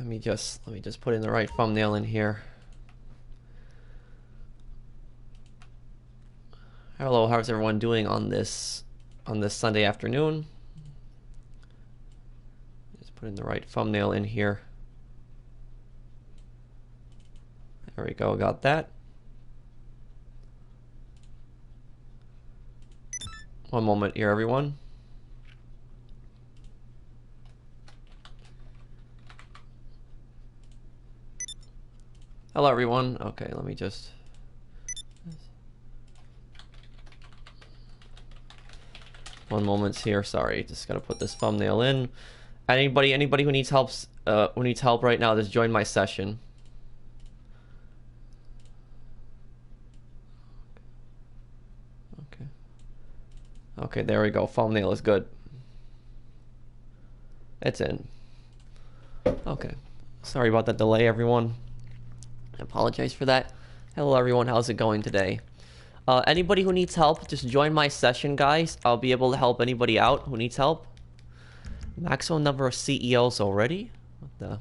Let me just put in the right thumbnail in here. Hello, how's everyone doing on this Sunday afternoon? Just put in the right thumbnail in here. There we go, got that. One moment here, everyone. Hello, everyone. Okay, let me just... One moment here. Sorry, just gotta put this thumbnail in. Anybody who needs help right now, just join my session. Okay. Okay, there we go. Thumbnail is good. It's in. Okay. Sorry about that delay, everyone. I apologize for that. Hello, everyone. How's it going today? Anybody who needs help, just join my session, guys. I'll be able to help anybody out who needs help. Maximum number of CEOs already? What the?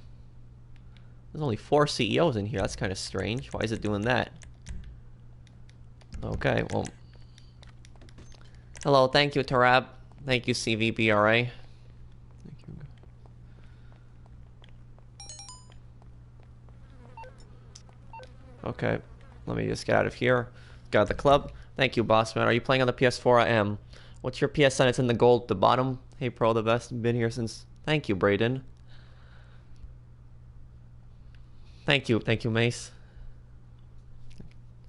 There's only 4 CEOs in here. That's kind of strange. Why is it doing that? Okay, well. Hello, thank you, Tarab. Thank you, CVBRA. Thank you. Okay, let me just get out of here. Got the club. Thank you, boss man. Are you playing on the PS4? I am. What's your PSN? It's in the gold at the bottom. Hey, Pro, the best. Been here since... Thank you, Brayden. Thank you, Mace.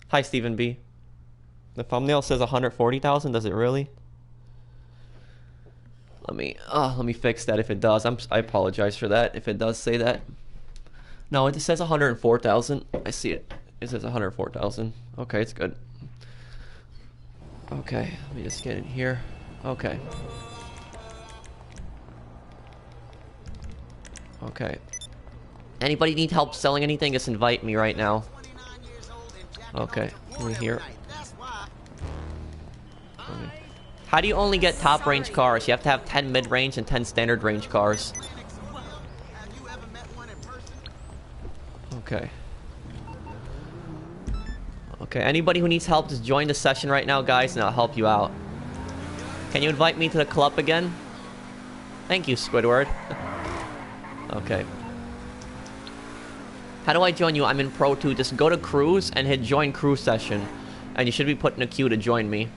Hi, Stephen B. The thumbnail says 140,000. Does it really? Let me fix that if it does. I apologize for that if it does say that. No, it says 104,000. I see it. It says 104,000. Okay, it's good. Okay, let me just get in here. Okay. Okay. Anybody need help selling anything? Just invite me right now. Okay, let me hear. Okay. How do you only get top range cars? You have to have 10 mid range and 10 standard range cars. Okay. Okay, anybody who needs help, just join the session right now, guys, and I'll help you out. Can you invite me to the club again? Thank you, Squidward. Okay. How do I join you? I'm in Pro 2. Just go to Cruise and hit join crew session. And you should be put in a queue to join me.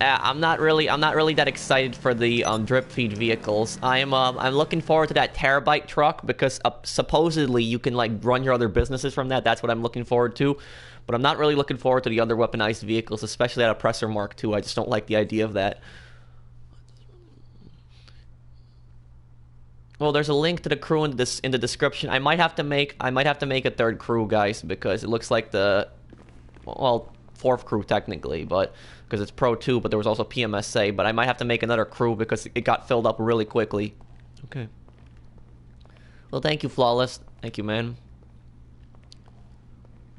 I'm not really that excited for the drip feed vehicles. I'm looking forward to that terabyte truck because supposedly you can like run your other businesses from that. That's what I'm looking forward to. But I'm not really looking forward to the other weaponized vehicles, especially that Oppressor Mark II. I just don't like the idea of that. Well, there's a link to the crew in the description. I might have to make a third crew, guys, because it looks like the fourth crew technically, but because it's Pro 2, but there was also PMSA, but I might have to make another crew because it got filled up really quickly. Okay. Well, thank you, Flawless. Thank you, man.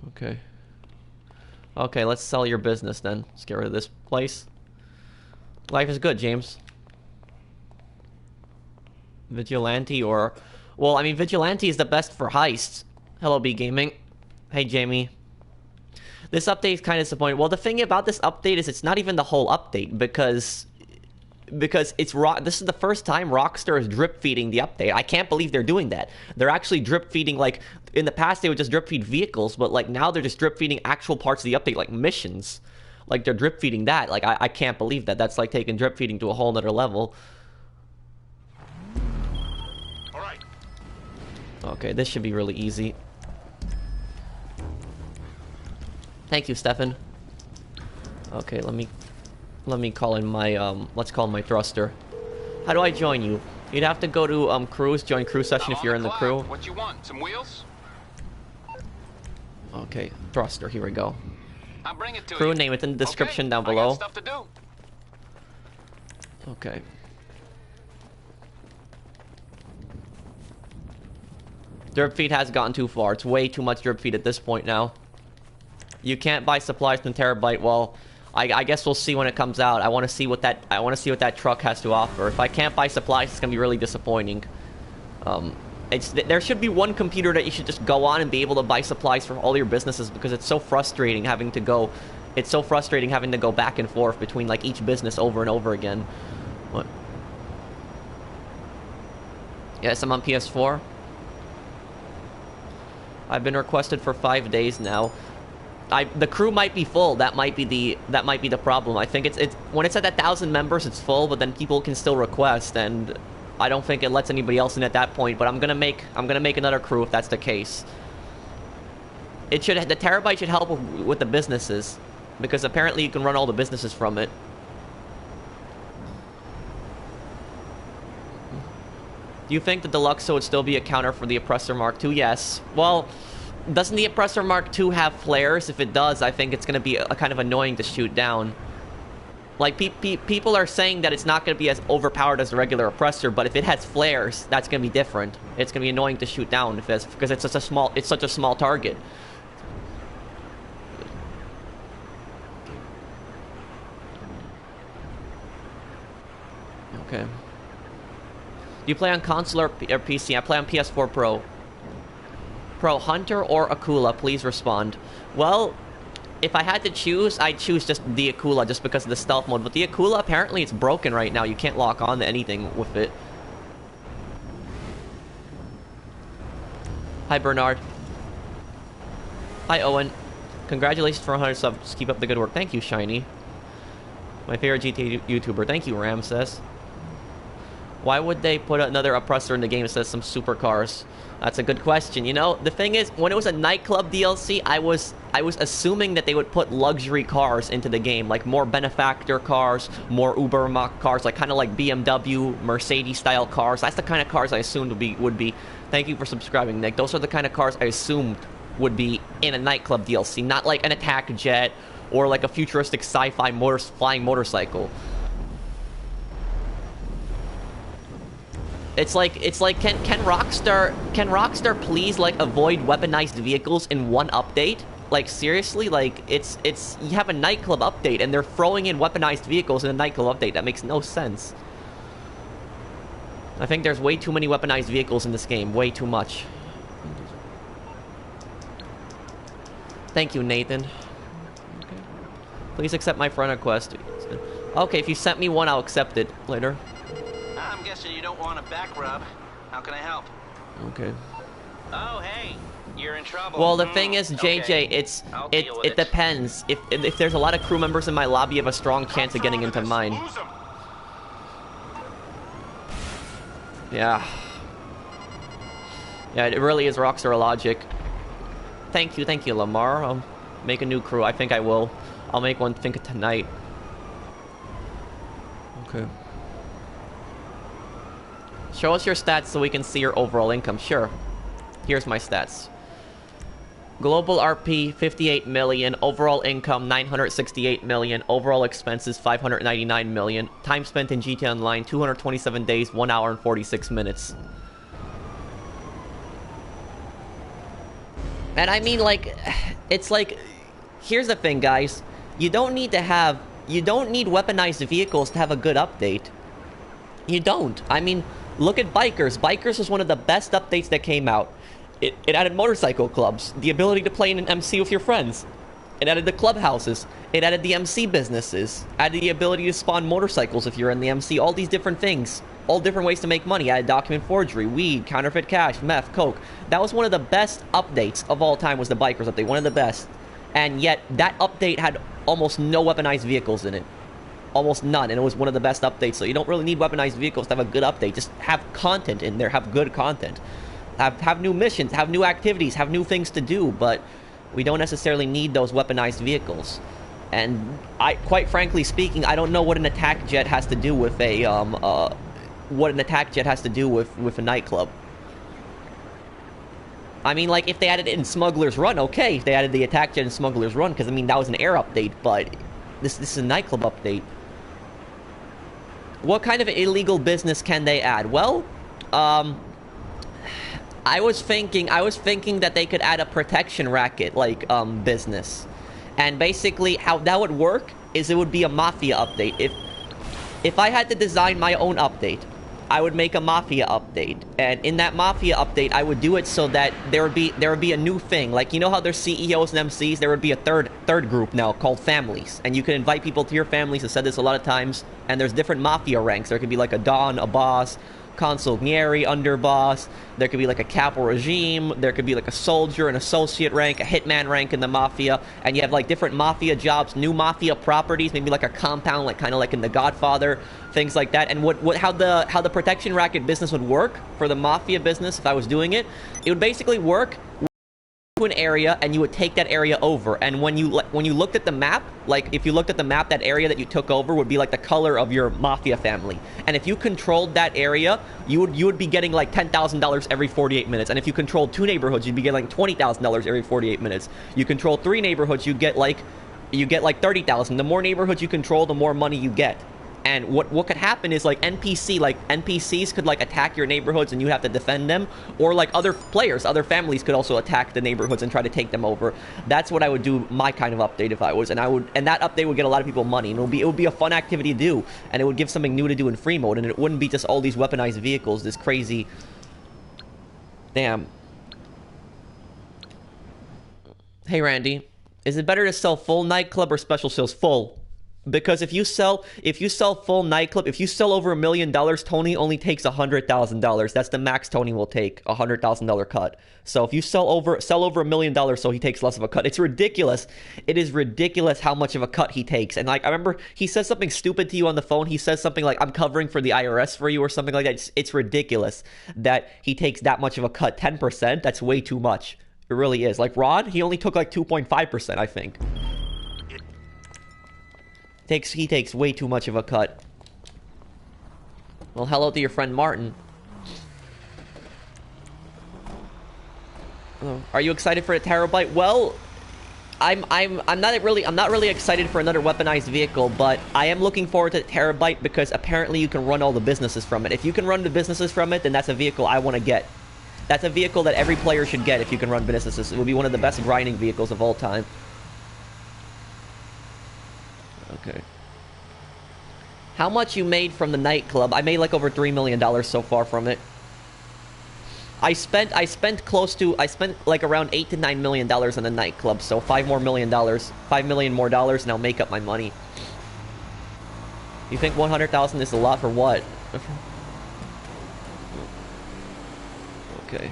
Okay. Okay, let's sell your business then. Let's get rid of this place. Life is good, James. Vigilante or... Well, I mean, Vigilante is the best for heists. Hello, B Gaming. Hey, Jamie. This update is kind of disappointing. Well, the thing about this update is it's not even the whole update because it's this is the first time Rockstar is drip feeding the update. I can't believe they're doing that. They're actually drip feeding, like in the past they would just drip feed vehicles, but like now they're just drip feeding actual parts of the update, like missions. Like they're drip feeding that. Like I can't believe that. That's like taking drip feeding to a whole nother level. All right. Okay, this should be really easy. Thank you, Stefan. Okay, let me call in my let's call my thruster. How do I join you? You'd have to go to Cruise, join crew session if you're in the crew. What you want? Some wheels? Okay, thruster, here we go. I'll bring it to crew you. name, it's in the description down I below. got stuff to do. Okay. Drip feed has gotten too far. It's way too much drip feed at this point now. You can't buy supplies from Terabyte. Well, I guess we'll see when it comes out. I want to see what that truck has to offer. If I can't buy supplies, it's gonna be really disappointing. There should be one computer that you should just go on and be able to buy supplies for all your businesses, because it's so frustrating having to go. It's so frustrating having to go back and forth between like each business over and over again. What? Yes, I'm on PS4. I've been requested for 5 days now. The crew might be full. That might be the problem. I think it's when it's at 1,000 members, it's full, but then people can still request, and I don't think it lets anybody else in at that point. But I'm gonna make another crew if that's the case. The terabyte should help with the businesses, because apparently you can run all the businesses from it. Do you think the Deluxe would still be a counter for the Oppressor Mark II? Yes. Well, doesn't the Oppressor Mark II have flares? If it does, I think it's going to be a kind of annoying to shoot down. Like, people are saying that it's not going to be as overpowered as the regular Oppressor, but if it has flares, that's going to be different. It's going to be annoying to shoot down because it's such a small target. Okay. Do you play on console or PC? I play on PS4 Pro. Hunter or Akula, please respond. Well, if I had to choose, I'd choose just the Akula just because of the stealth mode. But the Akula, apparently it's broken right now. You can't lock on to anything with it. Hi, Bernard. Hi, Owen. Congratulations for 100 subs. Keep up the good work. Thank you, Shiny. My favorite GTA YouTuber. Thank you, Ramses. Why would they put another oppressor in the game that says some supercars? That's a good question. You know, the thing is, when it was a Nightclub DLC, I was assuming that they would put luxury cars into the game, like more benefactor cars, more Uber cars, like kind of like BMW, Mercedes-style cars. That's the kind of cars I assumed would be. Thank you for subscribing, Nick. Those are the kind of cars I assumed would be in a Nightclub DLC, not like an attack jet or like a futuristic sci-fi flying motorcycle. It's like can Rockstar please like avoid weaponized vehicles in one update? Like seriously, like it's you have a Nightclub update and they're throwing in weaponized vehicles in a Nightclub update. That makes no sense. I think there's way too many weaponized vehicles in this game, way too much. Thank you, Nathan. Okay. Please accept my friend request. Okay, if you sent me one, I'll accept it later. I'm guessing you don't want a back rub. How can I help? Okay. Oh, hey, you're in trouble. Well, the thing is, JJ, okay. it depends. If there's a lot of crew members in my lobby, you have a strong chance of getting into mine. Yeah. Yeah, it really is Rockstar logic. Thank you, Lamar. I'll make a new crew. I think I will. I'll make one think tonight. Okay. Show us your stats so we can see your overall income. Sure. Here's my stats. Global RP, 58 million. Overall income, 968 million. Overall expenses, 599 million. Time spent in GTA Online, 227 days, 1 hour and 46 minutes. And I mean, like, it's like, here's the thing, guys. You don't need weaponized vehicles to have a good update. You don't. I mean, look at Bikers. Bikers was one of the best updates that came out. It added motorcycle clubs, the ability to play in an MC with your friends. It added the clubhouses. It added the MC businesses. Added the ability to spawn motorcycles if you're in the MC. All these different things. All different ways to make money. Added document forgery, weed, counterfeit cash, meth, coke. That was one of the best updates of all time, was the Bikers update. One of the best. And yet, that update had almost no weaponized vehicles in it. Almost none, and it was one of the best updates. So you don't really need weaponized vehicles to have a good update. Just have content in there, have good content. Have new missions, have new activities, have new things to do, but we don't necessarily need those weaponized vehicles. And quite frankly speaking, I don't know what an attack jet has to do with a with a Nightclub. I mean, like, if they added it in Smuggler's Run, okay, if they added the attack jet in Smuggler's Run, because I mean that was an air update, but this is a Nightclub update. What kind of illegal business can they add? Well, I was thinking that they could add a protection racket, like, business. And basically, how that would work is it would be a Mafia update. If I had to design my own update, I would make a Mafia update, and in that Mafia update, I would do it so that there would be a new thing. Like, you know how there's CEOs and MCs? There would be a third group now called families, and you can invite people to your families. I said this a lot of times, and there's different Mafia ranks. There could be like a Don, a boss, consigliere, underboss. There could be like a capo regime. There could be like a soldier, an associate rank, a hitman rank in the Mafia, and you have like different Mafia jobs, new Mafia properties, maybe like a compound, like kind of like in The Godfather, things like that. And how the protection racket business would work for the Mafia business, if I was doing it, it would basically work to an area, and you would take that area over. And when you looked at the map, like if you looked at the map, that area that you took over would be like the color of your Mafia family. And if you controlled that area, you would be getting like $10,000 every 48 minutes. And if you controlled 2 neighborhoods, you'd be getting like $20,000 every 48 minutes. You control 3 neighborhoods, you get like 30,000. The more neighborhoods you control, the more money you get. And what could happen is like NPCs could like attack your neighborhoods and you have to defend them, or like other players, other families could also attack the neighborhoods and try to take them over. That's what I would do, my kind of update if I was, and that update would get a lot of people money, and it would be a fun activity to do, and it would give something new to do in free mode, and it wouldn't be just all these weaponized vehicles, this crazy. Damn. Hey Randy, is it better to sell full Nightclub or special sales? Full. Because if you sell full Nightclub, if you sell over $1 million, Tony only takes $100,000. That's the max Tony will take, $100,000 cut. So if you sell over $1 million, so he takes less of a cut. It's ridiculous. It is ridiculous how much of a cut he takes. And like, I remember he says something stupid to you on the phone. He says something like, "I'm covering for the IRS for you," or something like that. It's ridiculous that he takes that much of a cut. 10%. That's way too much. It really is. Like Rod, he only took like 2.5%, I think. He takes way too much of a cut. Well, hello to your friend Martin. Oh, are you excited for a terabyte? Well, I'm not really excited for another weaponized vehicle, but I am looking forward to the terabyte because apparently you can run all the businesses from it. If you can run the businesses from it, then that's a vehicle I want to get. That's a vehicle that every player should get if you can run businesses. It would be one of the best grinding vehicles of all time. Okay. How much you made from the Nightclub? I made like over $3 million so far from it. I spent like around $8 to $9 million on the Nightclub, so $5 million more dollars, and I'll make up my money. You think 100,000 is a lot for what? Okay.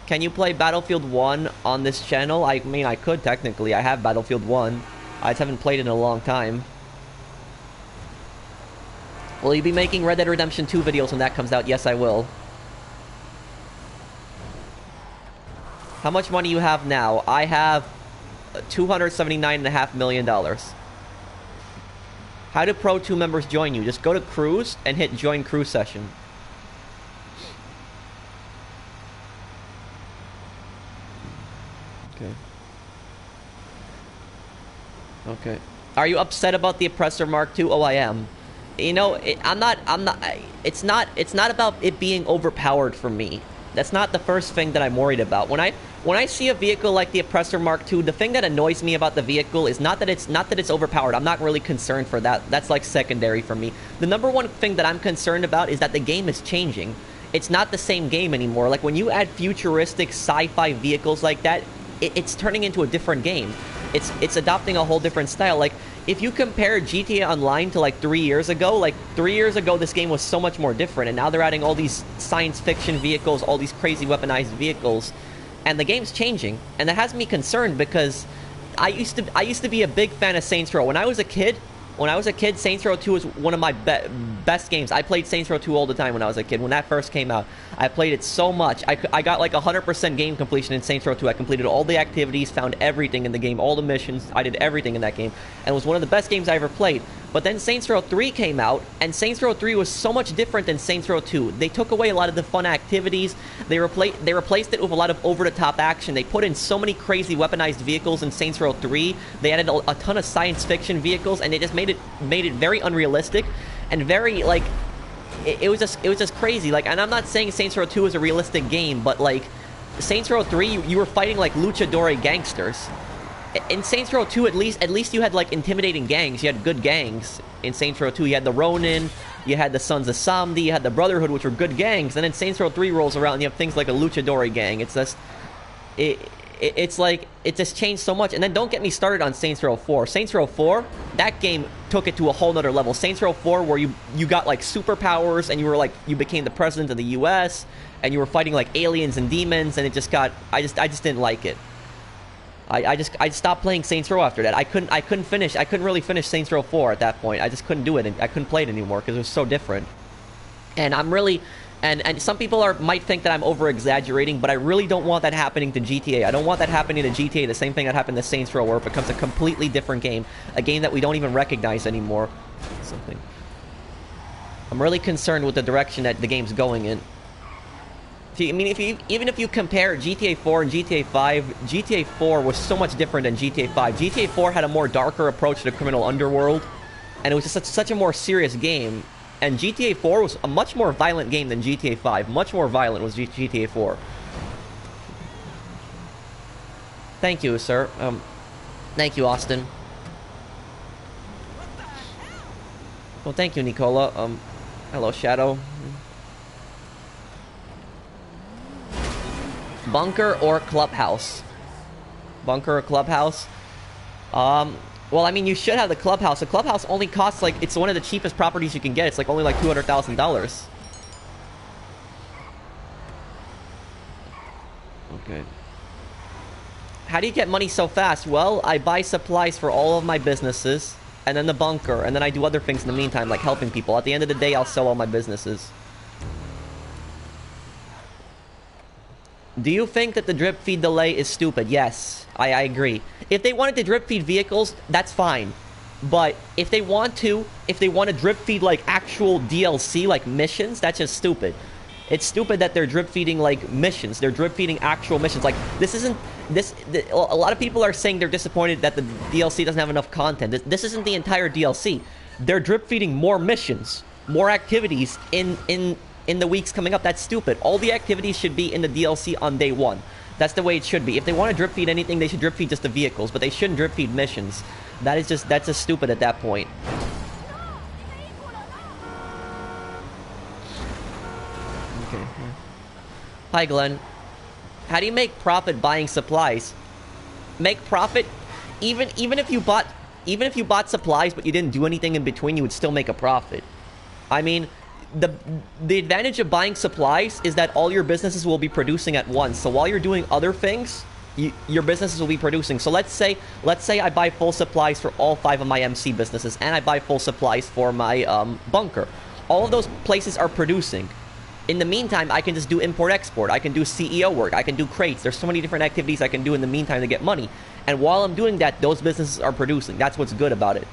Can you play Battlefield 1 on this channel? I mean, I could technically. I have Battlefield 1. I just haven't played it in a long time. Will you be making Red Dead Redemption 2 videos when that comes out? Yes, I will. How much money you have now? I have $279.5 million. How do Pro 2 members join you? Just go to Cruise and hit Join Cruise Session. Okay. Okay. Are you upset about the Oppressor Mark II? Oh, I am. You know, it's not about it being overpowered for me. That's not the first thing that I'm worried about. When I see a vehicle like the Oppressor Mark II, the thing that annoys me about the vehicle is not that it's overpowered. I'm not really concerned for that. That's like secondary for me. The number one thing that I'm concerned about is that the game is changing. It's not the same game anymore. Like when you add futuristic sci-fi vehicles like that, it's turning into a different game. It's adopting a whole different style. Like, if you compare GTA Online to like 3 years ago, this game was so much more different, and now they're adding all these science fiction vehicles, all these crazy weaponized vehicles, and the game's changing, and that has me concerned because I used to be a big fan of Saints Row. When I was a kid, Saints Row 2 was one of my best games. I played Saints Row 2 all the time when I was a kid. When that first came out, I played it so much. I got like 100% game completion in Saints Row 2. I completed all the activities, found everything in the game, all the missions. I did everything in that game, and it was one of the best games I ever played. But then Saints Row 3 came out, and Saints Row 3 was so much different than Saints Row 2. They took away a lot of the fun activities. They replaced it with a lot of over-the-top action. They put in so many crazy weaponized vehicles in Saints Row 3. They added a ton of science fiction vehicles, and they just made it very unrealistic and very like it was just crazy. Like, and I'm not saying Saints Row 2 is a realistic game, but like Saints Row 3, you were fighting like luchador gangsters. In Saints Row 2, at least you had like intimidating gangs. You had good gangs in Saints Row 2. You had the Ronin, you had the Sons of Samdi, you had the Brotherhood, which were good gangs. And then Saints Row 3 rolls around, and you have things like a Luchadori gang. It's just, it's like it just changed so much. And then don't get me started on Saints Row 4. Saints Row 4, that game took it to a whole nother level. Saints Row 4, where you got like superpowers, and you became the president of the U.S. and you were fighting like aliens and demons, and it just got, I just didn't like it. I stopped playing Saints Row after that. I couldn't really finish Saints Row 4 at that point. I just couldn't do it, and I couldn't play it anymore because it was so different. And I'm really, and some people might think that I'm over exaggerating, but I really don't want that happening to GTA. I don't want that happening to GTA. The same thing that happened to Saints Row, where it becomes a completely different game, a game that we don't even recognize anymore. Something. I'm really concerned with the direction that the game's going in. Even if you compare GTA 4 and GTA 5, GTA 4 was so much different than GTA 5. GTA 4 had a more darker approach to the criminal underworld, and it was just such a more serious game. And GTA 4 was a much more violent game than GTA 5. Much more violent was GTA 4. Thank you, sir. Thank you, Austin. Well, thank you, Nicola. Hello, Shadow. Bunker or Clubhouse? Bunker or Clubhouse? Well, I mean, you should have the Clubhouse. The Clubhouse only costs, like, it's one of the cheapest properties you can get. It's, like, only, like, $200,000. Okay. How do you get money so fast? Well, I buy supplies for all of my businesses, and then the bunker, and then I do other things in the meantime, like helping people. At the end of the day, I'll sell all my businesses. Do you think that the drip feed delay is stupid? Yes, I agree. If they wanted to drip feed vehicles, that's fine. But if they want to drip feed like actual DLC, like missions, that's just stupid. It's stupid that they're drip feeding like missions. They're drip feeding actual missions. Like a lot of people are saying they're disappointed that the DLC doesn't have enough content. This isn't the entire DLC. They're drip feeding more missions, more activities in the weeks coming up. That's stupid. All the activities should be in the DLC on day one. That's the way it should be. If they want to drip feed anything, they should drip feed just the vehicles, but they shouldn't drip feed missions. That's just stupid at that point. Okay. Hi, Glenn. How do you make profit buying supplies? Make profit, even if you bought supplies but you didn't do anything in between, you would still make a profit. I mean, the advantage of buying supplies is that all your businesses will be producing at once. So while you're doing other things, your businesses will be producing. So let's say I buy full supplies for all 5 of my MC businesses, and I buy full supplies for my bunker. All of those places are producing. In the meantime, I can just do import-export. I can do CEO work. I can do crates. There's so many different activities I can do in the meantime to get money. And while I'm doing that, those businesses are producing. That's what's good about it.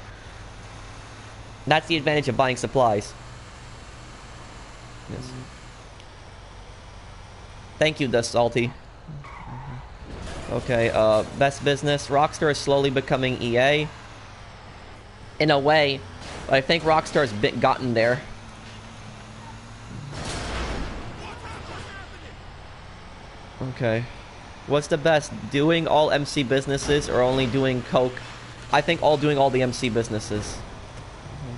That's the advantage of buying supplies. Yes. Thank you, the Salty. Okay, best business. Rockstar is slowly becoming EA. In a way, but I think Rockstar's gotten there. Okay. What's the best? Doing all MC businesses or only doing Coke? I think doing all the MC businesses.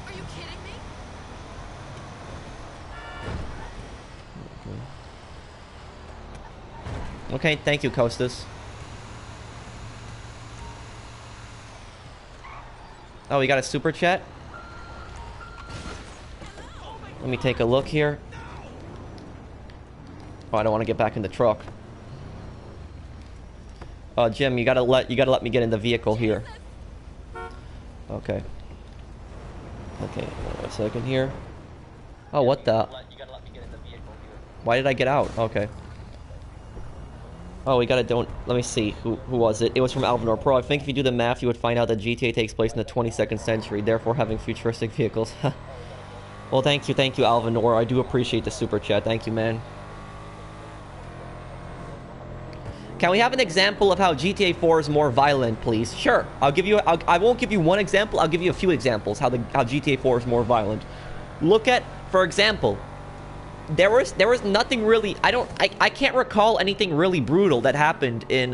Are you kidding me? Okay, thank you, Kostas. Oh, we got a super chat? Let me take a look here. Oh, I don't want to get back in the truck. Jim, you gotta let me get in the vehicle here. Okay. Okay, a second here. Oh, what the? Why did I get out? Okay. Oh, we gotta let me see. Who was it? It was from Alvinor Pro. I think if you do the math, you would find out that GTA takes place in the 22nd century, therefore having futuristic vehicles. Well, thank you, Alvinor. I do appreciate the super chat. Thank you, man. Can we have an example of how GTA 4 is more violent, please? Sure. I won't give you one example. I'll give you a few examples how GTA 4 is more violent. Look at, for example, there was nothing really. I can't recall anything really brutal that happened in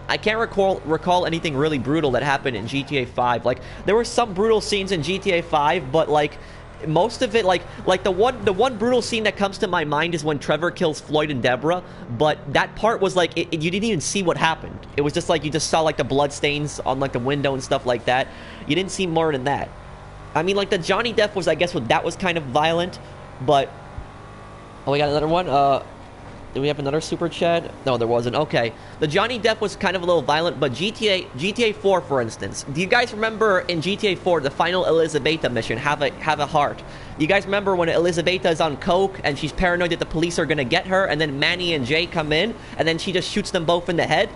recall anything really brutal that happened in GTA 5. Like, there were some brutal scenes in GTA 5, but like most of it, like the one brutal scene that comes to my mind is when Trevor kills Floyd and Deborah. But that part was like you didn't even see what happened. It was just like you just saw like the blood stains on like the window and stuff like that. You didn't see more than that. I mean, like the Johnny death was, I guess, that was kind of violent, but oh, we got another one. Did we have another super chat? No, there wasn't. Okay. The Johnny death was kind of a little violent, but GTA 4, for instance. Do you guys remember in GTA 4, the final Elizabeta mission, Have a Heart? You guys remember when Elizabeta is on coke and she's paranoid that the police are going to get her, and then Manny and Jay come in, and then she just shoots them both in the head?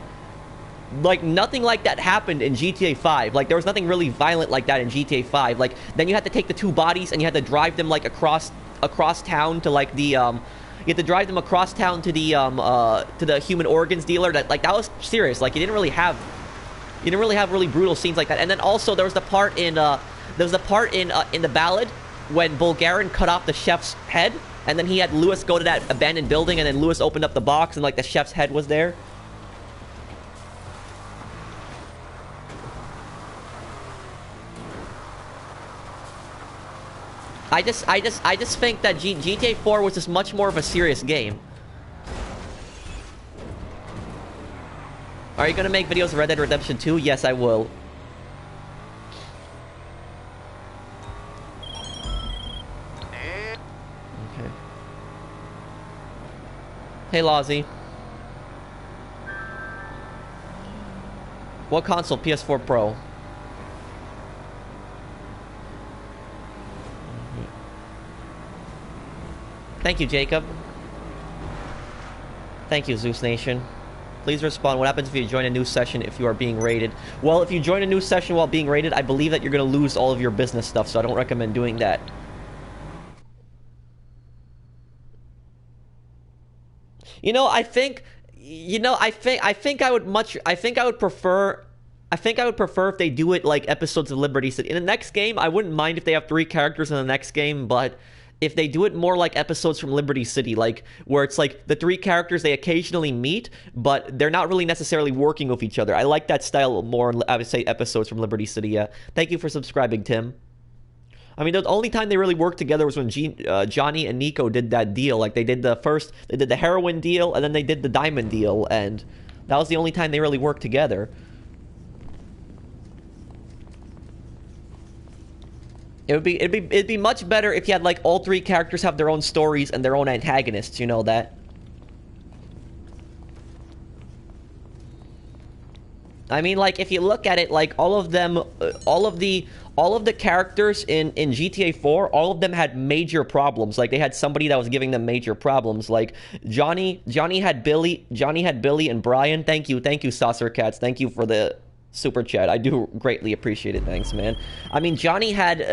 Like, nothing like that happened in GTA 5. Like, there was nothing really violent like that in GTA 5. Like, then you had to take the two bodies and you had to drive them, like, across town to, like, the, you had to drive them across town to the human organs dealer. That was serious. Like, you didn't really have really brutal scenes like that. And then also there was the part in the ballad when Bulgarian cut off the chef's head, and then he had Lewis go to that abandoned building, and then Lewis opened up the box and like the chef's head was there. I just think that GTA 4 was just much more of a serious game. Are you gonna make videos of Red Dead Redemption 2? Yes, I will. Okay. Hey, Lozzie. What console? PS4 Pro. Thank you, Jacob. Thank you, Zeus Nation. Please respond. What happens if you join a new session if you are being raided? Well, if you join a new session while being raided, I believe that you're going to lose all of your business stuff, so I don't recommend doing that. You know, I think I would prefer if they do it like episodes of Liberty City. In the next game, I wouldn't mind if they have 3 characters in the next game, but if they do it more like episodes from Liberty City, like where it's like the 3 characters, they occasionally meet, but they're not really necessarily working with each other. I like that style more, I would say, episodes from Liberty City. Yeah. Thank you for subscribing, Tim. I mean, the only time they really worked together was when Johnny and Nico did that deal. Like, they did the heroin deal, and then they did the diamond deal, and that was the only time they really worked together. It'd be much better if you had like all 3 characters have their own stories and their own antagonists, you know that. I mean, like, if you look at it, like all of the characters in GTA 4, all of them had major problems. Like, they had somebody that was giving them major problems. Like Johnny had Billy and Brian. Thank you, Saucer Cats. Thank you for the super chat. I do greatly appreciate it. Thanks, man. I mean, Johnny had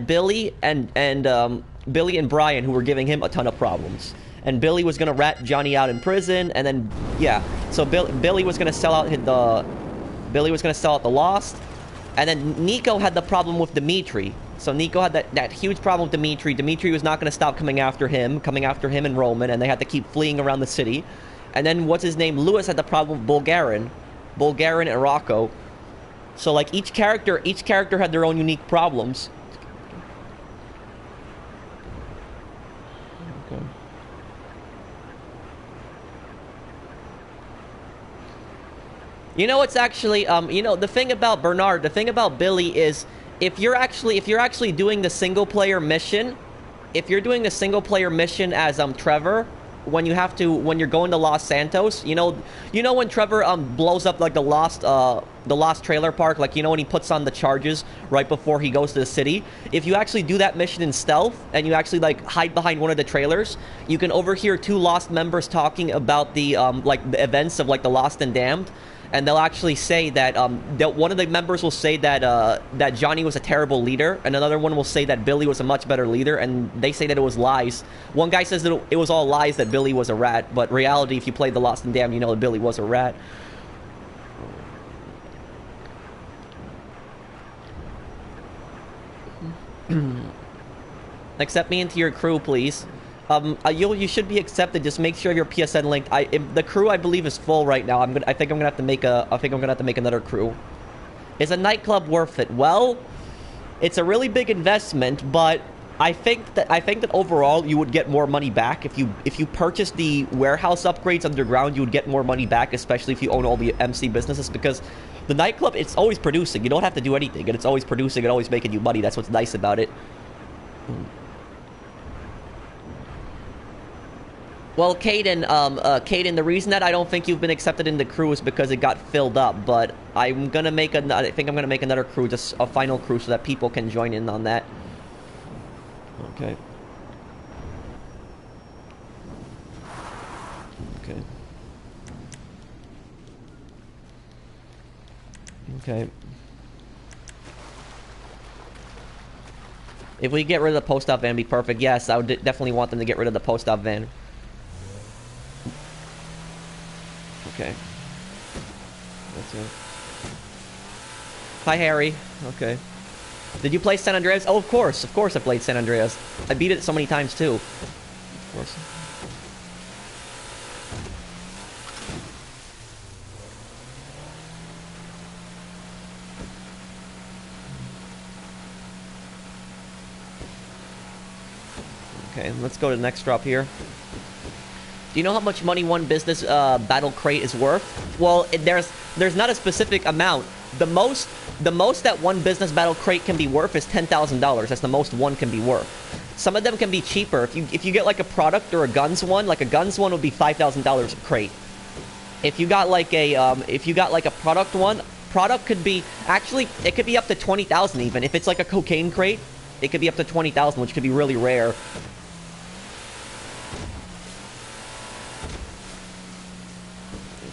Billy and Billy and Brian, who were giving him a ton of problems. And Billy was gonna rat Johnny out in prison, and then yeah, so Billy was gonna sell out the Lost, and then Nico had the problem with Dimitri. So Nico had that huge problem with Dimitri. Dimitri was not gonna stop coming after him and Roman, and they had to keep fleeing around the city. And then what's his name? Lewis had the problem with Bulgarian and Rocco. So like each character had their own unique problems. Okay. You know, it's actually you know, the thing about Billy is if you're actually doing the single player mission, if you're doing the single player mission as Trevor, when you're going to Los Santos, you know when Trevor blows up like the Lost trailer park, like, you know, when he puts on the charges right before he goes to the city. If you actually do that mission in stealth and you actually like hide behind one of the trailers, you can overhear 2 Lost members talking about the like the events of like the Lost and Damned. And they'll actually say that one of the members will say that Johnny was a terrible leader, and another one will say that Billy was a much better leader, and they say that it was lies. One guy says that it was all lies, that Billy was a rat, but reality, if you played the Lost and Damned, you know that Billy was a rat. Accept me into your crew, please. You should be accepted. Just make sure your PSN linked. The crew I believe is full right now. I think I'm gonna have to make another crew. Is a nightclub worth it? Well, it's a really big investment, but I think that overall you would get more money back if you purchase the warehouse upgrades underground. You would get more money back, especially if you own all the MC businesses, because the nightclub, it's always producing. You don't have to do anything, and it's always producing and always making you money. That's what's nice about it. Well, Caden, the reason that I don't think you've been accepted in the crew is because it got filled up. But I think I'm gonna make another crew, just a final crew, so that people can join in on that. Okay. Okay. Okay. If we get rid of the post-op van, it'd be perfect. Yes, I would definitely want them to get rid of the post-op van. Okay. That's it. Hi, Harry. Okay. Did you play San Andreas? Oh, of course I played San Andreas. I beat it so many times, too. Of course. Okay, let's go to the next drop here. Do you know how much money one business battle crate is worth? Well, there's not a specific amount. The most that one business battle crate can be worth is $10,000. That's the most one can be worth. Some of them can be cheaper. If you get like a product or a guns one, like a guns one would be $5,000 a crate. If you got like a product one, product could be actually it could be up to 20,000 even. If it's like a cocaine crate, it could be up to 20,000, which could be really rare.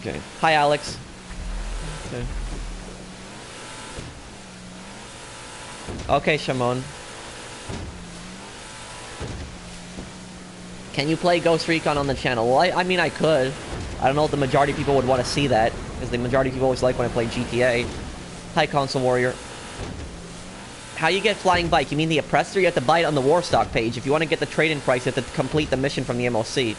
Okay. Hi, Alex. Okay. Okay, Shimon. Can you play Ghost Recon on the channel? Well, I mean, I could. I don't know if the majority of people would want to see that, because the majority of people always like when I play GTA. Hi, Console Warrior. How you get flying bike? You mean the oppressor? You have to buy it on the Warstock page. If you want to get the trade-in price, you have to complete the mission from the MLC.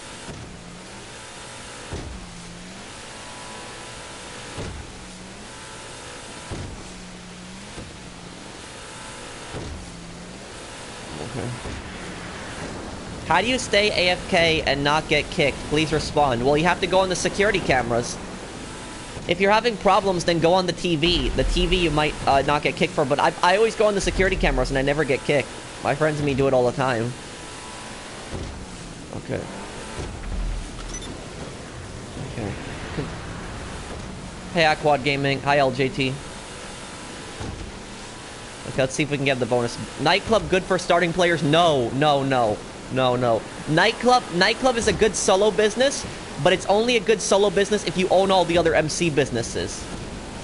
How do you stay AFK and not get kicked? Please respond. Well, you have to go on the security cameras. If you're having problems, then go on the TV. The TV you might not get kicked for, but I always go on the security cameras and I never get kicked. My friends and me do it all the time. Okay. Okay. Hey, Aquad Gaming. Hi, LJT. Okay, let's see if we can get the bonus. Nightclub good for starting players? No, no, no. No, no. Nightclub is a good solo business, but it's only a good solo business if you own all the other MC businesses.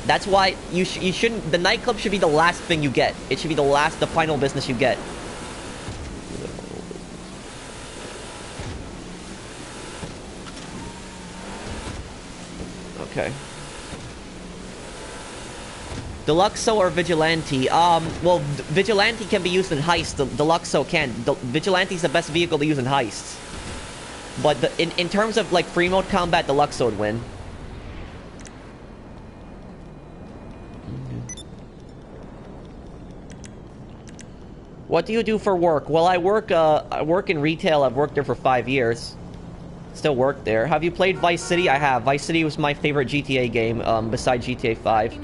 That's why you shouldn't... The nightclub should be the last thing you get. It should be the final business you get. Okay. Deluxo or Vigilante? Well, Vigilante can be used in heists. Deluxo can't. Vigilante's the best vehicle to use in heists. But in terms of, like, free mode combat, Deluxo would win. What do you do for work? Well, I work in retail. I've worked there for 5 years. Still work there. Have you played Vice City? I have. Vice City was my favorite GTA game, besides GTA 5.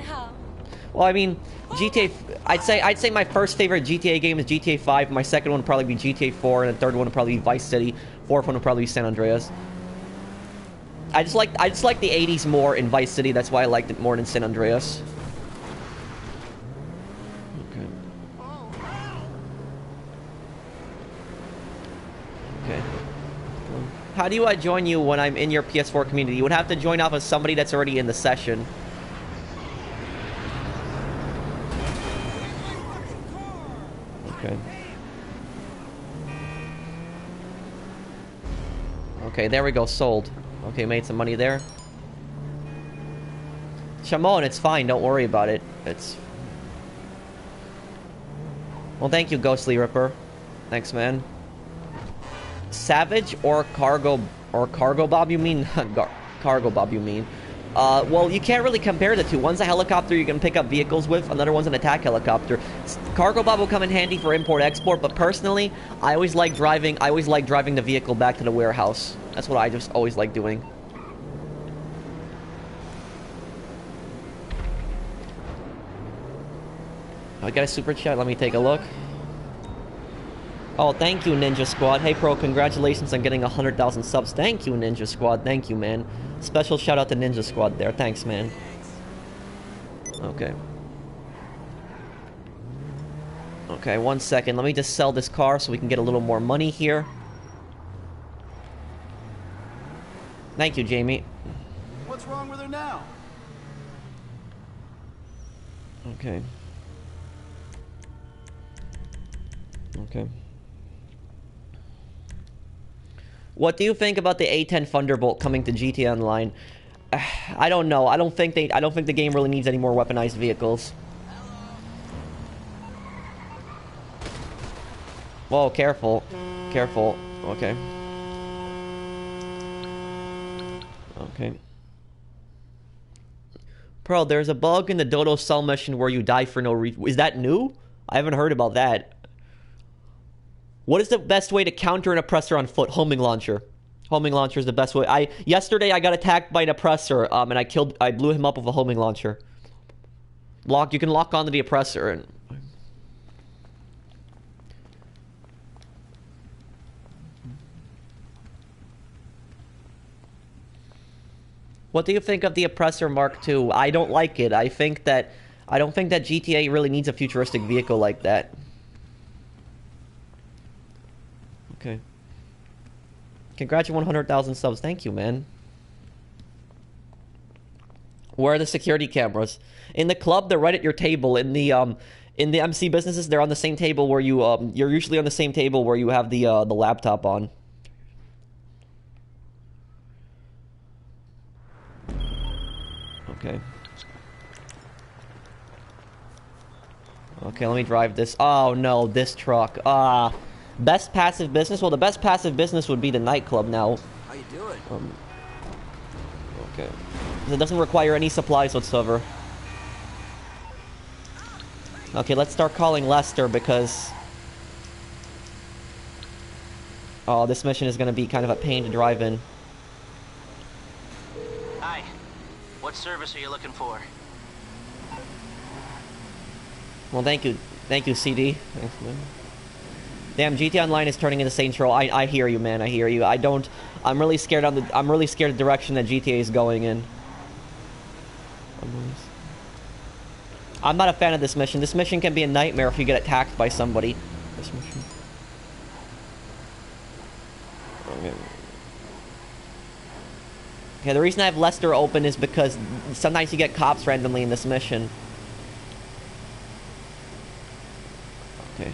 Well, I mean, GTA... I'd say my first favorite GTA game is GTA 5. My second one would probably be GTA 4, and the third one would probably be Vice City. Fourth one would probably be San Andreas. I just like the 80s more in Vice City. That's why I liked it more than San Andreas. Okay. Okay. How do I join you when I'm in your PS4 community? You would have to join off of somebody that's already in the session. Okay. Okay, there we go. Sold. Okay, made some money there. Shamon, it's fine. Don't worry about it. It's... Well, thank you, Ghostly Ripper. Thanks, man. Savage or Cargo Bob, you mean? Cargo Bob, you mean? Well, you can't really compare the two. One's a helicopter you can pick up vehicles with. Another one's an attack helicopter. Cargo Bob will come in handy for import-export, but personally, I always like driving the vehicle back to the warehouse. That's what I just always like doing. I got a super chat. Let me take a look. Oh, thank you, Ninja Squad. Hey, Pro, congratulations on getting 100,000 subs. Thank you, Ninja Squad. Thank you, man. Special shout out to Ninja Squad there. Thanks, man. Okay. Okay, 1 second. Let me just sell this car so we can get a little more money here. Thank you, Jamie. What's wrong with her now? Okay. Okay. What do you think about the A10 Thunderbolt coming to GTA Online? I don't know. I don't think the game really needs any more weaponized vehicles. Whoa, careful. Careful. Okay. Okay. Bro, there's a bug in the Dodo Cell mission where you die for no reason. Is that new? I haven't heard about that. What is the best way to counter an oppressor on foot? Homing launcher. Homing launcher is the best way. Yesterday I got attacked by an oppressor, and I blew him up with a homing launcher. You can lock onto the oppressor and... What do you think of the Oppressor Mark II? I don't like it. I don't think that GTA really needs a futuristic vehicle like that. Okay. Congrats on 100,000 subs. Thank you, man. Where are the security cameras? In the club, they're right at your table. In the MC businesses, they're on the same table where you're usually on the same table where you have the laptop on. Okay. Okay, let me drive this. Oh no, this truck. Best passive business? Well, the best passive business would be the nightclub now. How you doing? Okay. It doesn't require any supplies whatsoever. Okay, let's start calling Lester because... Oh, this mission is going to be kind of a pain to drive in. Hi. What service are you looking for? Well, thank you. Thank you, CD. Thanks, man. Damn, GTA Online is turning into Saints Row. I hear you, man. I hear you. I'm really scared of the direction that GTA is going in. I'm not a fan of this mission. This mission can be a nightmare if you get attacked by somebody. This mission. Okay, the reason I have Lester open is because sometimes you get cops randomly in this mission. Okay.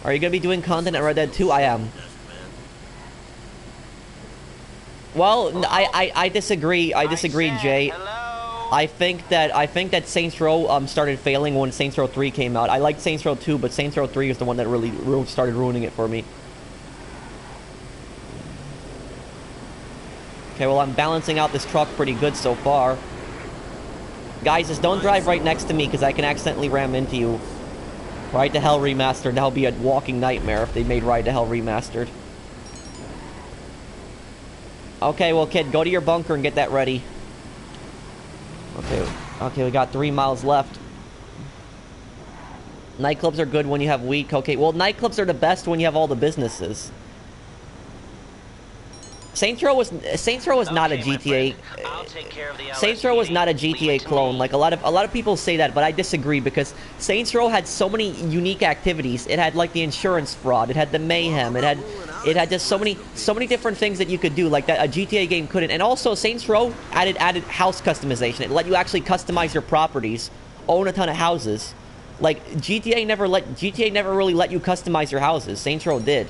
Are you gonna be doing content at Red Dead 2? I am. Well, I disagree. I disagree, Jay. Hello? I think that Saints Row started failing when Saints Row 3 came out. I liked Saints Row 2, but Saints Row 3 is the one that really started ruining it for me. Okay, well, I'm balancing out this truck pretty good so far. Guys, just don't drive right next to me because I can accidentally ram into you. Ride to Hell Remastered. That'll be a walking nightmare if they made Ride to Hell Remastered. Okay, well, kid, go to your bunker and get that ready. Okay, we got 3 miles left. Nightclubs are good when you have weak. Okay, well, nightclubs are the best when you have all the businesses. Saints Row was not a GTA. Saints Row was not a GTA clone. Like a lot of people say that, but I disagree because Saints Row had so many unique activities. It had like the insurance fraud. It had the mayhem. It had just so many different things that you could do like that a GTA game couldn't. And also Saints Row added house customization. It let you actually customize your properties, own a ton of houses. Like GTA never really let you customize your houses. Saints Row did.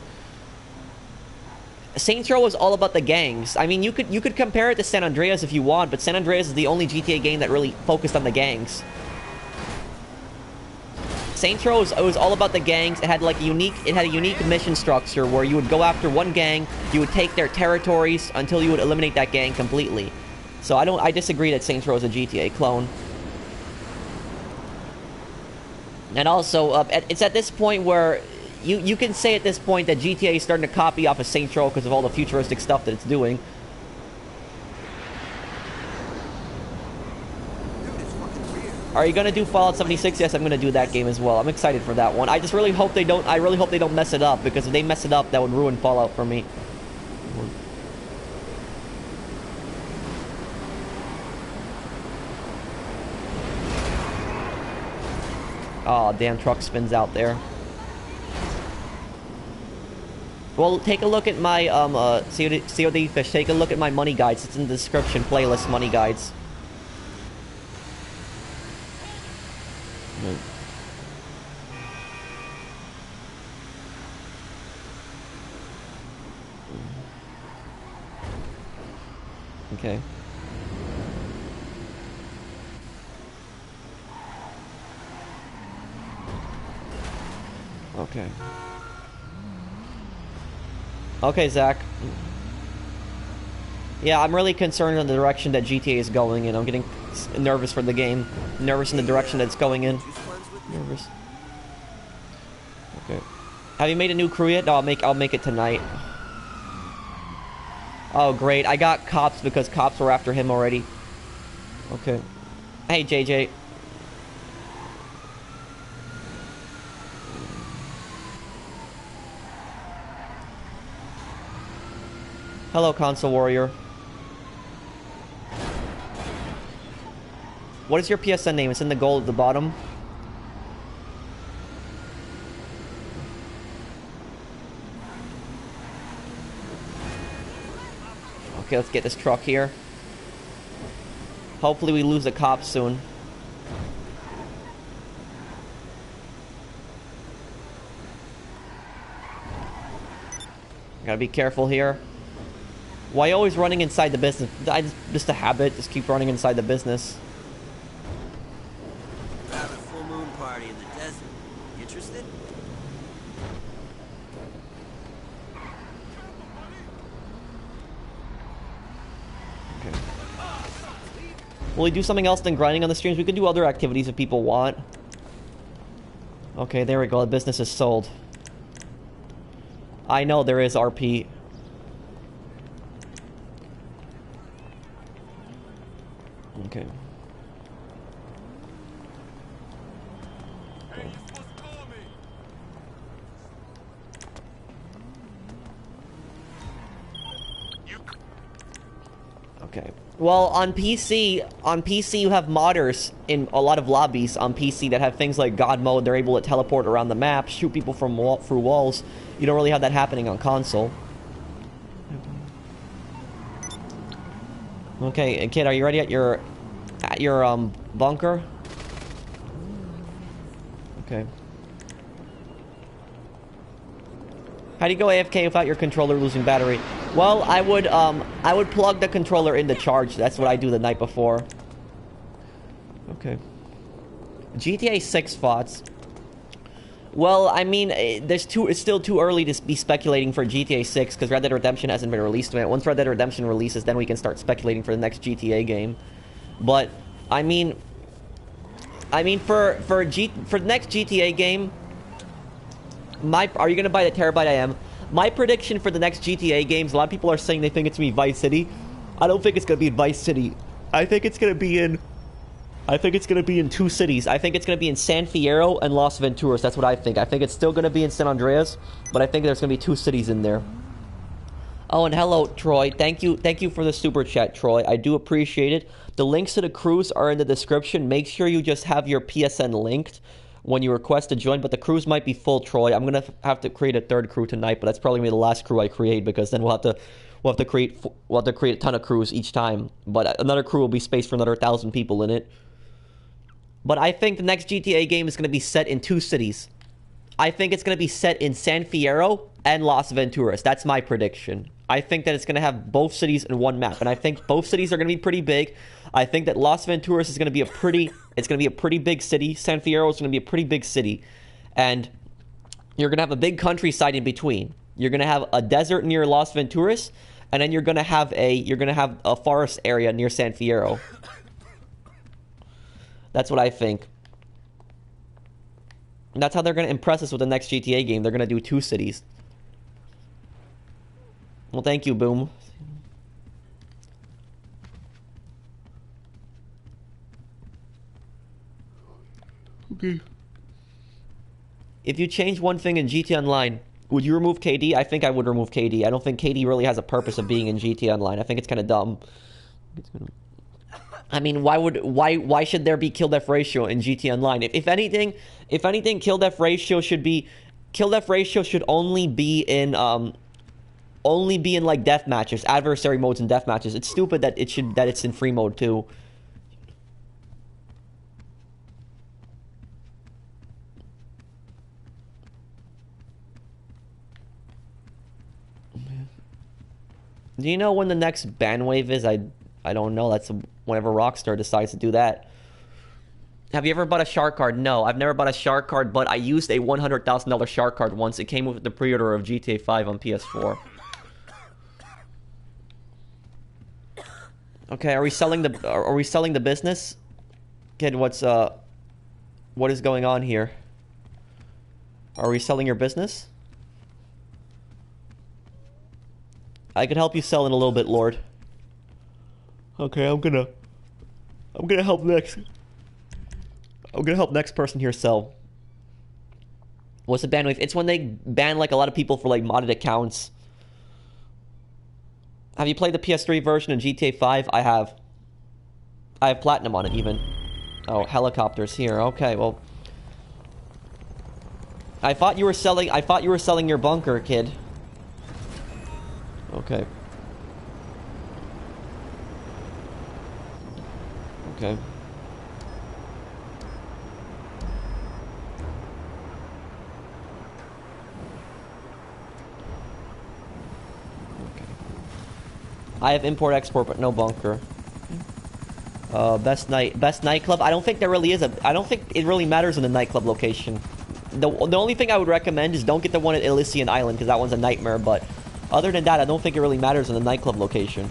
Saints Row was all about the gangs. I mean, you could compare it to San Andreas if you want, but San Andreas is the only GTA game that really focused on the gangs. Saints Row it was all about the gangs. It had like a unique mission structure where you would go after one gang, you would take their territories until you would eliminate that gang completely. So I disagree that Saints Row is a GTA clone. And also, it's at this point where you can say at this point that GTA is starting to copy off of Saints Row because of all the futuristic stuff that it's doing. Are you gonna do Fallout 76? Yes, I'm gonna do that game as well. I'm excited for that one. I just really hope they don't. I really hope they don't mess it up, because if they mess it up, that would ruin Fallout for me. Oh, damn, truck spins out there. Well, take a look at my COD Fish. Take a look at my money guides. It's in the description. Playlist money guides. Okay. Okay. Okay, Zach. Yeah, I'm really concerned in the direction that GTA is going in. I'm getting nervous for the game. Nervous in the direction that it's going in. Nervous. Okay. Have you made a new crew yet? No, I'll make it tonight. Oh, great. I got cops because cops were after him already. Okay. Hey, JJ. Hello, console warrior. What is your PSN name? It's in the gold at the bottom. Okay, let's get this truck here. Hopefully we lose the cops soon. Gotta be careful here. Why always running inside the business? Just a habit. Just keep running inside the business. Have a full moon party in the desert. Interested? Okay. Will we do something else than grinding on the streams? We could do other activities if people want. Okay, there we go. The business is sold. I know there is RP. Okay. Okay. Well, on PC you have modders in a lot of lobbies on PC that have things like God mode. They're able to teleport around the map, shoot people from through walls. You don't really have that happening on console. Okay, kid, are you ready at your bunker? Okay. How do you go AFK without your controller losing battery? Well, I would plug the controller into charge. That's what I do the night before. Okay. GTA 6 thoughts. Well, I mean, it's still too early to be speculating for GTA 6 because Red Dead Redemption hasn't been released yet. Once Red Dead Redemption releases, then we can start speculating for the next GTA game. But I mean, for the next GTA game, are you gonna buy the terabyte? I am. My prediction for the next GTA games, a lot of people are saying they think it's gonna be Vice City. I don't think it's gonna be in Vice City. I think it's gonna be in two cities. I think it's going to be in San Fierro and Las Venturas. That's what I think. I think it's still going to be in San Andreas, but I think there's going to be two cities in there. Oh, and hello, Troy. Thank you for the super chat, Troy. I do appreciate it. The links to the crews are in the description. Make sure you just have your PSN linked when you request to join, but the crews might be full, Troy. I'm going to have to create a third crew tonight, but that's probably going to be the last crew I create because then we'll have to create a ton of crews each time. But another crew will be spaced for another 1,000 people in it. But I think the next GTA game is going to be set in two cities. I think it's going to be set in San Fierro and Las Venturas. That's my prediction. I think that it's going to have both cities in one map, and I think both cities are going to be pretty big. I think that Las Venturas is going to be a pretty big city. San Fierro is going to be a pretty big city, and you're going to have a big countryside in between. You're going to have a desert near Las Venturas, and then you're going to have a forest area near San Fierro. That's what I think. And that's how they're going to impress us with the next GTA game. They're going to do 2 cities. Well, thank you, Boom. Okay. If you change one thing in GTA Online, would you remove KD? I think I would remove KD. I don't think KD really has a purpose of being in GTA Online. I think it's kind of dumb. I mean, why should there be kill death ratio in GTA Online? If anything, kill death ratio should only be in like death matches, adversary modes and death matches. It's stupid that it's in free mode too. Do you know when the next ban wave is? I don't know. That's whenever Rockstar decides to do that. Have you ever bought a shark card? No, I've never bought a shark card, but I used a $100,000 shark card once. It came with the pre-order of GTA 5 on PS4. Okay, are we selling the business? Kid, what is going on here? Are we selling your business? I could help you sell in a little bit, Lord. Okay, I'm gonna help next. I'm gonna help next person here sell. What's the ban wave? It's when they ban like a lot of people for like modded accounts. Have you played the PS3 version of GTA 5? I have. I have platinum on it even. Oh, helicopters here. Okay, well. I thought you were selling your bunker, kid. Okay. Okay. I have import-export, but no bunker. Best nightclub. I don't think there really is I don't think it really matters in the nightclub location. The only thing I would recommend is don't get the one at Elysian Island, because that one's a nightmare, but other than that, I don't think it really matters in the nightclub location.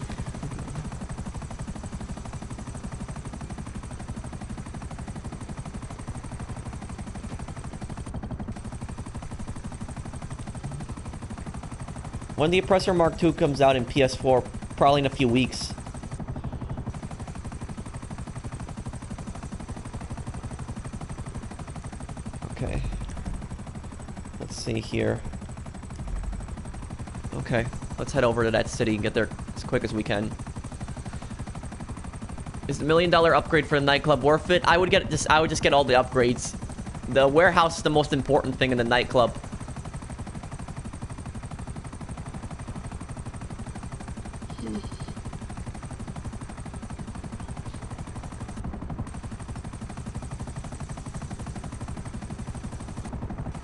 When the Oppressor Mark II comes out in PS4, probably in a few weeks. Okay. Let's see here. Okay, let's head over to that city and get there as quick as we can. Is the $1 million upgrade for the nightclub worth it? I would just get all the upgrades. The warehouse is the most important thing in the nightclub.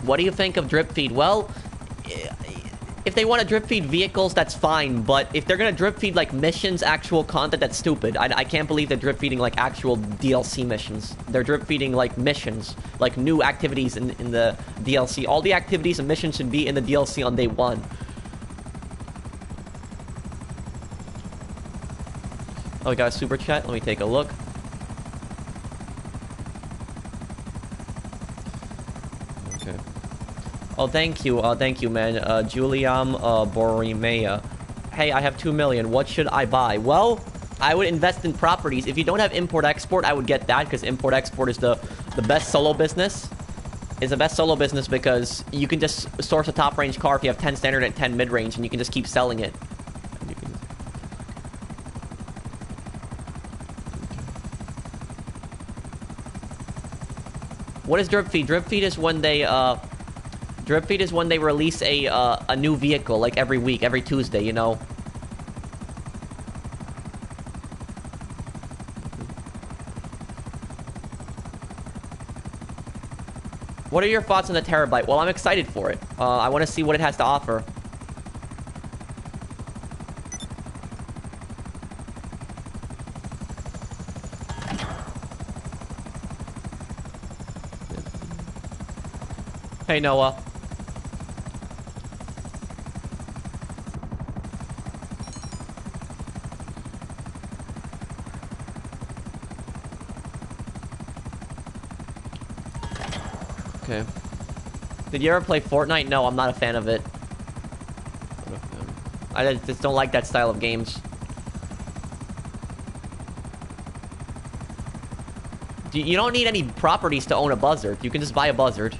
What do you think of drip feed? Well, if they want to drip feed vehicles, that's fine. But if they're going to drip feed, like, missions, actual content, that's stupid. I can't believe they're drip feeding, like, actual DLC missions. They're drip feeding, like, missions. Like, new activities in the DLC. All the activities and missions should be in the DLC on day 1. Oh, we got a super chat. Let me take a look. Okay. Oh, thank you, man. Juliam Borimea. Hey, I have 2 million. What should I buy? Well, I would invest in properties. If you don't have import-export, I would get that, because import-export is the best solo business. It's the best solo business because you can just source a top-range car if you have 10 standard and 10 mid-range, and you can just keep selling it. What is drip feed? Drip feed is when they release a new vehicle, like every week, every Tuesday, you know. What are your thoughts on the Terabyte? Well, I'm excited for it. I want to see what it has to offer. Hey, Noah. Okay. Did you ever play Fortnite? No, I'm not a fan of it. I just don't like that style of games. You don't need any properties to own a buzzard. You can just buy a buzzard.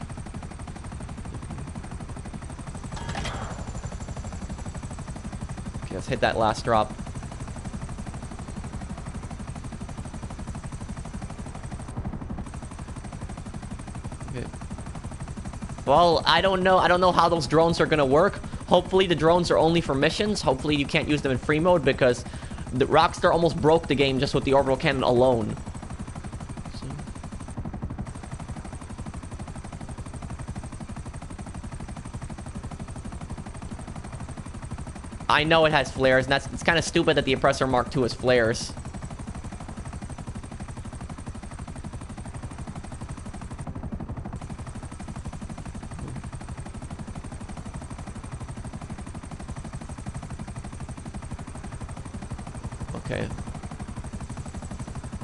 Okay, let's hit that last drop. Okay. Well, I don't know. I don't know how those drones are gonna work. Hopefully the drones are only for missions. Hopefully you can't use them in free mode because the Rockstar almost broke the game just with the orbital cannon alone. I know it has flares, and it's kind of stupid that the Oppressor Mark II has flares. Okay.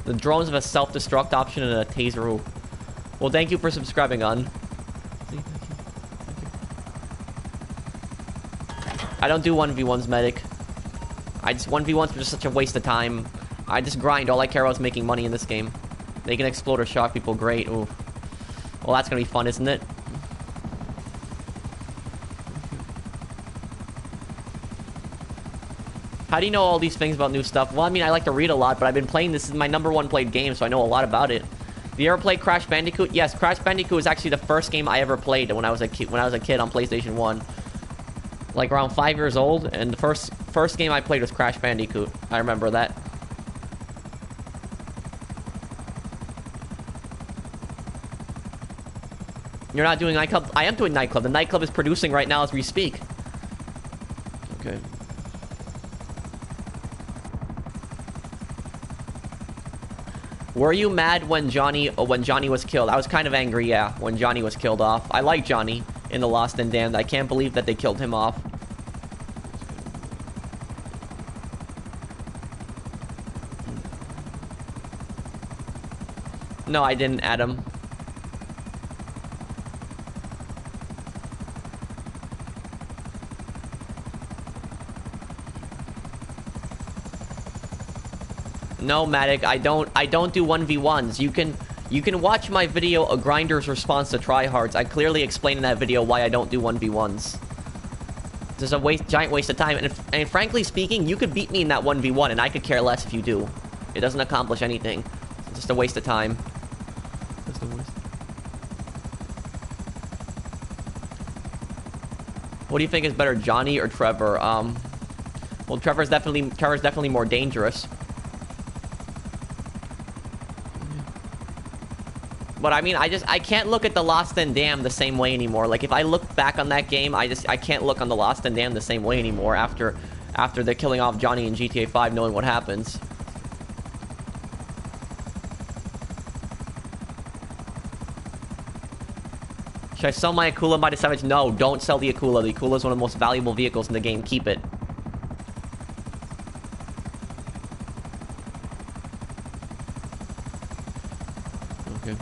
The drones have a self-destruct option and a taser. Well, thank you for subscribing, on. I don't do 1v1s, medic. I just 1v1s are just such a waste of time. I just grind. All I care about is making money in this game. They can explode or shock people. Great. Ooh. Well, that's gonna be fun, isn't it? How do you know all these things about new stuff? Well, I mean, I like to read a lot, but I've been playing. This is my #1 played game, so I know a lot about it. Have you ever played Crash Bandicoot? Yes, Crash Bandicoot was actually the first game I ever played when I was a kid on PlayStation 1. Like around 5 years old, and the first game I played was Crash Bandicoot. I remember that. You're not doing Nightclub? I am doing Nightclub. The Nightclub is producing right now as we speak. Okay. Were you mad when Johnny was killed? I was kind of angry, yeah, when Johnny was killed off. I like Johnny in The Lost and Damned. I can't believe that they killed him off. No, I didn't, Adam. No, Matic, I don't do 1v1s. You can watch my video, A Grinder's Response to Tryhards. I clearly explain in that video why I don't do 1v1s. It's just a giant waste of time. And frankly speaking, you could beat me in that 1v1, and I could care less if you do. It doesn't accomplish anything. It's just a waste of time. Just a waste. What do you think is better, Johnny or Trevor? Well, Trevor's definitely more dangerous. But I mean, I can't look at The Lost and Damned the same way anymore. Like, if I look back on that game, I can't look on The Lost and Damned the same way anymore after they're killing off Johnny in GTA 5, knowing what happens. Should I sell my Akula by the Savage? No, don't sell the Akula. The Akula is one of the most valuable vehicles in the game. Keep it. Okay.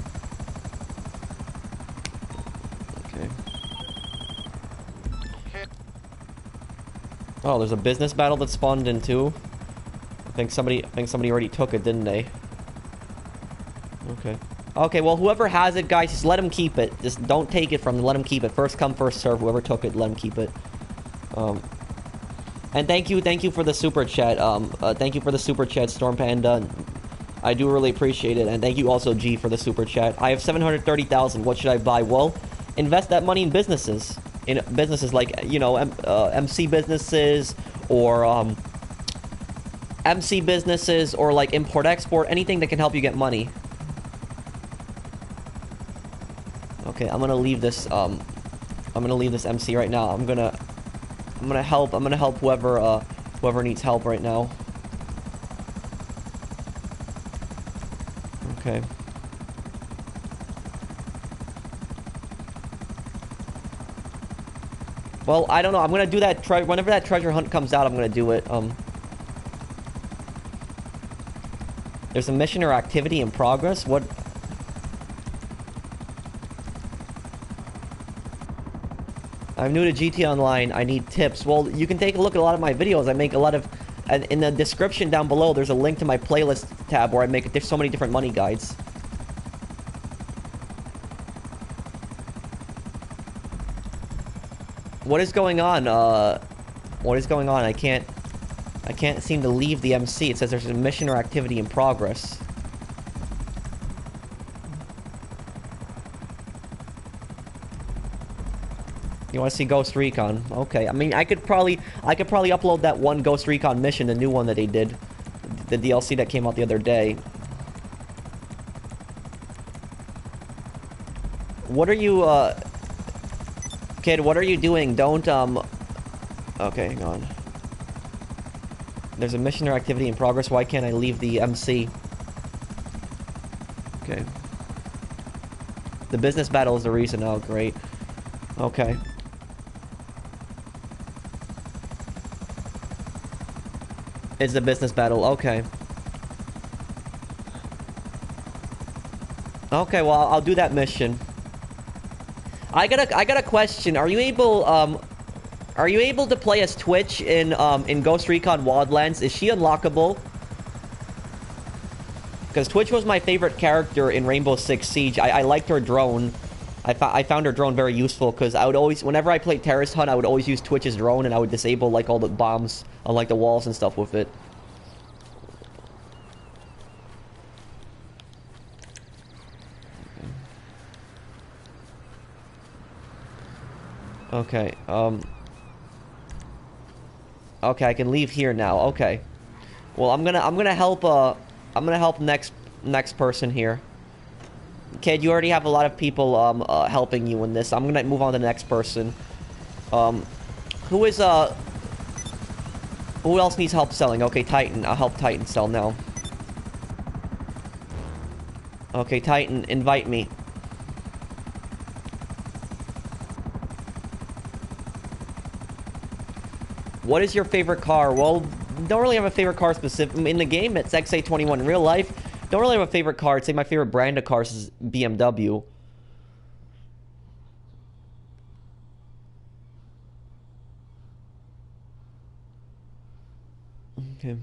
Oh, there's a business battle that spawned in too. I think somebody already took it, didn't they? Okay. Okay, well, whoever has it, guys, just let them keep it. Just don't take it from them. Let them keep it. First come, first serve. Whoever took it, let them keep it. And thank you for the super chat. Thank you for the super chat, Storm Panda. I do really appreciate it. And thank you also, G, for the super chat. I have 730,000. What should I buy? Well, invest that money in businesses. In businesses like, you know, MC businesses or MC businesses or like import-export. Anything that can help you get money. Okay, I'm gonna leave this MC right now. I'm gonna help whoever needs help right now. Okay. Well, I don't know. I'm gonna do that whenever that treasure hunt comes out, I'm gonna do it. There's a mission or activity in progress. What? I'm new to GT Online. I need tips. Well, you can take a look at a lot of my videos. I make a lot of... And in the description down below, there's a link to my playlist tab where I make so many different money guides. What is going on? What is going on? I can't seem to leave the MC. It says there's a mission or activity in progress. You want to see Ghost Recon? Okay. I mean, I could probably upload that one Ghost Recon mission, the new one that they did, the DLC that came out the other day. What are you, kid? What are you doing? Don't, okay, hang on. There's a mission or activity in progress. Why can't I leave the MC? Okay. The business battle is the reason. Oh, great. Okay. It's the business battle. Okay. Okay, well, I'll do that mission. I got a question. Are you able to play as Twitch in Ghost Recon Wildlands? Is she unlockable? Because Twitch was my favorite character in Rainbow Six Siege. I liked her drone. I found her drone very useful because I would always, whenever I played Terrorist Hunt, I would always use Twitch's drone and I would disable like all the bombs on like the walls and stuff with it. Okay, okay, I can leave here now. Okay. Well, I'm gonna help next person here. Kid, you already have a lot of people helping you in this. I'm gonna move on to the next person. Who else needs help selling? Okay, Titan. I'll help Titan sell now. Okay, Titan, invite me. What is your favorite car? Well, don't really have a favorite car specific. In the game, it's XA21. In real life, don't really have a favorite car. I'd say my favorite brand of cars is BMW. Okay.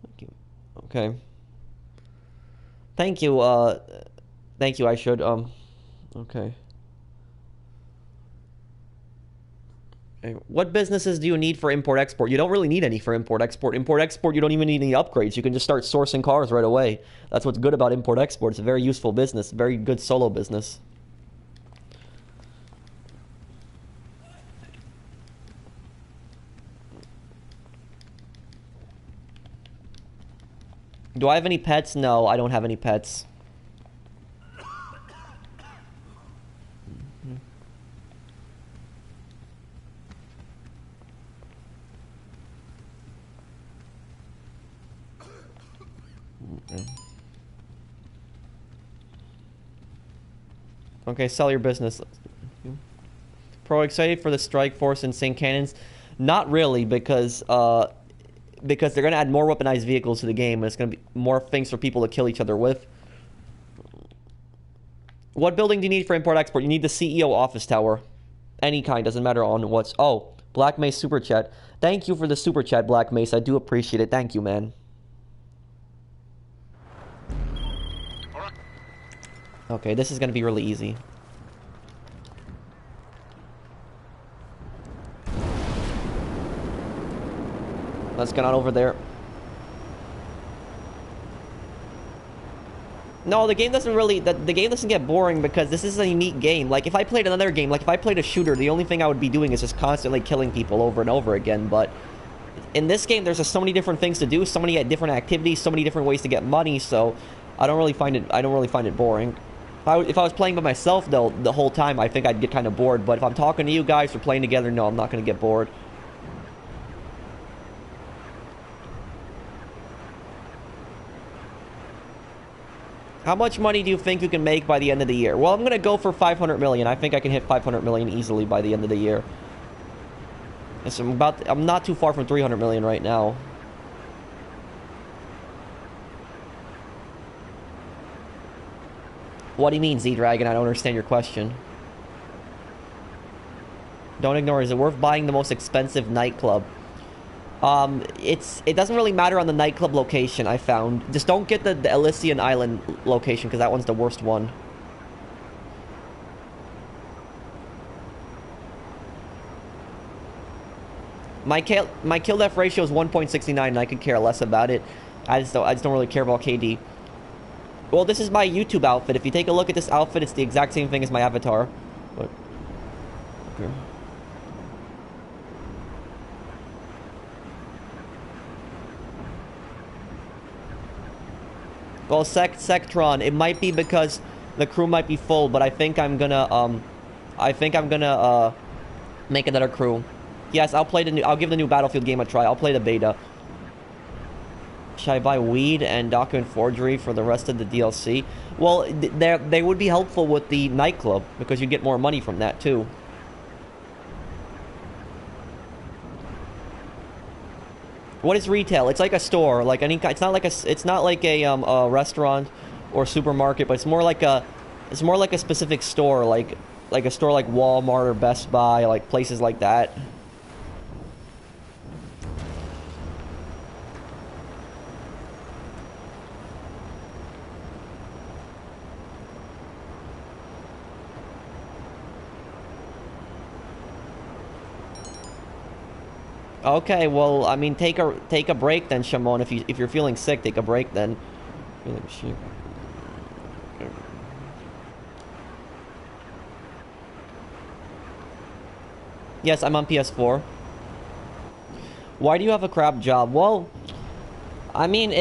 Thank you. Okay. Thank you, thank you, I should, okay. What businesses do you need for import-export? You don't really need any for import-export. Import-export, you don't even need any upgrades. You can just start sourcing cars right away. That's what's good about import-export. It's a very useful business, very good solo business. Do I have any pets? No, I don't have any pets. Okay, sell your business. Pro excited for the strike force and St. Cannons? Not really, because they're gonna add more weaponized vehicles to the game, and it's gonna be more things for people to kill each other with. What building do you need for import-export? You need the CEO office tower. Any kind, doesn't matter on what's... Oh, Black Mace Super Chat. Thank you for the Super Chat, Black Mace. I do appreciate it. Thank you, man. Okay, this is gonna be really easy. Let's get on over there. No, the game doesn't really... The game doesn't get boring because this is a unique game. Like, if I played another game, like if I played a shooter, the only thing I would be doing is just constantly killing people over and over again. But in this game, there's just so many different things to do, so many different activities, so many different ways to get money, so I don't really find it boring. If I was playing by myself, though, the whole time, I think I'd get kind of bored. But if I'm talking to you guys or playing together, no, I'm not going to get bored. How much money do you think you can make by the end of the year? Well, I'm gonna go for 500 million. I think I can hit 500 million easily by the end of the year. So I'm not too far from 300 million right now. What do you mean, Z-Dragon? I don't understand your question. Don't ignore. Is it worth buying the most expensive nightclub? It doesn't really matter on the nightclub location, I found. Just don't get the Elysian Island location, because that one's the worst one. My kill death ratio is 1.69, and I could care less about it. I just don't really care about KD. Well, this is my YouTube outfit. If you take a look at this outfit, it's the exact same thing as my avatar. But okay. Well, Sectron, it might be because the crew might be full, but I think I'm gonna make another crew. Yes, I'll give the new Battlefield game a try. I'll play the beta. Should I buy weed and document forgery for the rest of the DLC? Well, they would be helpful with the nightclub, because you get more money from that too. What is retail? It's like a store, like any. It's not like a restaurant or supermarket, but it's more like a specific store, like a store like Walmart or Best Buy, like places like that. Okay, well, I mean, take a break then, Shimon. If you're feeling sick, take a break then. Yes, I'm on PS4. Why do you have a crap job? Well, I mean,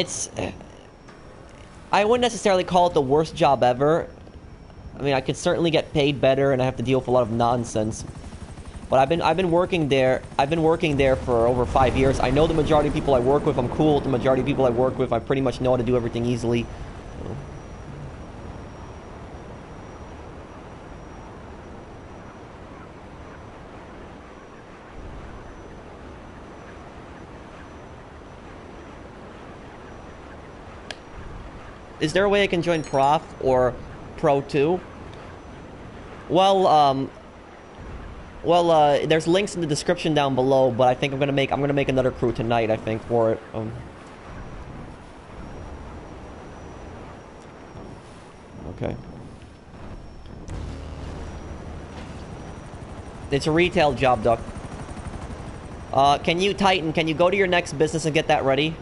I wouldn't necessarily call it the worst job ever. I mean, I could certainly get paid better, and I have to deal with a lot of nonsense. But I've been working there. I've been working there for over 5 years. I know the majority of people I work with. I'm cool with the majority of people I work with. I pretty much know how to do everything easily. Is there a way I can join Prof or Pro 2? Well, there's links in the description down below, but I think I'm gonna make another crew tonight, I think, for it. Okay. It's a retail job, Duck. Can you go to your next business and get that ready?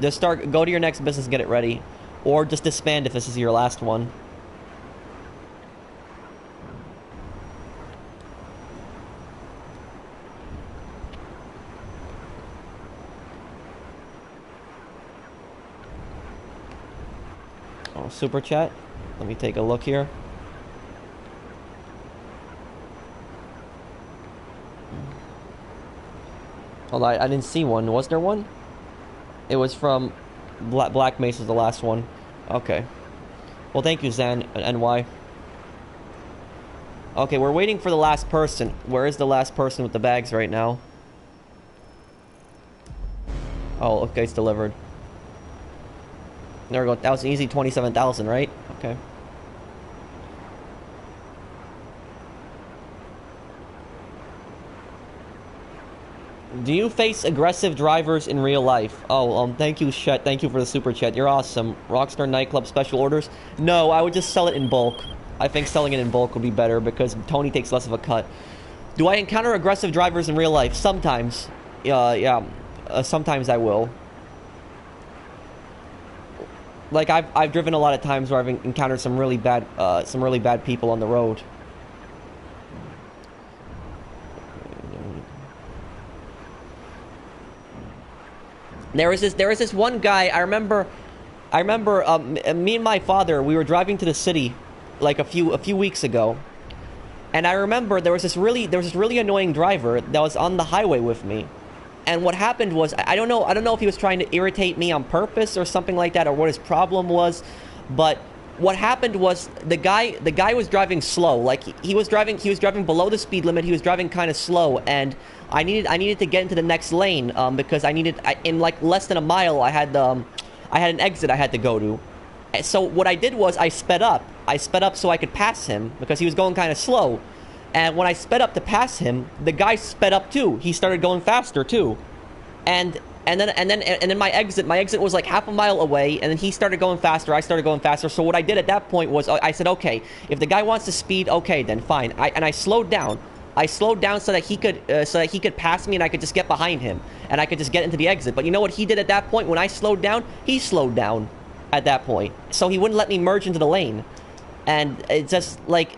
Go to your next business and get it ready. Or just disband if this is your last one. Oh, super chat. Let me take a look here. Hold on, I didn't see one. Was there one? It was from Black Mesa's the last one. Okay. Well, thank you, Zan NY. Okay, we're waiting for the last person. Where is the last person with the bags right now? Oh, okay, it's delivered. There we go. That was an easy 27,000, right? Okay. Do you face aggressive drivers in real life? Oh, thank you, Shet. Thank you for the super chat. You're awesome. Rockstar Nightclub special orders? No, I would just sell it in bulk. I think selling it in bulk would be better because Tony takes less of a cut. Do I encounter aggressive drivers in real life? Sometimes. Yeah. Sometimes I will. Like, I've driven a lot of times where I've encountered some really bad people on the road. There was this one guy. I remember. Me and my father, we were driving to the city, like a few weeks ago, and I remember there was this really annoying driver that was on the highway with me, And what happened was, I don't know if he was trying to irritate me on purpose or something like that, or what his problem was, but what happened was the guy was driving slow. Like he was driving below the speed limit. He was driving kind of slow, and I needed to get into the next lane because in like less than a mile I had an exit I had to go to. So what I did was I sped up so I could pass him because he was going kind of slow. And when I sped up to pass him, the guy sped up too. He started going faster too. And then my exit was like half a mile away, and then he started going faster, I started going faster. So what I did at that point was I said, okay, if the guy wants to speed, okay, then fine. I slowed down. I slowed down so that he could pass me and I could just get behind him and I could just get into the exit. But you know what he did at that point? When I slowed down, he slowed down at that point. So he wouldn't let me merge into the lane. And it's just like,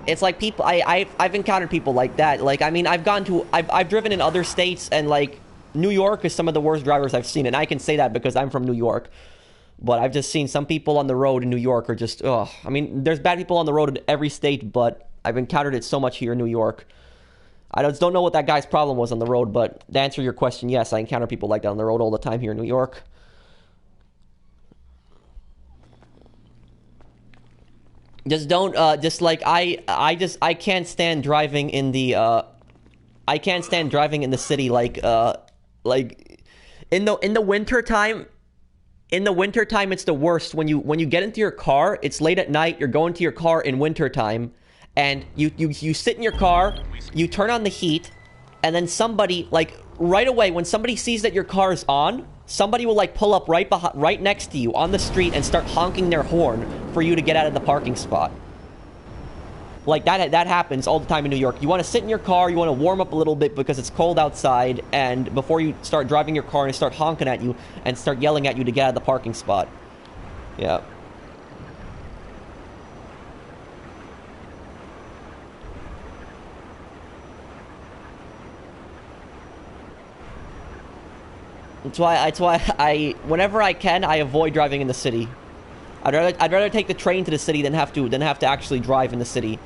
it's like people, I've encountered people like that. Like, I mean, I've driven in other states, and like New York is some of the worst drivers I've seen, and I can say that because I'm from New York. But I've just seen some people on the road in New York are just, ugh. I mean, there's bad people on the road in every state, but I've encountered it so much here in New York. I just don't know what that guy's problem was on the road, but to answer your question, yes, I encounter people like that on the road all the time here in New York. Just don't, just like, I can't stand driving in the, I can't stand driving in the city, like in the winter time. In the wintertime, it's the worst. When you get into your car, it's late at night, you're going to your car in wintertime, and you sit in your car, you turn on the heat, and then somebody, like, right away, when somebody sees that your car is on, somebody will, like, pull up right next to you on the street and start honking their horn for you to get out of the parking spot. Like, that happens all the time in New York. You want to sit in your car, you want to warm up a little bit because it's cold outside, and before you start driving your car and start honking at you and start yelling at you to get out of the parking spot. Yeah. That's why I whenever I can, I avoid driving in the city. I'd rather take the train to the city than have to actually drive in the city.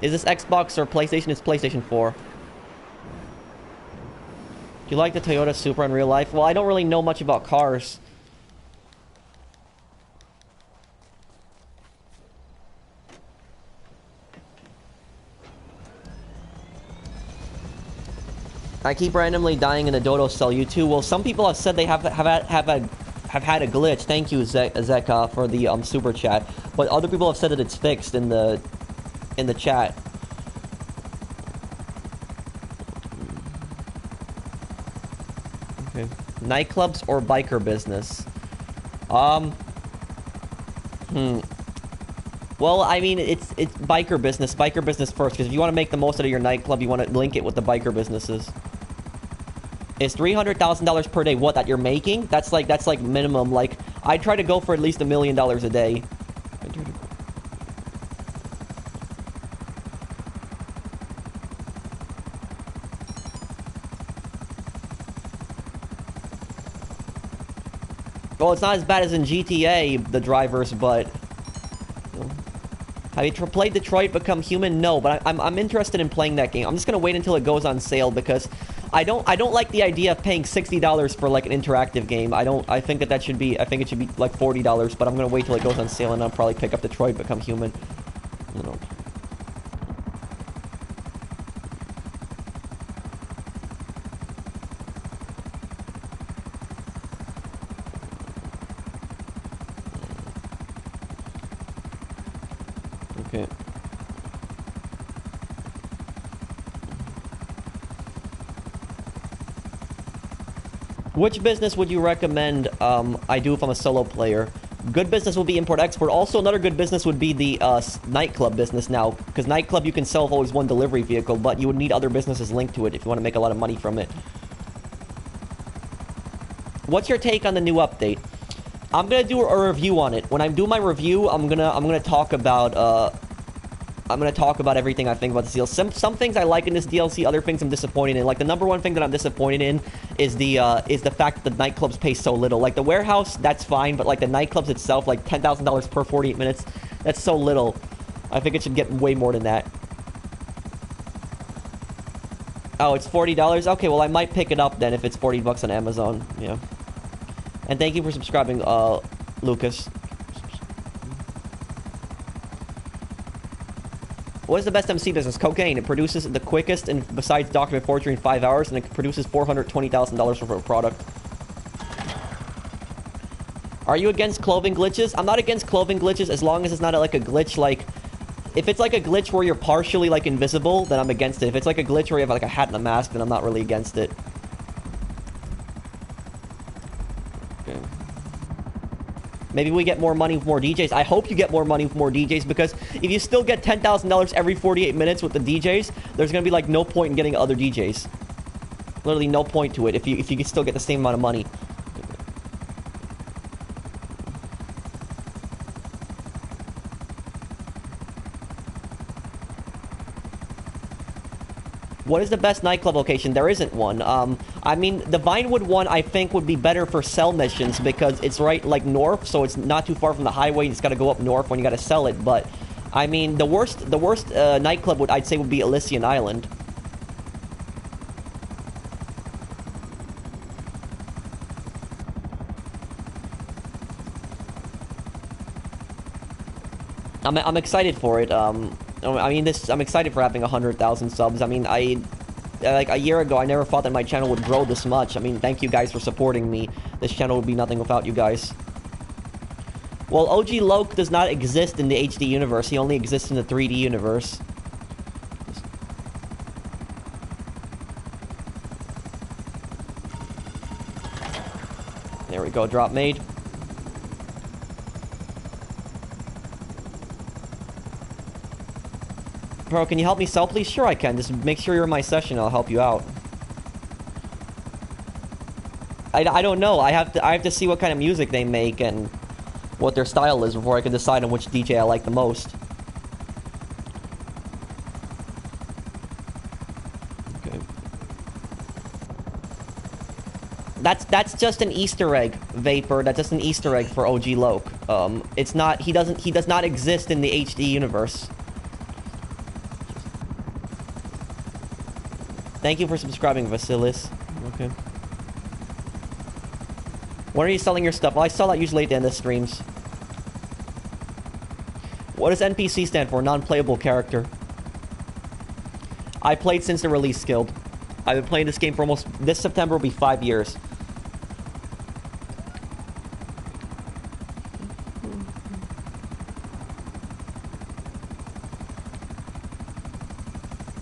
Is this Xbox or PlayStation? It's PlayStation 4. Do you like the Toyota Supra in real life? Well, I don't really know much about cars. I keep randomly dying in the Dodo cell. You too? Well, some people have said they have had a glitch. Thank you, Zeka, for the super chat. But other people have said that it's fixed in the chat. Okay. Nightclubs or biker business? Well, I mean, it's biker business. Biker business first, because if you want to make the most out of your nightclub, you want to link it with the biker businesses. Is $300,000 per day what that you're making? That's like minimum. Like, I try to go for at least $1 million a day. Well, it's not as bad as in GTA, the drivers, but... Have you played Detroit Become Human? No, but I'm interested in playing that game. I'm just gonna wait until it goes on sale because I don't like the idea of paying $60 for like an interactive game. I think it should be like $40, but I'm gonna wait till it goes on sale and I'll probably pick up Detroit Become Human. You know. Okay. Which business would you recommend I do if I'm a solo player? Good business would be import-export. Also, another good business would be the nightclub business now. Because nightclub, you can sell with always one delivery vehicle, but you would need other businesses linked to it if you want to make a lot of money from it. What's your take on the new update? I'm gonna do a review on it. When I do my review, I'm gonna talk about everything I think about this DLC. Some things I like in this DLC, other things I'm disappointed in. Like the number one thing that I'm disappointed in is the fact that the nightclubs pay so little. Like the warehouse, that's fine, but like the nightclubs itself, like $10,000 per 48 minutes, that's so little. I think it should get way more than that. Oh, it's $40? Okay, well, I might pick it up then if it's 40 bucks on Amazon. Yeah. And thank you for subscribing, Lucas. What is the best MC business? Cocaine. It produces the quickest and besides document forgery in 5 hours, and it produces $420,000 worth of product. Are you against clothing glitches? I'm not against clothing glitches as long as it's not like a glitch like... If it's like a glitch where you're partially like invisible, then I'm against it. If it's like a glitch where you have like a hat and a mask, then I'm not really against it. Okay. Maybe we get more money with more DJs. I hope you get more money with more DJs, because if you still get $10,000 every 48 minutes with the DJs, there's gonna be like no point in getting other DJs. Literally no point to it if you can still get the same amount of money. What is the best nightclub location? There isn't one. I mean, the Vinewood one, I think, would be better for sell missions because it's right, like, north, so it's not too far from the highway. You just gotta go up north when you gotta sell it. But, I mean, the worst nightclub I'd say would be Elysian Island. I'm excited for it. I mean, I'm excited for having 100,000 subs. I mean, like a year ago, I never thought that my channel would grow this much. I mean, thank you guys for supporting me. This channel would be nothing without you guys. Well, OG Loke does not exist in the HD universe. He only exists in the 3D universe. There we go, drop made. Bro, can you help me sell, please? Sure I can. Just make sure you're in my session. I'll help you out. I don't know. I have to see what kind of music they make and what their style is before I can decide on which DJ I like the most. Okay. That's just an Easter egg, Vapor. That's just an Easter egg for OG Loke. It's not. He does not exist in the HD universe. Thank you for subscribing, Vasilis. Okay. When are you selling your stuff? Well, I sell that usually at the end of streams. What does NPC stand for? Non-playable character. I played since the release, Skilled. I've been playing this game for almost... This September will be 5 years.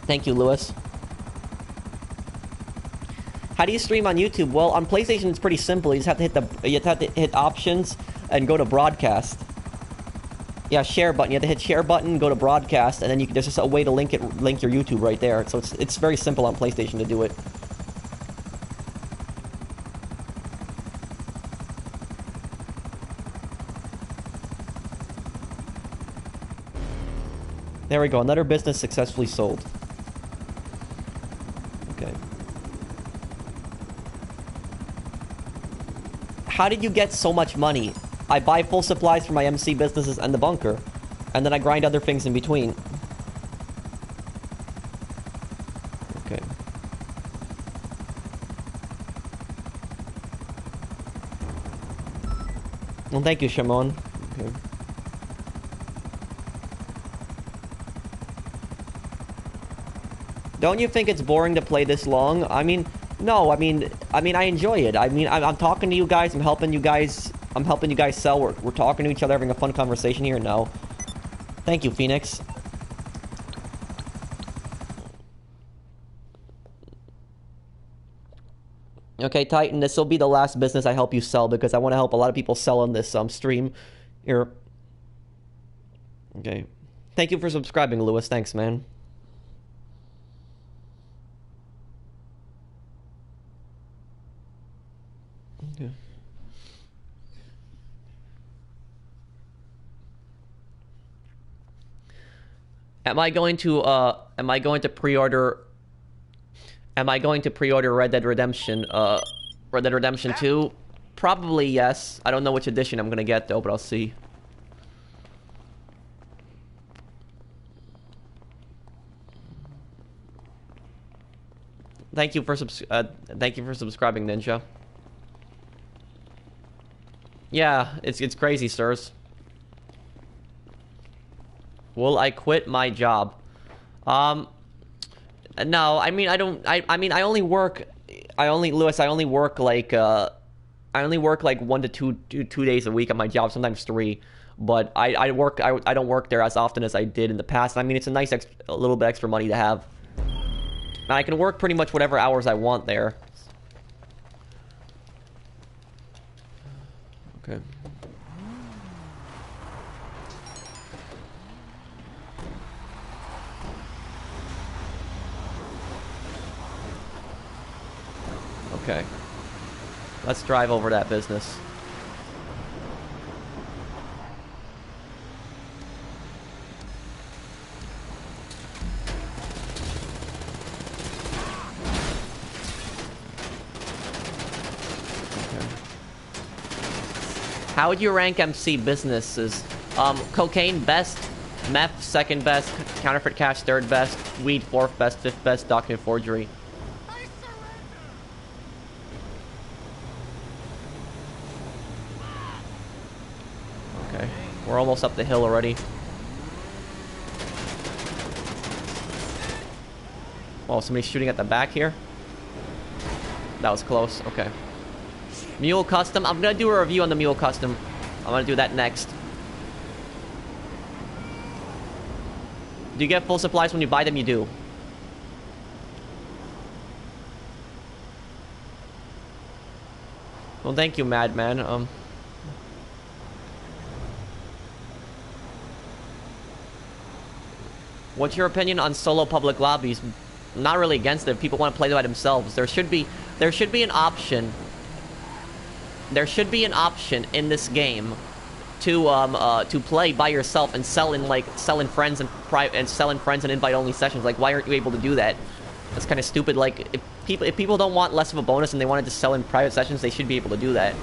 Thank you, Lewis. How do you stream on YouTube? Well, on PlayStation it's pretty simple. You just have to hit options and go to broadcast. Yeah, share button. You have to hit share button, go to broadcast, and then there's just a way to link your YouTube right there. So it's very simple on PlayStation to do it. There we go. Another business successfully sold. Okay. How did you get so much money? I buy full supplies for my MC businesses and the bunker, and then I grind other things in between. Okay. Well, thank you, Shimon. Okay. Don't you think it's boring to play this long? I mean, no. I mean, I enjoy it. I mean, I'm talking to you guys. I'm helping you guys. I'm helping you guys sell. We're talking to each other, having a fun conversation here. No. Thank you, Phoenix. Okay, Titan. This will be the last business I help you sell because I want to help a lot of people sell on this stream here. Okay. Thank you for subscribing, Lewis. Thanks, man. Okay. Am I going to pre-order Red Dead Redemption 2? Probably yes. I don't know which edition I'm gonna get though, but I'll see. Thank you for subscribing, Ninja. Yeah, it's crazy, sirs. Will I quit my job? No, I mean, I mean, I only work like, I only work like 1 to 2 days a week at my job, sometimes 3. But I don't work there as often as I did in the past. I mean, it's a nice a little bit extra money to have. And I can work pretty much whatever hours I want there. Okay. Okay. Let's drive over that business. How would you rank MC businesses? Cocaine best, meth second best, counterfeit cash third best, weed fourth best, fifth best, document forgery. Okay, we're almost up the hill already. Oh, somebody's shooting at the back here? That was close, okay. Mule Custom. I'm gonna do a review on the Mule Custom. I'm gonna do that next. Do you get full supplies when you buy them? You do. Well, thank you, Madman. What's your opinion on solo public lobbies? I'm not really against it if people want to play by themselves. There should be an option. There should be an option in this game to play by yourself and sell in friends and invite only sessions. Like, why aren't you able to do that? That's kind of stupid. Like, if people don't want less of a bonus and they want to just sell in private sessions, they should be able to do that.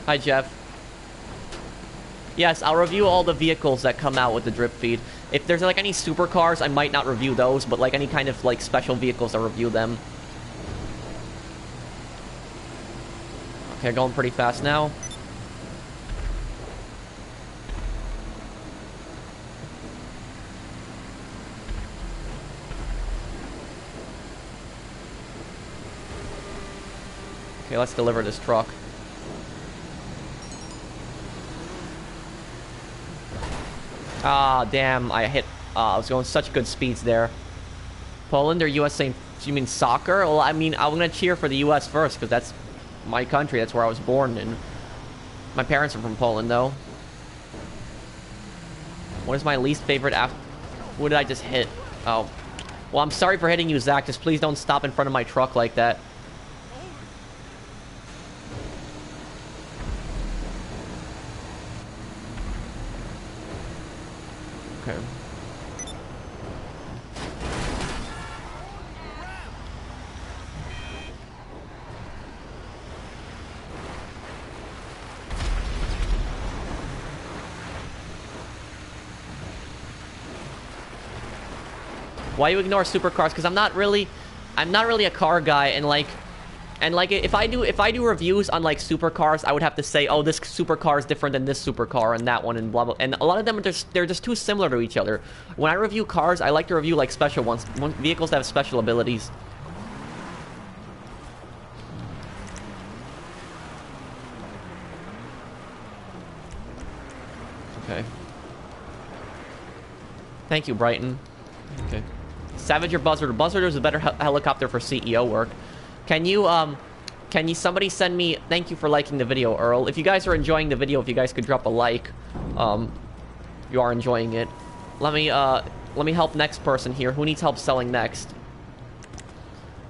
Hi, Jeff. Yes, I'll review all the vehicles that come out with the drip feed. If there's like any supercars, I might not review those, but like any kind of like special vehicles, I'll review them. Okay, going pretty fast now. Okay, let's deliver this truck. Ah, damn, I hit... I was going such good speeds there. Poland or USA? You mean soccer? Well, I mean, I'm going to cheer for the US first, because that's my country. That's where I was born, and my parents are from Poland, though. What is my least favorite after... What did I just hit? Oh. Well, I'm sorry for hitting you, Zach. Just please don't stop in front of my truck like that. Okay. Why you ignore supercars? Because I'm not really a car guy, and like if I do reviews on like supercars, I would have to say, oh, this supercar is different than this supercar and that one and blah blah. And a lot of them they're just too similar to each other. When I review cars, I like to review like special ones, vehicles that have special abilities. Okay. Thank you, Brighton. Okay. Savage or Buzzard? Buzzard is a better helicopter for CEO work. Can you somebody send me... Thank you for liking the video, Earl. If you guys are enjoying the video, if you guys could drop a like, you are enjoying it. Let me help next person here. Who needs help selling next?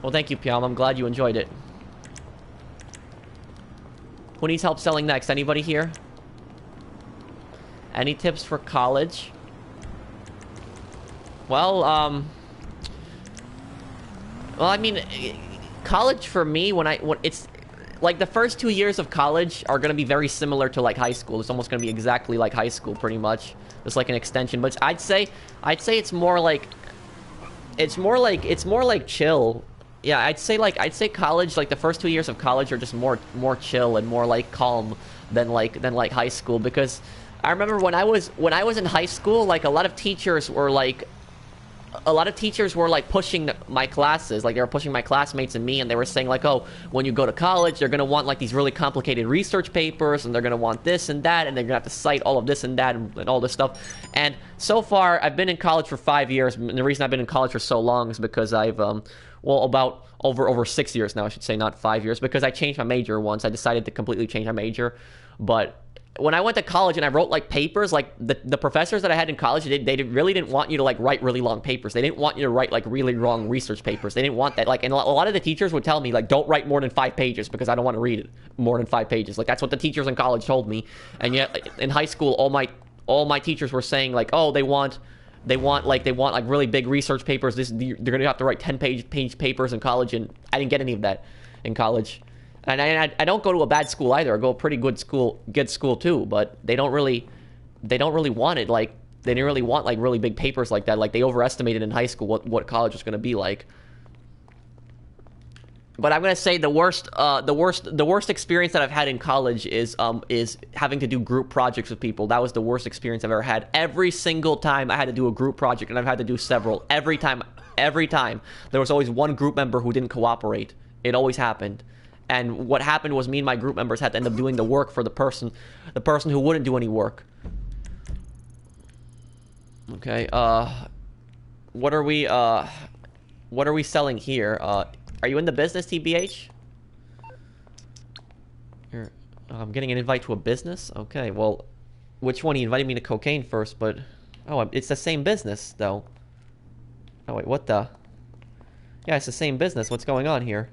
Well, thank you, Piam. I'm glad you enjoyed it. Who needs help selling next? Anybody here? Any tips for college? Well, Well, I mean, college for me, when it's like the first 2 years of college are gonna be very similar to like high school. It's almost gonna be exactly like high school, pretty much. It's like an extension, but I'd say it's more like chill. Yeah, I'd say college, like the first 2 years of college are just more chill and more like calm than like high school, because I remember when I was in high school, like a lot of teachers were like pushing my classes, like they were pushing my classmates and me, and they were saying like, oh, when you go to college, they're gonna want like these really complicated research papers, and they're gonna want this and that, and they're gonna have to cite all of this and that and all this stuff. And so far, I've been in college for 5 years, and the reason I've been in college for so long is because I've about over 6 years now, I should say, not 5 years, because I changed my major once. I decided to completely change my major, but when I went to college and I wrote like papers, like the professors that I had in college, they really didn't want you to like write really long papers. They didn't want you to write like really long research papers. They didn't want that. Like, and a lot of the teachers would tell me like, don't write more than 5 pages because I don't want to read it more than 5 pages. Like that's what the teachers in college told me. And yet in high school, all my teachers were saying like, oh, they want like really big research papers. They're gonna have to write 10-page papers in college, and I didn't get any of that in college. And I don't go to a bad school either. I go to a pretty good school too. But they don't really want it. Like they didn't really want like really big papers like that. Like they overestimated in high school what college was going to be like. But I'm gonna say the worst experience that I've had in college is having to do group projects with people. That was the worst experience I've ever had. Every single time I had to do a group project, and I've had to do several. Every time there was always one group member who didn't cooperate. It always happened. And what happened was me and my group members had to end up doing the work for the person who wouldn't do any work. Okay, what are we selling here? Are you in the business, TBH? I'm getting an invite to a business? Okay, well, which one? He invited me to cocaine first, but... Oh, it's the same business, though. Oh, wait, what the... Yeah, it's the same business. What's going on here?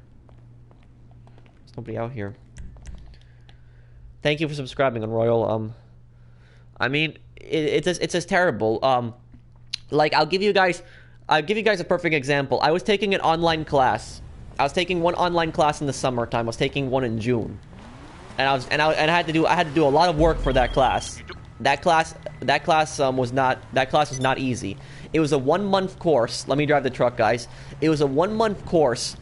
There's nobody out here. Thank you for subscribing on Royal. I mean, it's just terrible. Like, I'll give you guys a perfect example. I was taking an online class. I was taking one online class in the summertime. I was taking one in June, and I had to do a lot of work for that class. That class was not easy. It was a 1-month course. Let me drive the truck, guys. It was a 1-month course,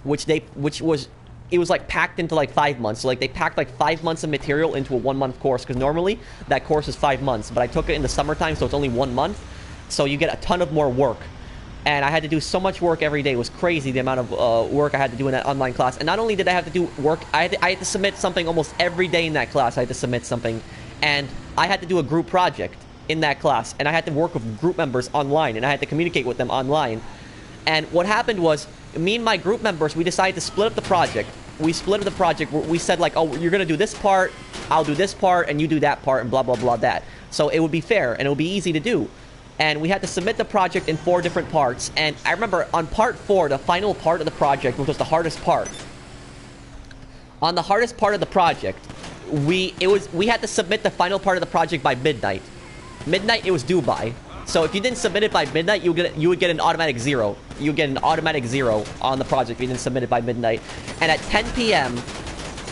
it was like packed into like 5 months. So like they packed like 5 months of material into a 1-month course, because normally that course is 5 months, but I took it in the summertime, so it's only 1 month. So you get a ton of more work. And I had to do so much work every day. It was crazy the amount of work I had to do in that online class. And not only did I have to do work, I had to submit something almost every day in that class. I had to submit something. And I had to do a group project in that class. And I had to work with group members online. And I had to communicate with them online. And what happened was, me and my group members, we decided to split up the project. We split up the project. We said like, oh, you're going to do this part, I'll do this part, and you do that part, and blah, blah, blah, that. So it would be fair, and it would be easy to do. And we had to submit the project in 4 different parts. And I remember on part 4, the final part of the project, which was the hardest part. On the hardest part of the project, we had to submit the final part of the project by midnight. Midnight it was due by. So if you didn't submit it by midnight, you would get an automatic 0. You would get an automatic 0 on the project if you didn't submit it by midnight. And at 10 p.m.,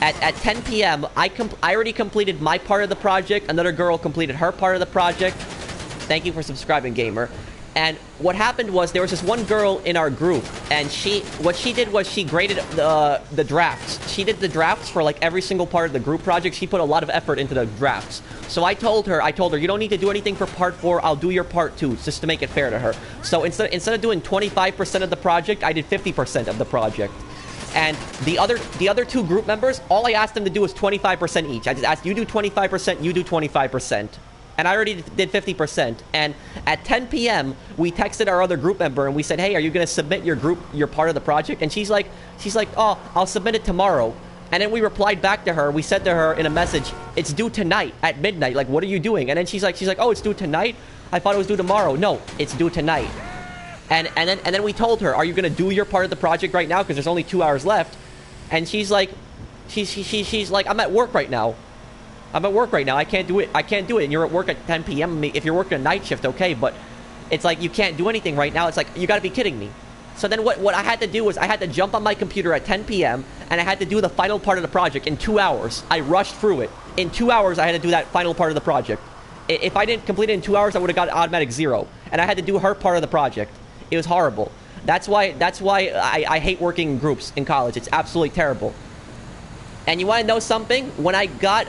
at 10 p.m., I already completed my part of the project. Another girl completed her part of the project. Thank you for subscribing, gamer. And what happened was there was this one girl in our group, and what she did was she graded the drafts. She did the drafts for like every single part of the group project. She put a lot of effort into the drafts. So I told her, you don't need to do anything for part 4. I'll do your part 2, just to make it fair to her. So instead of doing 25% of the project, I did 50% of the project. And the other 2 group members, all I asked them to do was 25% each. I just asked, you do 25%, you do 25%. And I already did 50%. And at 10 p.m., we texted our other group member and we said, hey, are you going to submit your part of the project? And she's like, oh, I'll submit it tomorrow. And then we replied back to her. We said to her in a message, it's due tonight at midnight. Like, what are you doing? And then she's like, oh, it's due tonight? I thought it was due tomorrow. No, it's due tonight. And then we told her, are you going to do your part of the project right now? Because there's only 2 hours left. And she's like, I'm at work right now. I'm at work right now. I can't do it. And you're at work at 10 p.m. If you're working a night shift, okay. But it's like, you can't do anything right now. It's like, you got to be kidding me. So then what I had to do was I had to jump on my computer at 10 p.m. and I had to do the final part of the project in 2 hours. I rushed through it. In 2 hours, I had to do that final part of the project. If I didn't complete it in 2 hours, I would have got an automatic 0. And I had to do her part of the project. It was horrible. That's why I hate working in groups in college. It's absolutely terrible. And you want to know something? When I got,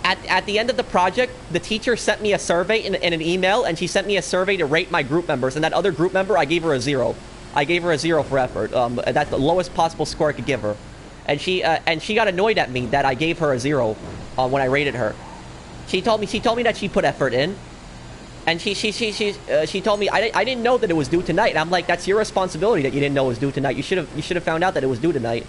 at the end of the project, the teacher sent me a survey in an email, and she sent me a survey to rate my group members. And that other group member, I gave her a 0. I gave her a 0 for effort. That's the lowest possible score I could give her. And she got annoyed at me that I gave her a 0 when I rated her. She told me that she put effort in. And she told me I didn't know that it was due tonight. And I'm like, that's your responsibility that you didn't know it was due tonight. You should have found out that it was due tonight.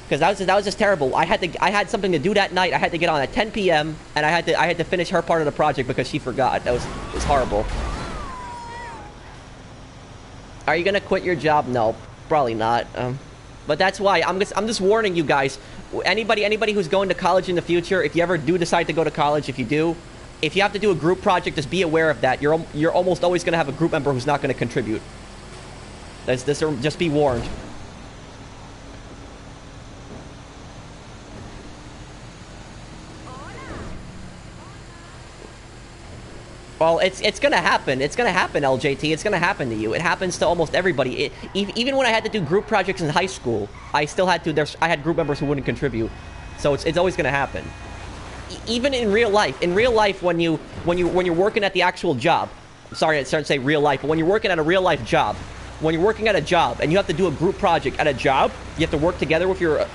Because that was just terrible. I had something to do that night. I had to get on at 10 p.m. and I had to finish her part of the project because she forgot. It was horrible. Are you gonna quit your job? No, probably not. But that's why I'm just warning you guys. Anybody who's going to college in the future, if you ever do decide to go to college, if you have to do a group project, just be aware of that. You're almost always gonna have a group member who's not gonna contribute. Just be warned. Well, it's gonna happen. It's gonna happen, LJT. It's gonna happen to you. It happens to almost everybody. Even when I had to do group projects in high school, I still had to. I had group members who wouldn't contribute. So it's always gonna happen. Even in real life. In real life, when you're working at the actual job. Sorry, I started to say real life, but when you're working at a real life job, when you're working at a job and you have to do a group project at a job, you have to work together with your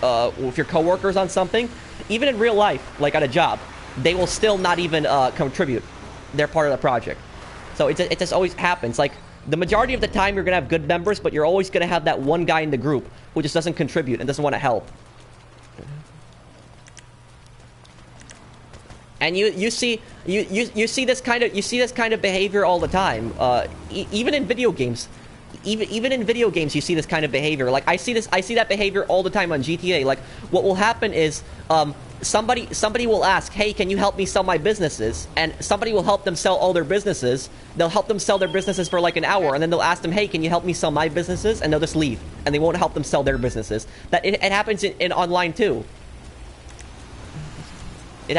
coworkers on something. Even in real life, like at a job, they will still not even contribute. They're part of the project. So it just always happens. Like, the majority of the time you're gonna have good members, but you're always gonna have that one guy in the group who just doesn't contribute and doesn't want to help. And you see this kind of behavior all the time. Even in video games. Even in video games, you see this kind of behavior. Like, I see that behavior all the time on GTA. Like, what will happen is somebody will ask, hey, can you help me sell my businesses? And somebody will help them sell all their businesses. They'll help them sell their businesses for like an hour, and then they'll ask them, hey, can you help me sell my businesses? And they'll just leave, and they won't help them sell their businesses. It happens in online too. It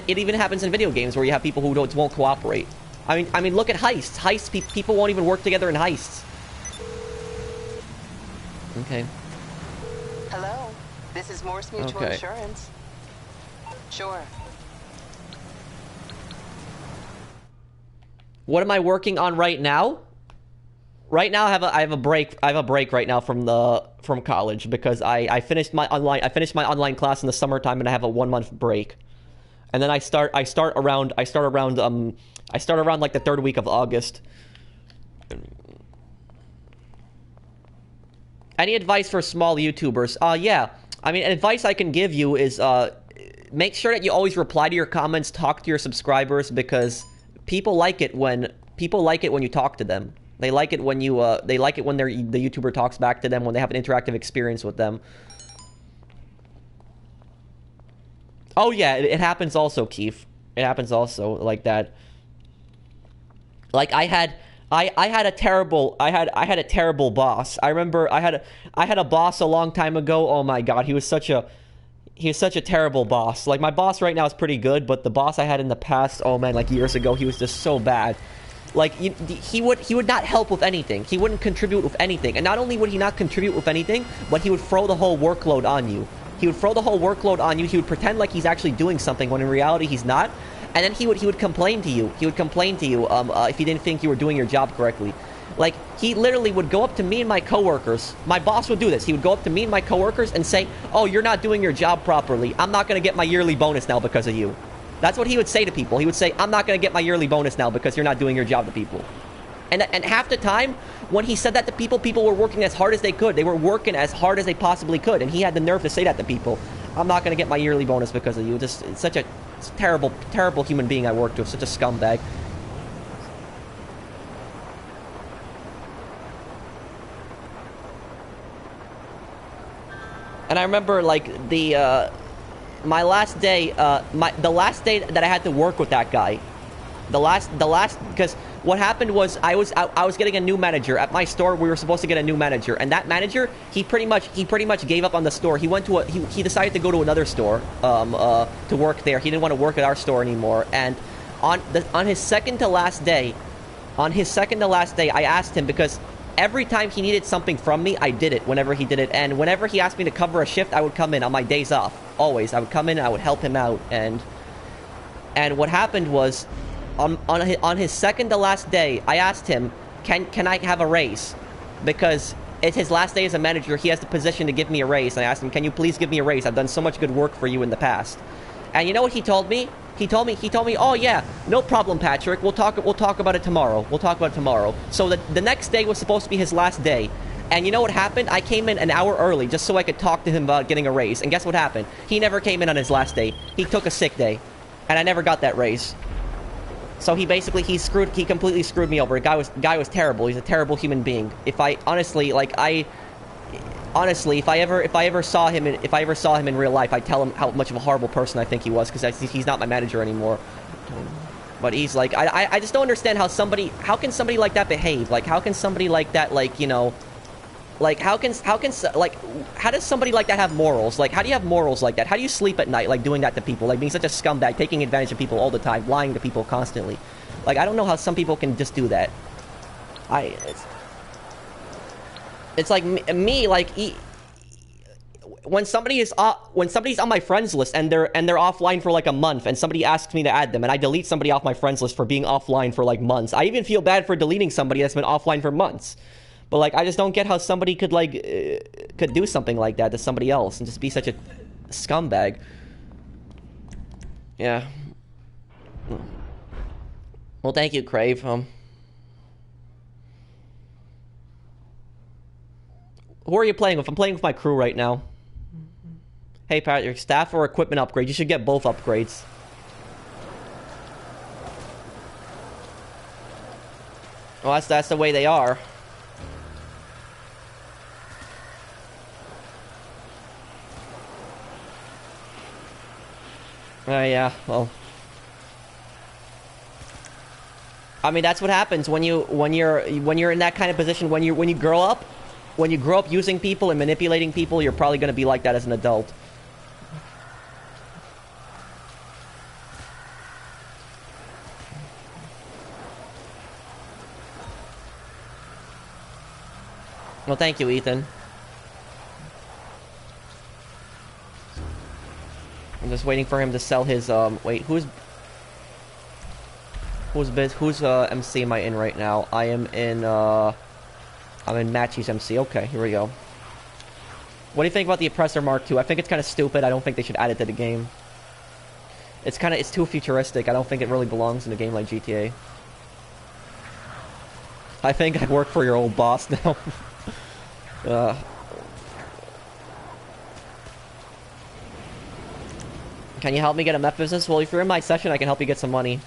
even happens in video games where you have people who won't cooperate. I mean, look at heists. People won't even work together in heists. Okay. Hello. This is Morse Mutual Insurance. Sure. What am I working on right now? Right now, I have a break. I have a break right now from college because I finished my online class in the summertime and I have a 1-month break. And then I start around like the 3rd week of August. Any advice for small YouTubers? Yeah. I mean, advice I can give you is make sure that you always reply to your comments, talk to your subscribers, because people like it when you talk to them. They like it when the YouTuber talks back to them, when they have an interactive experience with them. Oh yeah, it happens also, Keith. It happens also like that. Like I had a terrible boss. I remember I had a boss a long time ago. Oh my god, he was such a terrible boss. Like, my boss right now is pretty good, but the boss I had in the past, oh man, like years ago, he was just so bad. Like, he would not help with anything. He wouldn't contribute with anything. And not only would he not contribute with anything, but he would throw the whole workload on you. He would throw the whole workload on you. He would pretend like he's actually doing something when in reality he's not. And then he would complain to you. He would complain to you if he didn't think you were doing your job correctly. Like, he literally would go up to me and my coworkers. My boss would do this. He would go up to me and my coworkers and say, oh, you're not doing your job properly. I'm not going to get my yearly bonus now because of you. That's what he would say to people. He would say, I'm not going to get my yearly bonus now because you're not doing your job to people. And half the time, when he said that to people, people were working as hard as they could. They were working as hard as they possibly could. And he had the nerve to say that to people. I'm not going to get my yearly bonus because of you. It's such a terrible, terrible human being I worked with. Such a scumbag. And I remember, like, my last day, the last day that I had to work with that guy. Because what happened was I was getting a new manager at my store. We were supposed to get a new manager, and that manager, he pretty much gave up on the store. He went to he decided to go to another store to work there. He didn't want to work at our store anymore. And on his second to last day, I asked him, because every time he needed something from me, I did it whenever he did it. And whenever he asked me to cover a shift, I would come in on my days off. Always, I would come in and I would help him out. And what happened was, on his second to last day, I asked him, can I have a raise? Because it's his last day as a manager. He has the position to give me a raise. And I asked him, can you please give me a raise? I've done so much good work for you in the past. And you know what he told me? He told me, oh yeah, no problem, Patrick. We'll talk about it tomorrow. So the next day was supposed to be his last day. And you know what happened? I came in an hour early just so I could talk to him about getting a raise. And guess what happened? He never came in on his last day. He took a sick day. And I never got that raise. So he completely screwed me over. Guy was terrible. He's a terrible human being. If I ever saw him in real life, I'd tell him how much of a horrible person I think he was, because he's not my manager anymore. But he's like, I just don't understand how can somebody like that behave? Like, how can somebody like that, like, you know, like, how does somebody like that have morals? Like, how do you have morals like that? How do you sleep at night, like, doing that to people? Like, being such a scumbag, taking advantage of people all the time, lying to people constantly. Like, I don't know how some people can just do that. It's like me, like, when somebody's on my friends list and they're offline for like a month, and somebody asks me to add them, and I delete somebody off my friends list for being offline for like months. I even feel bad for deleting somebody that's been offline for months. But like, I just don't get how somebody could could do something like that to somebody else and just be such a scumbag. Yeah. Well, thank you, Crave. Who are you playing with? I'm playing with my crew right now. Hey, Patrick, staff or equipment upgrade? You should get both upgrades. Well, that's the way they are. Yeah, well, I mean, that's what happens when you're in that kind of position. When you grow up using people and manipulating people, you're probably going to be like that as an adult. Well, thank you, Ethan. I'm just waiting for him to sell his, wait, who's MC am I in right now? I'm in Matchy's MC. Okay, here we go. What do you think about the Oppressor Mark II? I think it's kind of stupid. I don't think they should add it to the game. It's too futuristic. I don't think it really belongs in a game like GTA. I think I work for your old boss now. Can you help me get a meth business? Well, if you're in my session, I can help you get some money.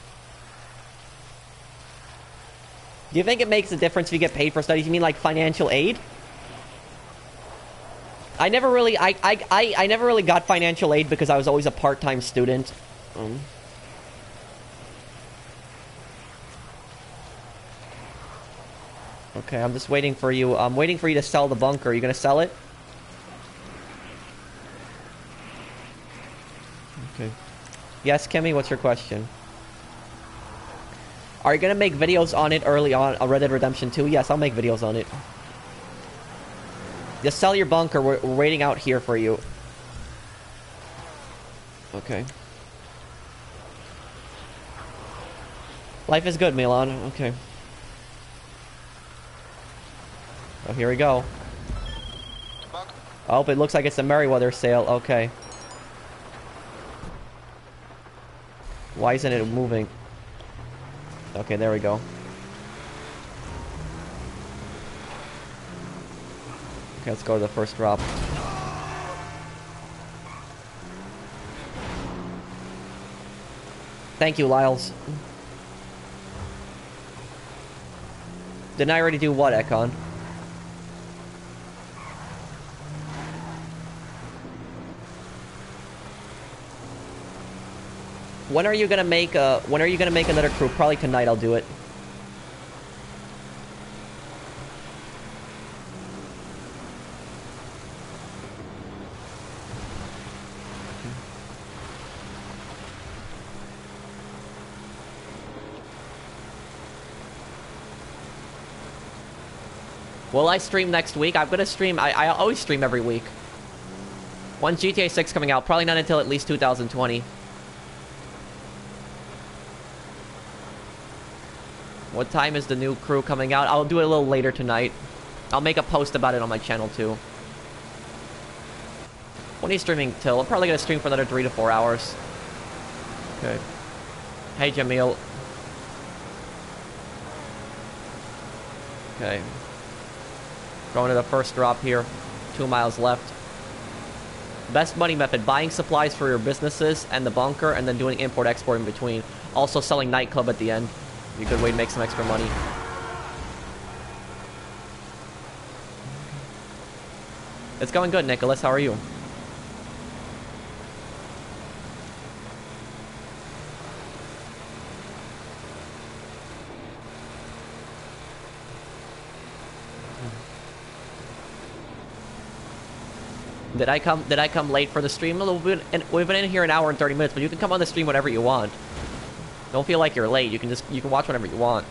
Do you think it makes a difference if you get paid for studies? You mean like financial aid? I never really got financial aid because I was always a part-time student. Okay, I'm just waiting for you. I'm waiting for you to sell the bunker. Are you gonna sell it? Okay. Yes, Kimmy, what's your question? Are you gonna make videos on it early on Red Dead Redemption 2? Yes, I'll make videos on it. Just sell your bunker. We're waiting out here for you. Okay. Life is good, Milan. Okay. Oh, here we go. Oh, it looks like it's a Merryweather sale. Okay. Why isn't it moving? Okay, there we go. Okay, let's go to the first drop. Thank you, Lyles. Didn't I already do what, Ekon? When are you gonna make another crew? Probably tonight I'll do it. Will I stream next week? I'm gonna stream. I always stream every week. When's GTA 6 coming out? Probably not until at least 2020. What time is the new crew coming out? I'll do it a little later tonight. I'll make a post about it on my channel too. When are you streaming till? I'm probably gonna stream for another 3 to 4 hours. Okay. Hey, Jamil. Okay. Going to the first drop here. 2 miles left. Best money method. Buying supplies for your businesses and the bunker, and then doing import-export in between. Also selling Nightclub at the end. Be a good way to make some extra money. It's going good, Nicholas. How are you? Did I come late for the stream? A little bit, and we've been in here an hour and 30 minutes, but you can come on the stream whenever you want. Don't feel like you're late. You can watch whenever you want.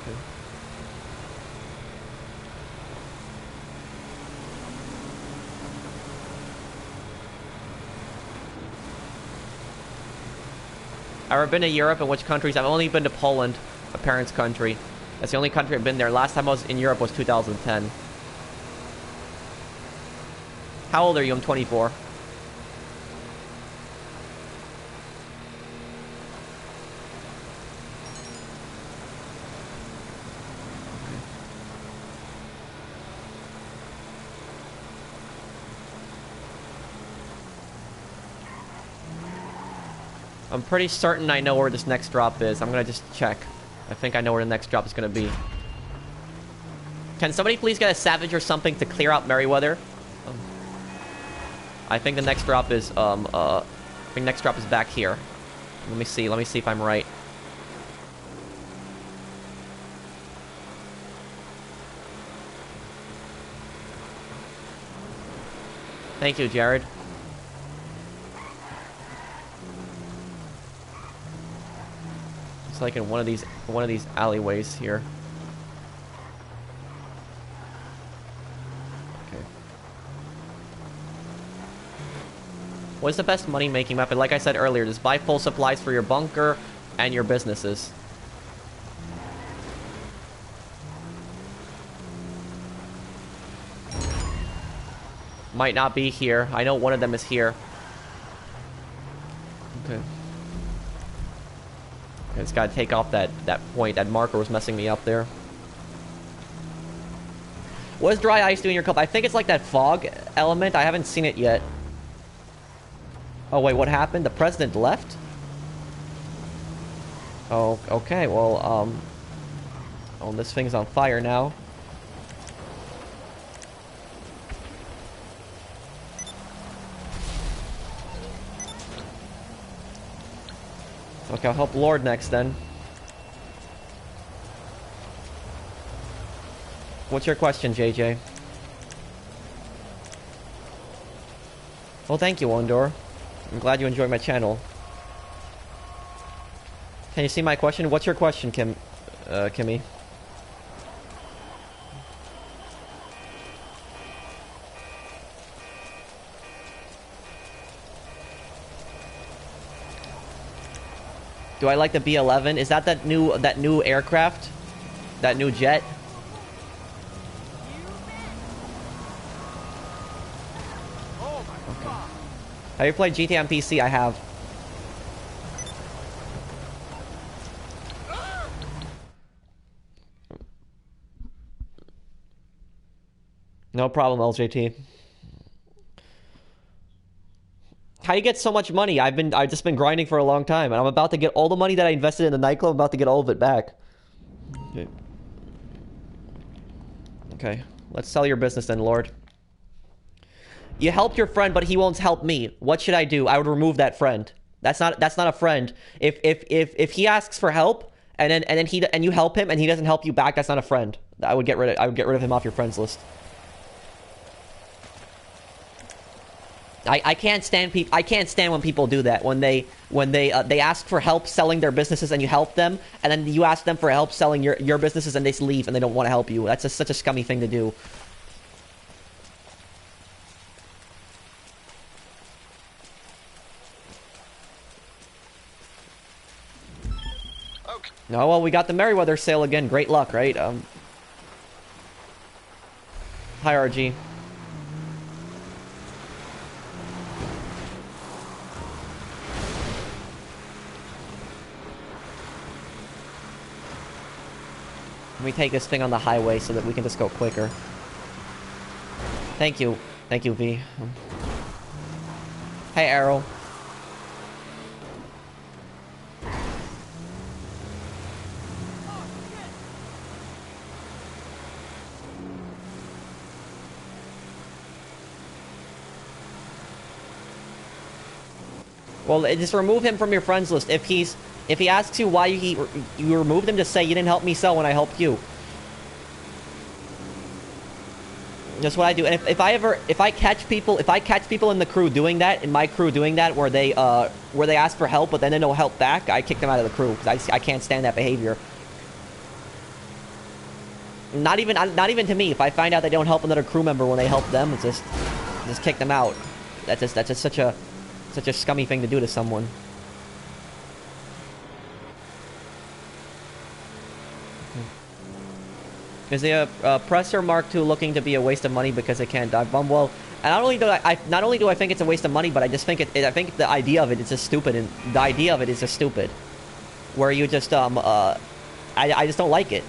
Okay. I've ever been to Europe, and which countries? I've only been to Poland, my parents' country. That's the only country I've been there. Last time I was in Europe was 2010. How old are you? I'm 24. I'm pretty certain I know where this next drop is. I'm gonna just check. I think I know where the next drop is gonna be. Can somebody please get a Savage or something to clear out Merryweather? I think the next drop is I think next drop is back here. Let me see if I'm right. Thank you, Jared. It's like in one of these alleyways here. Okay. What's the best money-making method? Like I said earlier, just buy full supplies for your bunker and your businesses. Might not be here. I know one of them is here. Okay. I just gotta take off that point. That marker was messing me up there. What does dry ice do in your cup? I think it's like that fog element. I haven't seen it yet. Oh, wait, what happened? The president left? Oh, okay, well, oh, this thing's on fire now. Okay, I'll help Lord next, then. What's your question, JJ? Well, thank you, Ondor. I'm glad you enjoyed my channel. Can you see my question? What's your question, Kimmy? Do I like the B-11? Is that new aircraft? That new jet? Okay. Have you played GTA on PC? I have. No problem, LJT. How you get so much money? I've just been grinding for a long time, and I'm about to get all the money that I invested in the nightclub. I'm about to get all of it back. Okay. Okay. Let's sell your business then, Lord. You helped your friend, but he won't help me. What should I do? I would remove that friend. That's not a friend. If he asks for help and you help him and he doesn't help you back, that's not a friend. I would get rid of him off your friends list. I can't stand people. I can't stand when people do that. When they ask for help selling their businesses and you help them, and then you ask them for help selling your businesses and they just leave and they don't want to help you. That's such a scummy thing to do. Okay. Oh well, we got the Merryweather sale again. Great luck, right? Hi, RG. Let me take this thing on the highway so that we can just go quicker. Thank you. Thank you, V. Hey, Arrow. Well, just remove him from your friends list. If he asks you why you removed him, just say you didn't help me sell when I helped you. That's what I do. And if I catch people in the crew doing that, in my crew doing that, where they ask for help but then they don't help back, I kick them out of the crew because I can't stand that behavior. Not even to me. If I find out they don't help another crew member when they help them, it's just kick them out. That's just such a scummy thing to do to someone. Is the Presser Mark II looking to be a waste of money because it can't dive bomb? Well, and not only do I think it's a waste of money, but I just think I think the idea of it is just stupid, and the idea of it is just stupid. Where you just I just don't like it.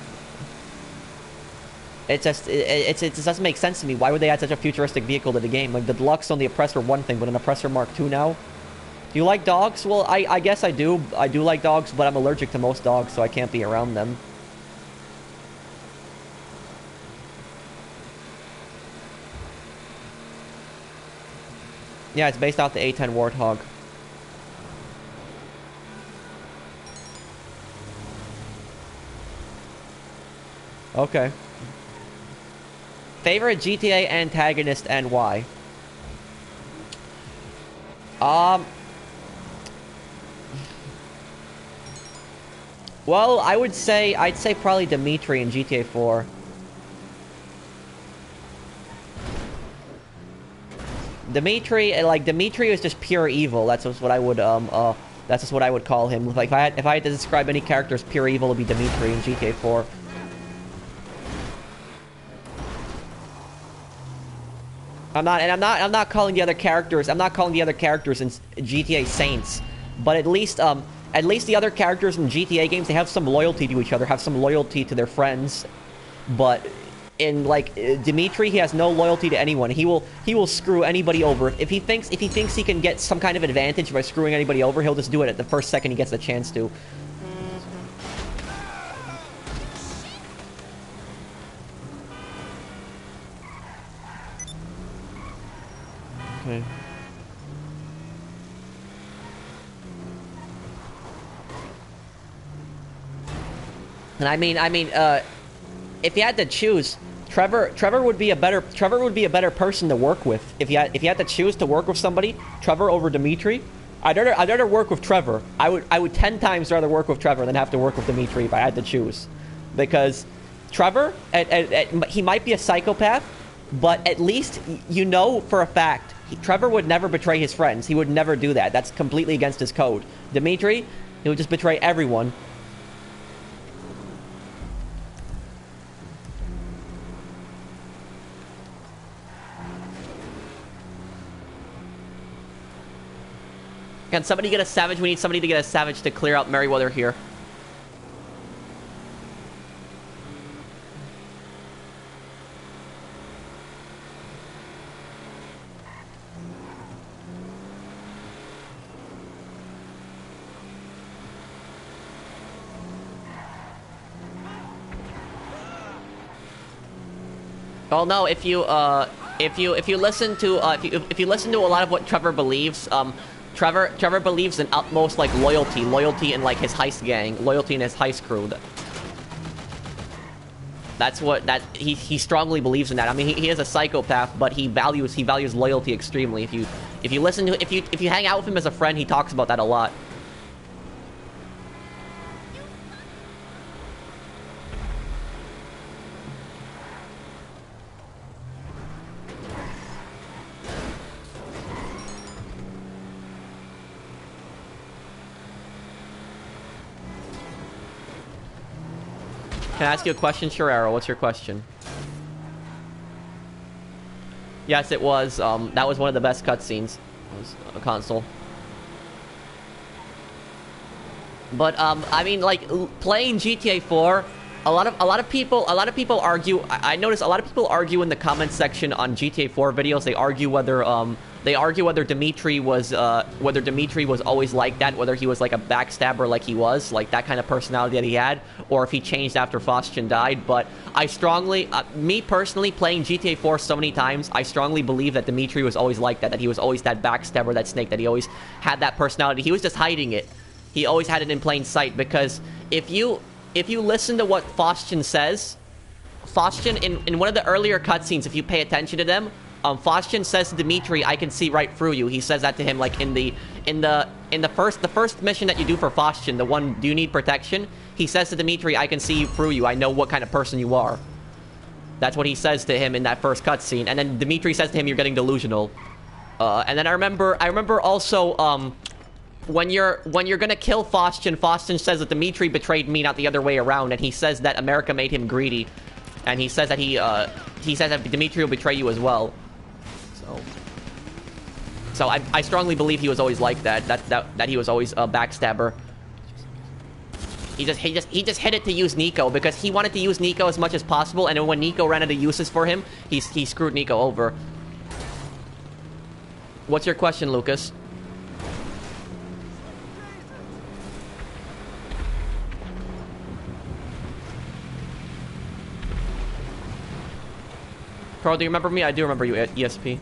It just doesn't make sense to me. Why would they add such a futuristic vehicle to the game? Like the deluxe on the Oppressor one thing, but an Oppressor Mark II now. Do you like dogs? Well, I guess I do. I do like dogs, but I'm allergic to most dogs, so I can't be around them. Yeah, it's based off the A10 Warthog. Okay. Favorite GTA antagonist and why? Well, I'd say probably Dimitri in GTA 4. Dimitri is just pure evil. That's just what I would call him. Like if I had to describe any character as pure evil, it'd be Dimitri in GTA 4. I'm not calling the other characters in GTA saints, but at least the other characters in GTA games, they have some loyalty to each other, have some loyalty to their friends. But in like Dimitri, he has no loyalty to anyone. He will screw anybody over. If he thinks he can get some kind of advantage by screwing anybody over, he'll just do it at the first second he gets the chance to. Okay. And I mean, if you had to choose, Trevor would be a better person to work with. If you had to choose to work with somebody, Trevor over Dimitri, I'd rather work with Trevor. I would 10 times rather work with Trevor than have to work with Dimitri if I had to choose, because Trevor, he might be a psychopath, but at least you know for a fact Trevor would never betray his friends. He would never do that. That's completely against his code. Dimitri, he would just betray everyone. Can somebody get a Savage? We need somebody to get a Savage to clear out Merryweather here. Well, no, if you listen to a lot of what Trevor believes, Trevor believes in utmost like loyalty in like his heist gang, loyalty in his heist crew. That's what he strongly believes in that. I mean, he is a psychopath, but he values loyalty extremely. If If you listen to, if you hang out with him as a friend, he talks about that a lot. Can I ask you a question, Sure Arrow? What's your question? Yes, it was. That was one of the best cutscenes. It was a console. But I mean, like playing GTA 4, a lot of people argue. I notice a lot of people argue in the comments section on GTA 4 videos. They argue whether Dimitri was always like that, whether he was like a backstabber like he was, like that kind of personality that he had, or if he changed after Faustian died. But I strongly, me personally, playing GTA 4 so many times, I strongly believe that Dimitri was always like that, that he was always that backstabber, that snake, that he always had that personality. He was just hiding it. He always had it in plain sight, because if you listen to what Faustian says, Faustian, in one of the earlier cutscenes, if you pay attention to them, Faustian says to Dimitri, "I can see right through you." He says that to him, like in the first mission that you do for Faustian, the one, "Do you need protection?" He says to Dimitri, "I can see through you. I know what kind of person you are." That's what he says to him in that first cutscene, and then Dimitri says to him, "You're getting delusional." And then I remember also when you're gonna kill Faustian, Faustian says that Dimitri betrayed me, not the other way around, and he says that America made him greedy, and he says that he says that Dimitri will betray you as well. So I strongly believe he was always like that. That he was always a backstabber. He just hit it to use Nico, because he wanted to use Nico as much as possible, and then when Nico ran out of uses for him, he screwed Nico over. What's your question, Lucas? Carl, do you remember me? I do remember you, ESP.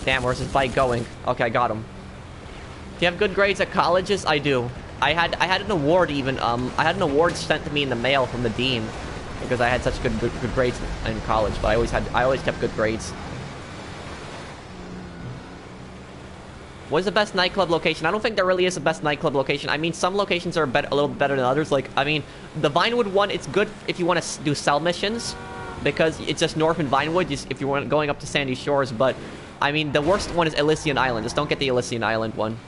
Damn, where's his bike going? Okay, I got him. Do you have good grades at colleges? I do. I had an award even. I had an award sent to me in the mail from the dean because I had such good grades in college. But I always kept good grades. What is the best nightclub location? I don't think there really is a best nightclub location. I mean, some locations are a little better than others. Like, I mean, the Vinewood one, it's good if you want to do cell missions, because it's just north in Vinewood, if you want going up to Sandy Shores. But I mean, the worst one is Elysian Island. Just don't get the Elysian Island one.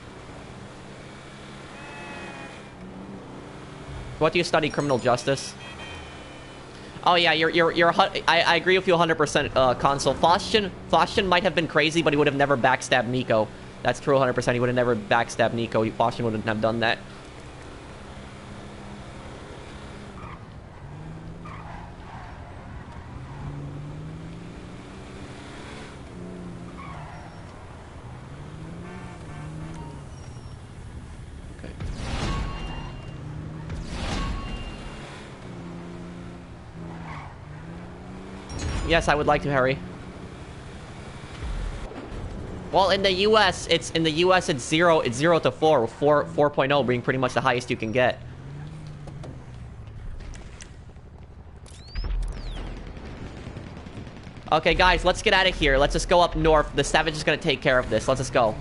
What do you study? Criminal justice? Oh yeah, I agree with you 100%, Console. Faustian might have been crazy, but he would have never backstabbed Nico. That's true 100%. He would have never backstabbed Nico. Faustian wouldn't have done that. Okay. Yes, I would like to, Harry. Well, in the US, it's 0 to 4, with 4.0 being pretty much the highest you can get. Okay, guys, let's get out of here. Let's just go up north. The Savage is gonna take care of this. Let's just go.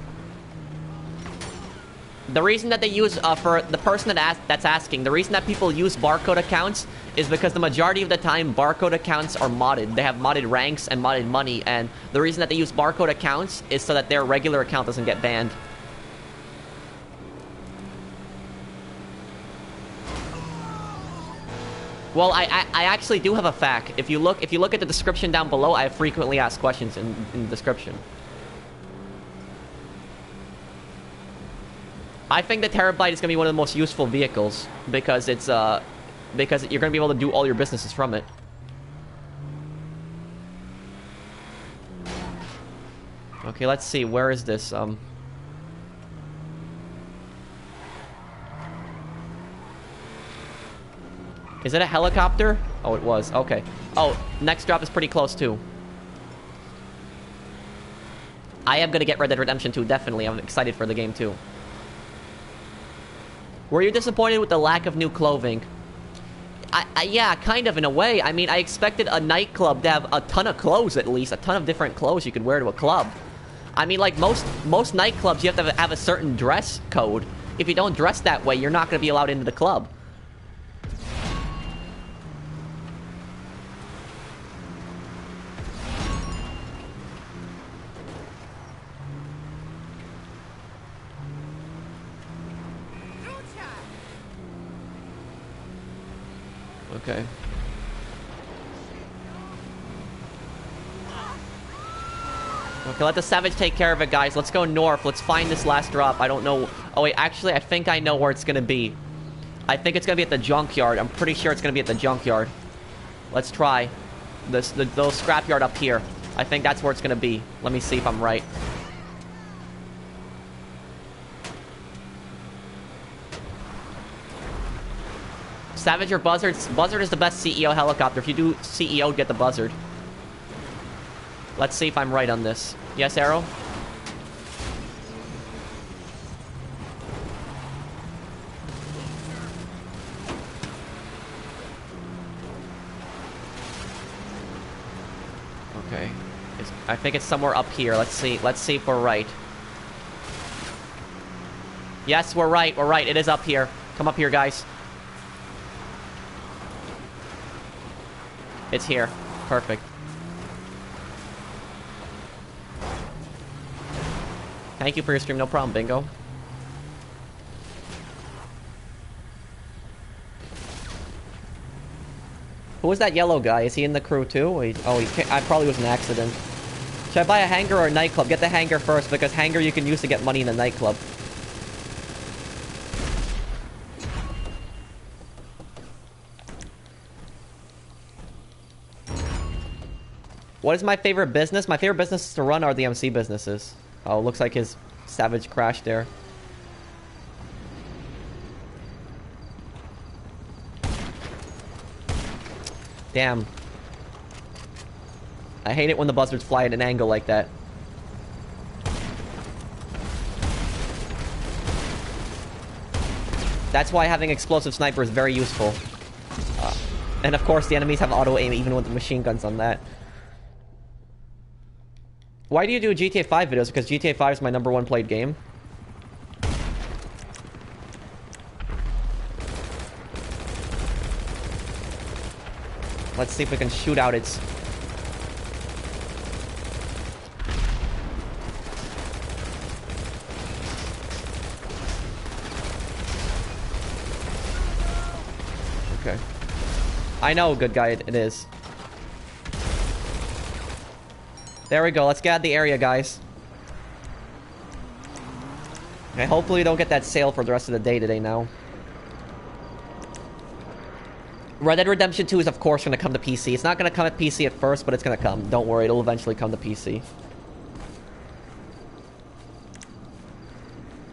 The reason that they use, for the person that's asking, the reason that people use barcode accounts is because the majority of the time, barcode accounts are modded. They have modded ranks and modded money, and the reason that they use barcode accounts is so that their regular account doesn't get banned. Well, I actually do have a FAQ. If you look at the description down below, I have frequently asked questions in the description. I think the Terabyte is going to be one of the most useful vehicles because it's because you're going to be able to do all your businesses from it. Okay, let's see. Where is this? Is it a helicopter? Oh, it was. Okay. Oh, next drop is pretty close too. I am going to get Red Dead Redemption 2, definitely. I'm excited for the game too. Were you disappointed with the lack of new clothing? Yeah, kind of in a way. I mean, I expected a nightclub to have a ton of clothes at least. A ton of different clothes you could wear to a club. I mean, like most nightclubs, you have to have a certain dress code. If you don't dress that way, you're not going to be allowed into the club. Okay. Okay, let the Savage take care of it, guys. Let's go north. Let's find this last drop. I don't know. Oh, wait. Actually, I think I know where it's going to be. I think it's going to be at the junkyard. I'm pretty sure it's going to be at the junkyard. Let's try. The scrapyard up here. I think that's where it's going to be. Let me see if I'm right. Savage or Buzzard? Buzzard is the best CEO helicopter. If you do CEO, get the Buzzard. Let's see if I'm right on this. Yes, Arrow? Okay. I think it's somewhere up here. Let's see. Let's see if we're right. Yes, we're right. We're right. It is up here. Come up here, guys. It's here. Perfect. Thank you for your stream. No problem, Bingo. Who was that yellow guy? Is he in the crew too? I probably was an accident. Should I buy a hangar or a nightclub? Get the hangar first, because hangar you can use to get money in the nightclub. What is my favorite business? My favorite businesses to run are the MC businesses. Oh, looks like his Savage crashed there. Damn. I hate it when the buzzards fly at an angle like that. That's why having explosive sniper is very useful. And of course the enemies have auto aim even with the machine guns on that. Why do you do GTA 5 videos? Because GTA 5 is my #1 played game. Let's see if we can shoot out its... Okay. I know, good guy, it is. There we go. Let's get out of the area, guys. Okay, hopefully we don't get that sale for the rest of the day today now. Red Dead Redemption 2 is, of course, going to come to PC. It's not going to come at PC at first, but it's going to come. Don't worry, it'll eventually come to PC.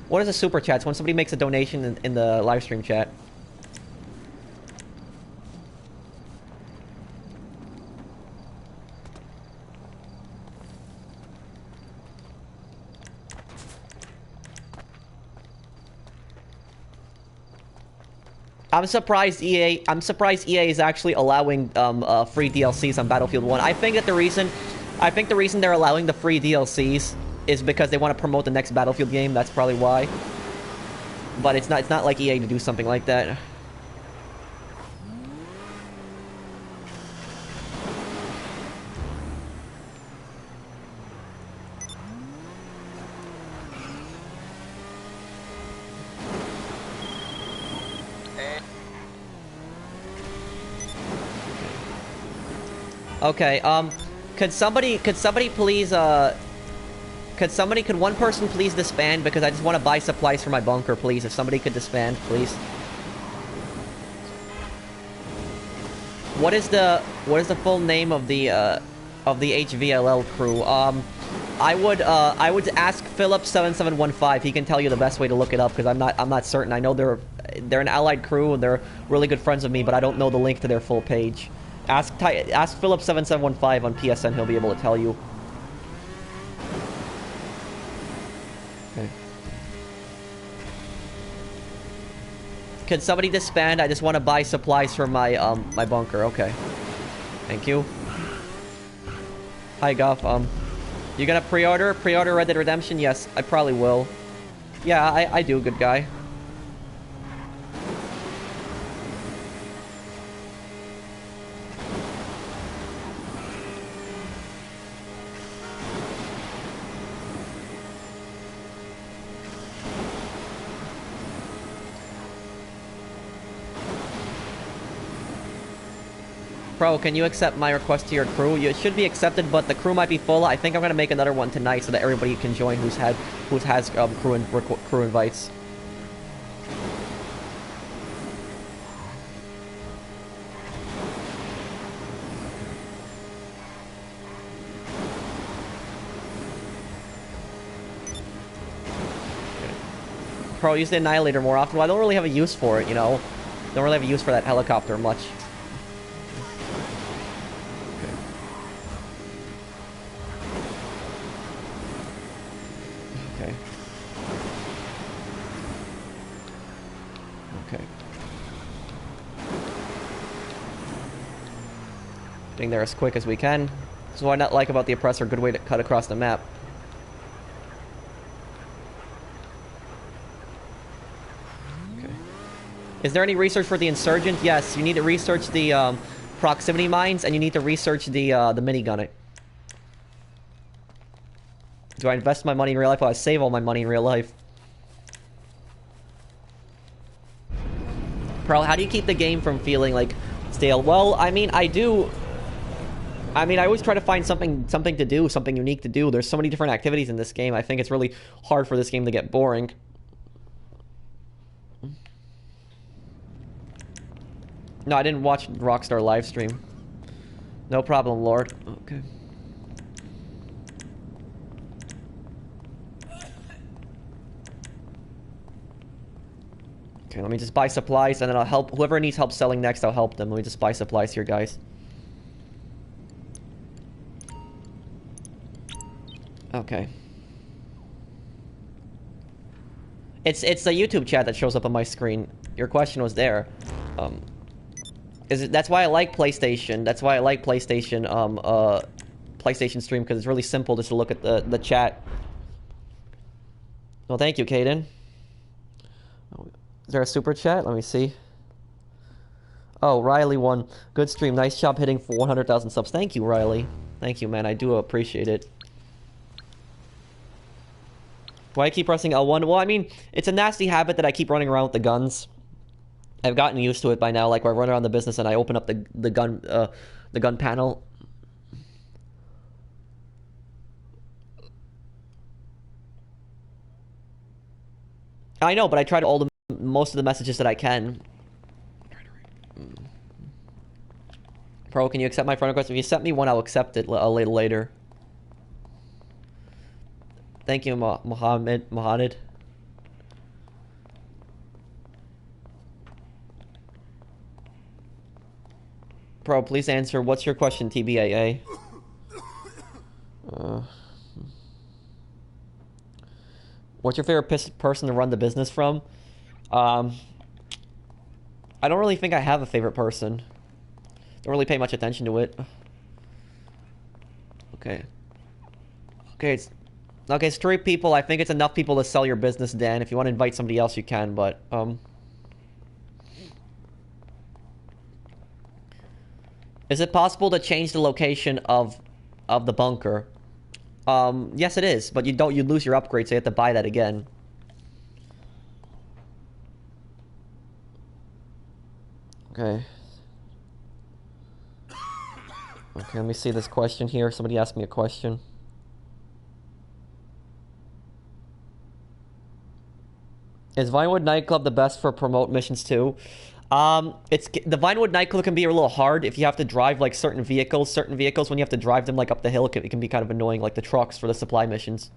What is a super chat? It's when somebody makes a donation in the live stream chat. I'm surprised EA is actually allowing free DLCs on Battlefield 1. I think the reason they're allowing the free DLCs is because they want to promote the next Battlefield game. That's probably why. But it's not like EA to do something like that. Okay, could one person please disband, because I just want to buy supplies for my bunker, please. If somebody could disband, please. What is the full name of the HVLL crew? I would ask Philip7715. He can tell you the best way to look it up, because I'm not certain. I know they're an allied crew and they're really good friends with me, but I don't know the link to their full page. Ask Philip7715 on PSN, he'll be able to tell you. Okay. Could somebody disband? I just want to buy supplies for my my bunker. Okay. Thank you. Hi, Guff. You gonna pre-order Red Dead Redemption? Yes, I probably will. Yeah, I do, good guy. Pro, can you accept my request to your crew? You should be accepted, but the crew might be full. I think I'm gonna make another one tonight so that everybody can join who has crew invites. Pro, use the Annihilator more often. Well, I don't really have a use for it, you know. Don't really have a use for that helicopter much. Getting there as quick as we can. That's what I not like about the Oppressor. Good way to cut across the map. Okay. Is there any research for the Insurgent? Yes, you need to research the proximity mines, and you need to research the minigun. Do I invest my money in real life? Well, I save all my money in real life. Pro, how do you keep the game from feeling like stale? Well, I mean, I do. I mean, I always try to find something to do, something unique to do. There's so many different activities in this game. I think it's really hard for this game to get boring. No, I didn't watch Rockstar live stream. No problem, Lord. Okay. Okay, let me just buy supplies, and then I'll help whoever needs help selling next. I'll help them. Let me just buy supplies here, guys. Okay. It's the YouTube chat that shows up on my screen. Your question was there. That's why I like PlayStation. That's why I like PlayStation. PlayStation stream, because it's really simple just to look at the chat. Well, thank you, Caden. Is there a super chat? Let me see. Oh, Riley won. Good stream. Nice job hitting for 100,000 subs. Thank you, Riley. Thank you, man. I do appreciate it. Why I keep pressing L1? Well, I mean, it's a nasty habit that I keep running around with the guns. I've gotten used to it by now. Like, where I run around the business and I open up the gun panel. I know, but I try to most of the messages that I can. Pro, can you accept my friend request? If you sent me one, I'll accept it a little later. Thank you, Mohammed. Pro, please answer. What's your question, TBAA? What's your favorite person to run the business from? I don't really think I have a favorite person. Don't really pay much attention to it. Okay. Okay, it's 3 people. I think it's enough people to sell your business, Dan. If you want to invite somebody else, you can, but, Is it possible to change the location of the bunker? Yes it is, but you lose your upgrade, so you have to buy that again. Okay. Okay, let me see this question here. Somebody asked me a question. Is Vinewood Nightclub the best for promote missions too? The Vinewood Nightclub can be a little hard if you have to drive like certain vehicles. Certain vehicles, when you have to drive them like up the hill, it can be kind of annoying, like the trucks for the supply missions.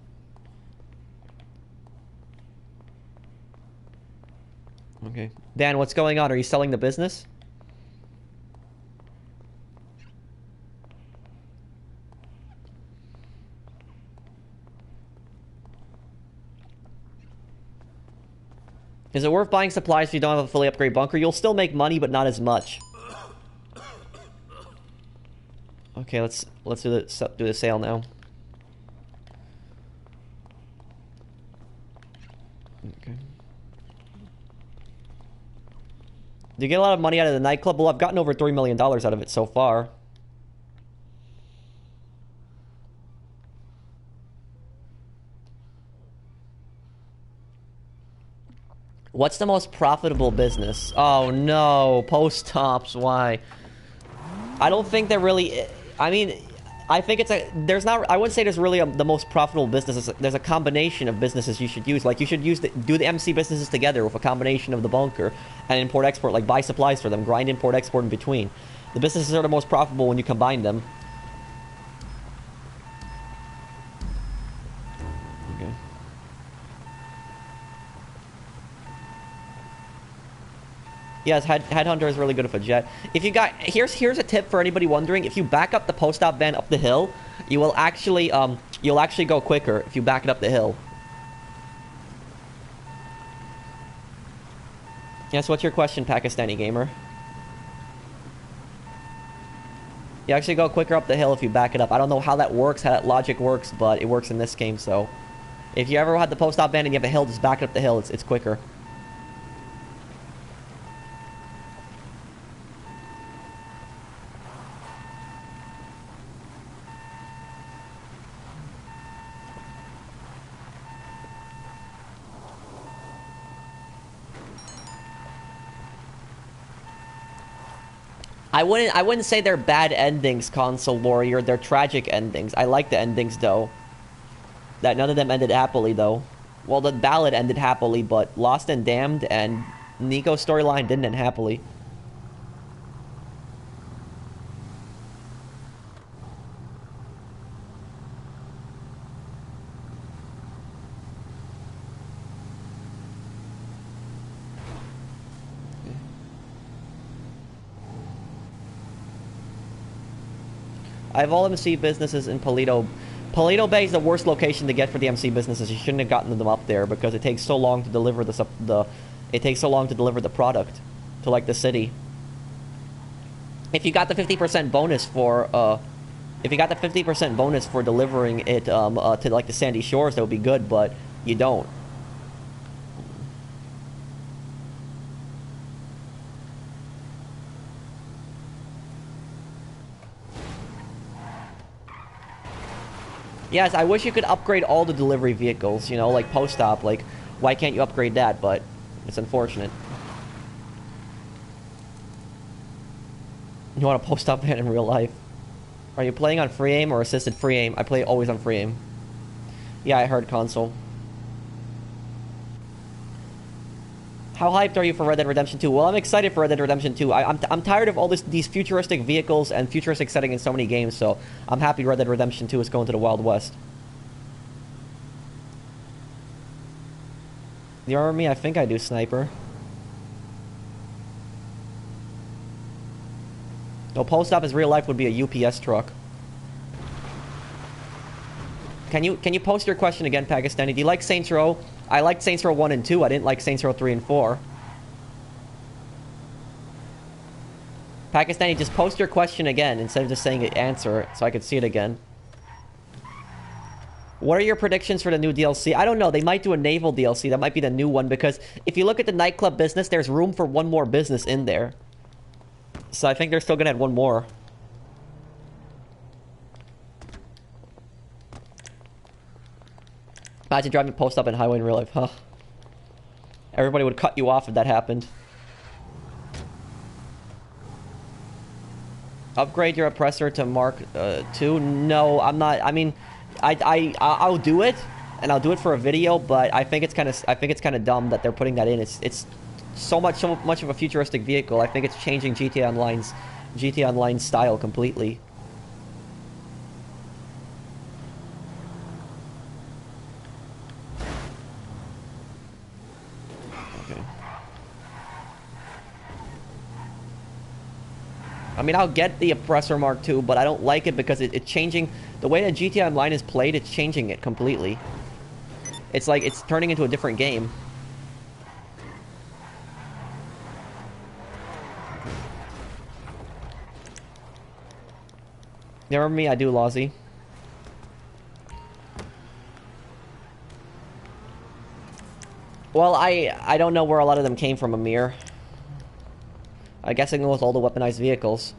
Okay. Dan, what's going on? Are you selling the business? Is it worth buying supplies if you don't have a fully upgraded bunker? You'll still make money, but not as much. Okay, let's do the sale now. Okay. Do you get a lot of money out of the nightclub? Well, I've gotten over $3 million out of it so far. What's the most profitable business? Oh no, post ops, why? I don't think they're really... I mean, I think it's a... There's not... I wouldn't say there's really the most profitable business. There's a combination of businesses you should use. Like, you should do the MC businesses together with a combination of the bunker and import-export. Like, buy supplies for them. Grind import-export in between. The businesses are the most profitable when you combine them. Okay. Yes, Headhunter is really good with a jet. If you got... Here's a tip for anybody wondering. If you back up the post-op van up the hill, you will actually, you'll actually go quicker if you back it up the hill. Yes, what's your question, Pakistani gamer? You actually go quicker up the hill if you back it up. I don't know how that works, how that logic works, but it works in this game, so... If you ever had the post-op van and you have a hill, just back it up the hill. It's quicker. I wouldn't say they're bad endings, Console Warrior. They're tragic endings. I like the endings, though. That none of them ended happily, though. Well, the Ballad ended happily, but Lost and Damned and Nico's storyline didn't end happily. I have all MC businesses in Paleto. Paleto Bay is the worst location to get for the MC businesses. You shouldn't have gotten them up there because it takes so long to deliver it takes so long to deliver the product to like the city. If you got the 50% bonus for delivering it to like the Sandy Shores, that would be good, but you don't. Yes, I wish you could upgrade all the delivery vehicles, you know, like post-op. Like, why can't you upgrade that? But it's unfortunate. You want a post-op van in real life? Are you playing on free aim or assisted free aim? I play always on free aim. Yeah, I heard console. How hyped are you for Red Dead Redemption 2? Well, I'm excited for Red Dead Redemption 2. I'm tired of all these futuristic vehicles and futuristic setting in so many games, so I'm happy Red Dead Redemption 2 is going to the Wild West. You remember me? I think I do, Sniper. No, post-op is real life would be a UPS truck. Can you post your question again, Pakistani? Do you like Saints Row? I liked Saints Row 1 and 2. I didn't like Saints Row 3 and 4. Pakistani, just post your question again instead of just saying answer it so I could see it again. What are your predictions for the new DLC? I don't know. They might do a naval DLC. That might be the new one because if you look at the nightclub business, there's room for one more business in there. So I think they're still going to add one more. Imagine driving post-up in highway in real life, huh? Everybody would cut you off if that happened. Upgrade your oppressor to Mark 2? No, I'm not. I mean, I'll do it, and I'll do it for a video. But I think it's kind of dumb that they're putting that in. It's so much of a futuristic vehicle. I think it's changing GTA Online's style completely. I mean, I'll get the Oppressor Mark II, but I don't like it because it's changing... The way that GTA Online is played, it's changing it completely. It's like, it's turning into a different game. You remember me? I do, Lozzie. Well, I don't know where a lot of them came from, Amir. I guess it goes with all the weaponized vehicles.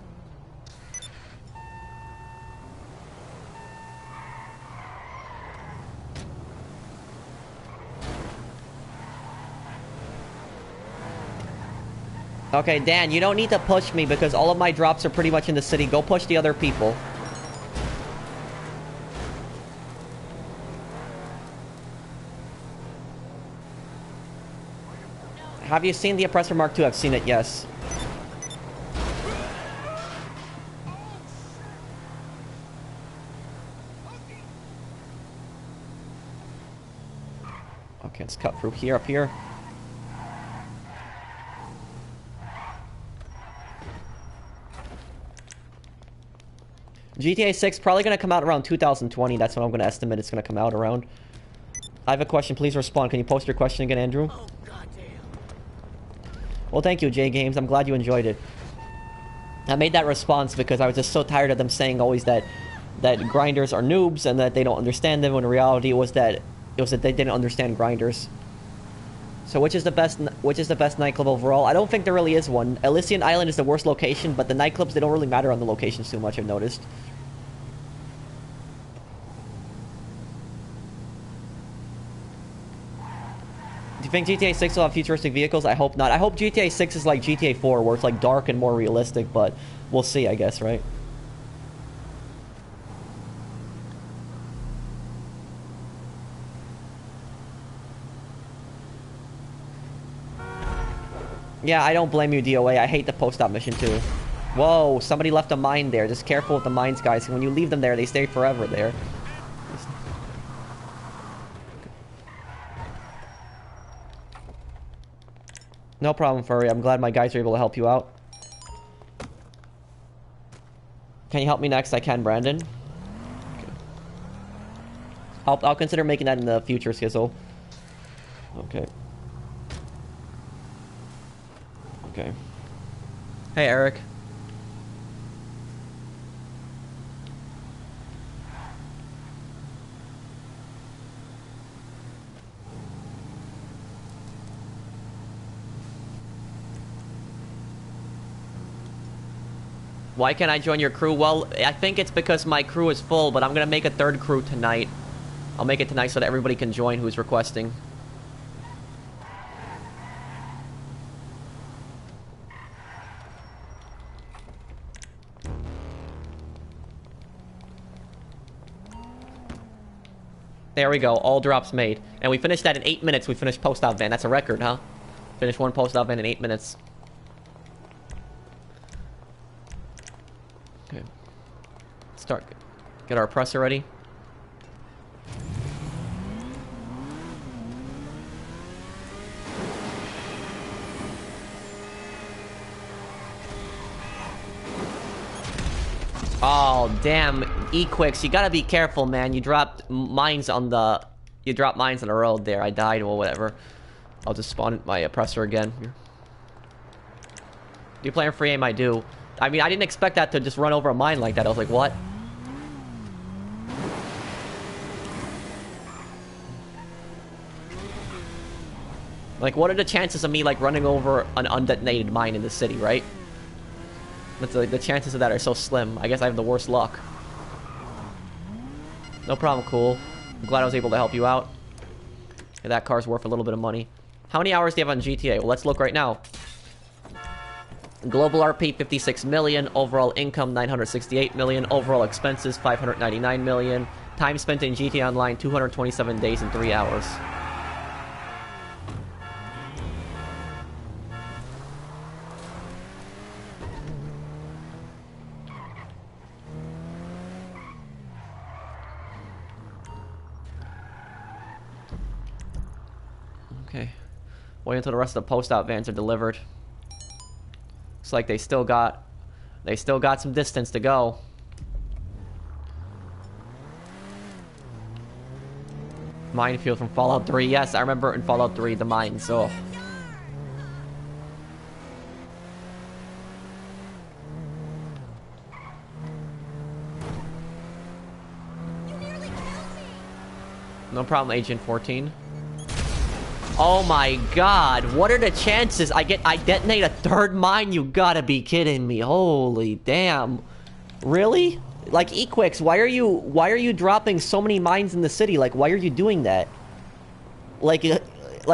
Okay, Dan, you don't need to push me because all of my drops are pretty much in the city. Go push the other people. Have you seen the Oppressor Mark II? I've seen it, yes. Okay, let's cut through here, up here. GTA 6 probably going to come out around 2020. That's what I'm going to estimate it's going to come out around. I have a question. Please respond. Can you post your question again, Andrew? Oh, goddamn. Well, thank you, J Games. I'm glad you enjoyed it. I made that response because I was just so tired of them saying always that grinders are noobs and that they don't understand them, when in reality it was that they didn't understand grinders. So which is the best nightclub overall? I don't think there really is one. Elysian Island is the worst location, but the nightclubs, they don't really matter on the locations too much, I've noticed. Do you think GTA 6 will have futuristic vehicles? I hope not. I hope GTA 6 is like GTA 4, where it's like dark and more realistic, but we'll see, I guess, right? Yeah, I don't blame you, DOA. I hate the post-op mission, too. Whoa, somebody left a mine there. Just careful with the mines, guys. When you leave them there, they stay forever there. No problem, Furry. I'm glad my guys are able to help you out. Can you help me next? I can, Brandon. Okay. I'll consider making that in the future, Skizzle. Okay. Okay. Hey, Eric. Why can't I join your crew? Well, I think it's because my crew is full, but I'm gonna make a third crew tonight. I'll make it tonight so that everybody can join who's requesting. There we go. All drops made. And we finished that in 8 minutes. We finished post-op van. That's a record, huh? Finished one post-op van in 8 minutes. Okay. Start. Get our oppressor ready. Oh, damn. E-Quicks, you gotta be careful, man. You dropped mines on the... You dropped mines on the road there. I died, or whatever. I'll just spawn my oppressor again. Do you play on free aim? I do. I mean, I didn't expect that to just run over a mine like that. I was like, what? Like, what are the chances of me, like, running over an undetonated mine in the city, right? That's like, the chances of that are so slim. I guess I have the worst luck. No problem, cool. I'm glad I was able to help you out. Yeah, that car's worth a little bit of money. How many hours do you have on GTA? Well, let's look right now. Global RP, 56 million. Overall income, 968 million. Overall expenses, 599 million. Time spent in GTA Online, 227 days and 3 hours. Okay. Wait until the rest of the post-out vans are delivered. Looks like they still got some distance to go. Minefield from Fallout 3. Yes, I remember in Fallout 3 the mines. So No problem, Agent 14. Oh my god, what are the chances I detonate a third mine? You gotta be kidding me. Holy damn. Really? Like, Equix, why are you dropping so many mines in the city? Like, why are you doing that? Like,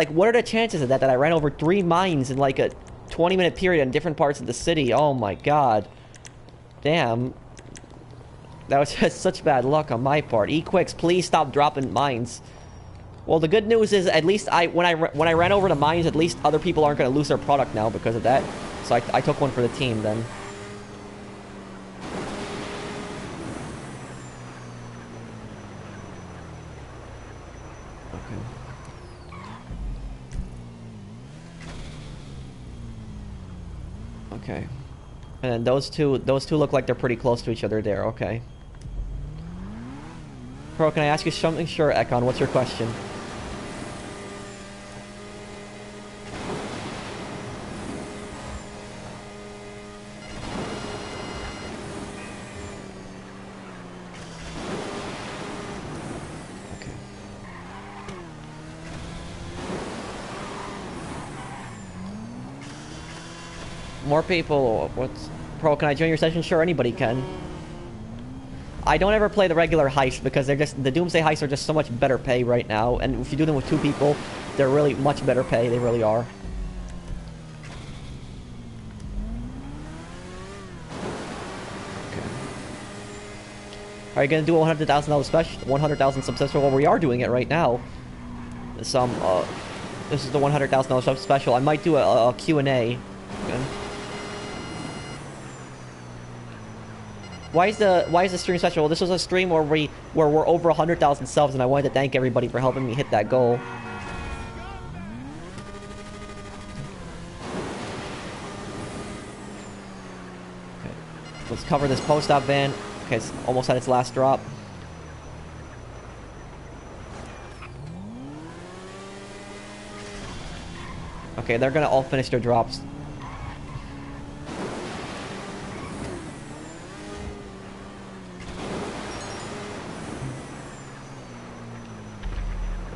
what are the chances of that I ran over 3 mines in like a 20-minute period in different parts of the city? Oh my god. Damn. That was just such bad luck on my part. Equix, please stop dropping mines. Well, the good news is, at least when I ran over the mines, at least other people aren't going to lose their product now because of that. So I took one for the team then. Okay. And then those two look like they're pretty close to each other there. Okay. Bro, can I ask you something? Sure, Ekon. What's your question? More people. What's... Pro, can I join your session? Sure, anybody can. I don't ever play the regular heist because they're just... The Doomsday heists are just so much better pay right now. And if you do them with 2 people, they're really much better pay. They really are. Okay. Are you going to do a $100,000 special? 100,000 sub special? Well, we are doing it right now. This is the $100,000 sub special. I might do a Q&A. Okay. Why is the stream special? Well, this was a stream where we're over 100,000 subs, and I wanted to thank everybody for helping me hit that goal. Okay. Let's cover this post-op van. Okay, it's almost at its last drop. Okay, they're gonna all finish their drops.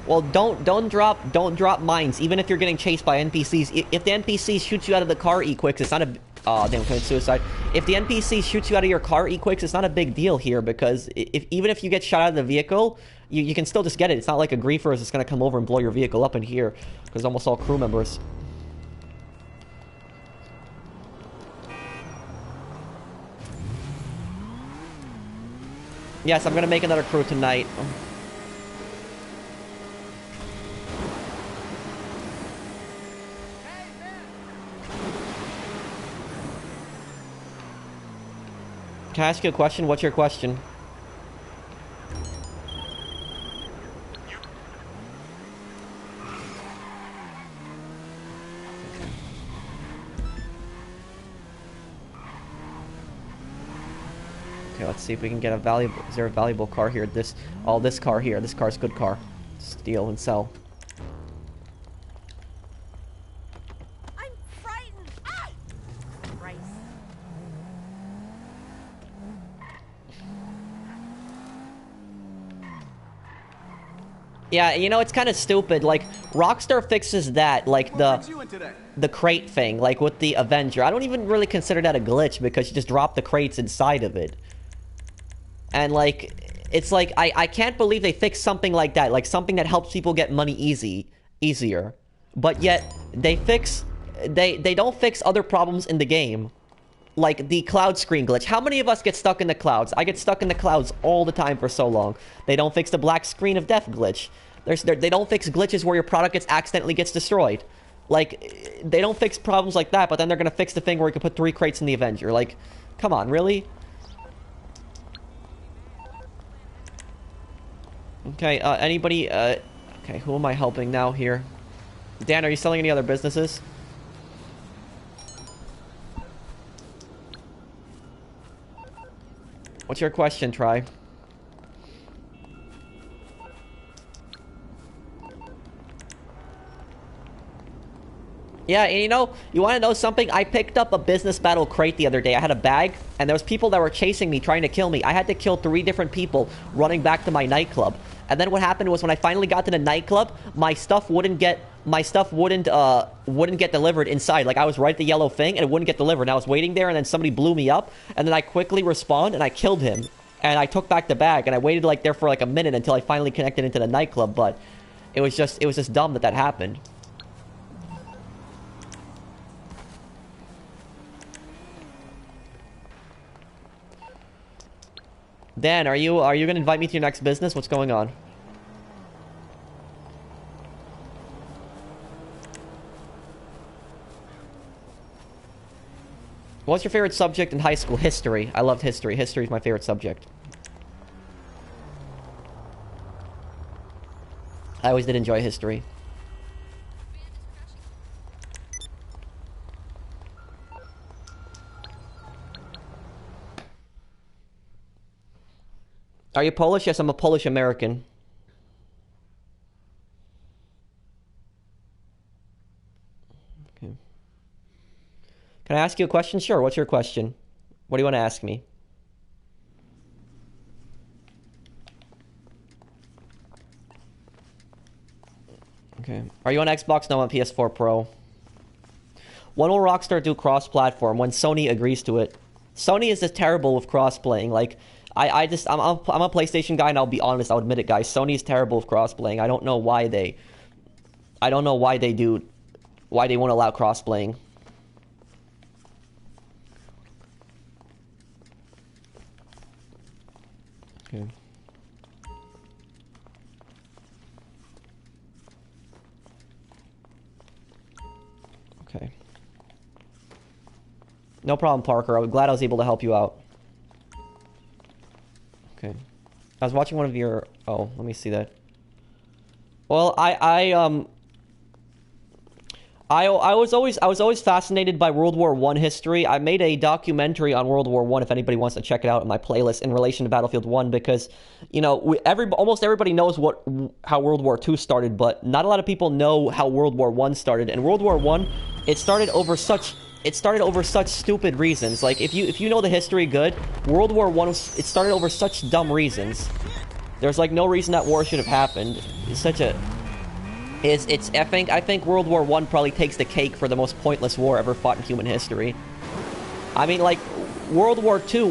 Well, don't drop mines, even if you're getting chased by NPCs. If the NPC shoots you out of the car, Equix, it's not a... Oh, damn, committed suicide. If the NPC shoots you out of your car, Equix, it's not a big deal here, because even if you get shot out of the vehicle, you can still just get it. It's not like a griefer is just gonna come over and blow your vehicle up in here, because almost all crew members. Yes, I'm gonna make another crew tonight. Can I ask you a question? What's your question? Okay, let's see if we can get a valuable... Is there a valuable car here? This car here. This car's a good car. Steal and sell. I'm frightened! Ah! Christ. Yeah, you know, it's kind of stupid. Like, Rockstar fixes that, like, the crate thing, like, with the Avenger. I don't even really consider that a glitch, because you just drop the crates inside of it. And, like, it's like, I can't believe they fixed something like that, like, something that helps people get money easier. But yet, they don't fix other problems in the game. Like, the cloud screen glitch. How many of us get stuck in the clouds? I get stuck in the clouds all the time for so long. They don't fix the black screen of death glitch. They don't fix glitches where your product accidentally gets destroyed. Like, they don't fix problems like that, but then they're gonna fix the thing where you can put 3 crates in the Avenger. Like, come on, really? Okay, anybody, okay, who am I helping now here? Dan, are you selling any other businesses? What's your question, Try? Yeah, and you want to know something? I picked up a business battle crate the other day. I had a bag, and there was people that were chasing me, trying to kill me. I had to kill 3 different people running back to my nightclub. And then what happened was when I finally got to the nightclub, my stuff wouldn't get delivered inside. Like I was right at the yellow thing, and it wouldn't get delivered. And I was waiting there, and then somebody blew me up, and then I quickly respawned and I killed him. And I took back the bag, and I waited like there for like a minute until I finally connected into the nightclub. But it was just dumb that happened. Dan, are you gonna invite me to your next business? What's going on? What's your favorite subject in high school? History. I loved history. History is my favorite subject. I always did enjoy history. Are you Polish? Yes, I'm a Polish American. Okay. Can I ask you a question? Sure. What's your question? What do you want to ask me? Okay. Are you on Xbox? No, I'm on PS4 Pro. When will Rockstar do cross-platform? When Sony agrees to it. Sony is just terrible with cross-playing. Like, I'm a PlayStation guy, and I'll be honest, I'll admit it, guys. Sony is terrible with cross-playing. I don't know why they won't allow cross-playing. Okay. Okay. No problem, Parker. I'm glad I was able to help you out. Okay. I was watching one of your... Oh, let me see that. Well, I was always fascinated by World War I history. I made a documentary on World War I if anybody wants to check it out in my playlist in relation to Battlefield 1 because, you know, almost everybody knows how World War II started, but not a lot of people know how World War I started. And World War I, it started over such stupid reasons. Like if you know the history good, World War I it started over such dumb reasons. There's like no reason that war should have happened. I think World War I probably takes the cake for the most pointless war ever fought in human history. I mean, like World War II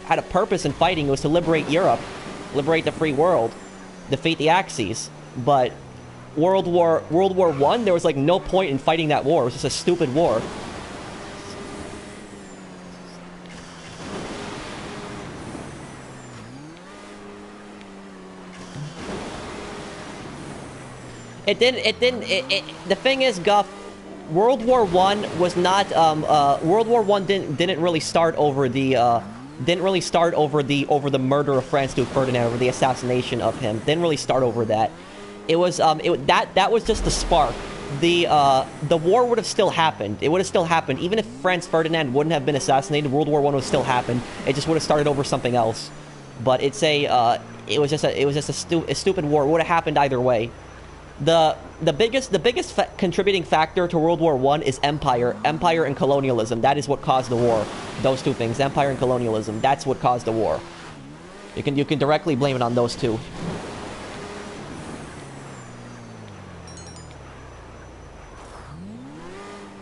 had a purpose in fighting. It was to liberate Europe, liberate the free world, defeat the Axis. But World War I, there was like no point in fighting that war. It was just a stupid war. The thing is, Guff, World War I was not, World War I didn't really start over the murder of Franz Duke Ferdinand, over the assassination of him. Didn't really start over that. It was, that was just the spark. The war would have still happened. It would have still happened. Even if Franz Ferdinand wouldn't have been assassinated, World War I would still happen. It just would have started over something else. But it was just a stupid war. It would have happened either way. The biggest contributing factor to World War I is empire and colonialism. That is what caused the war. Those two things, empire and colonialism. That's what caused the war. You can directly blame it on those two.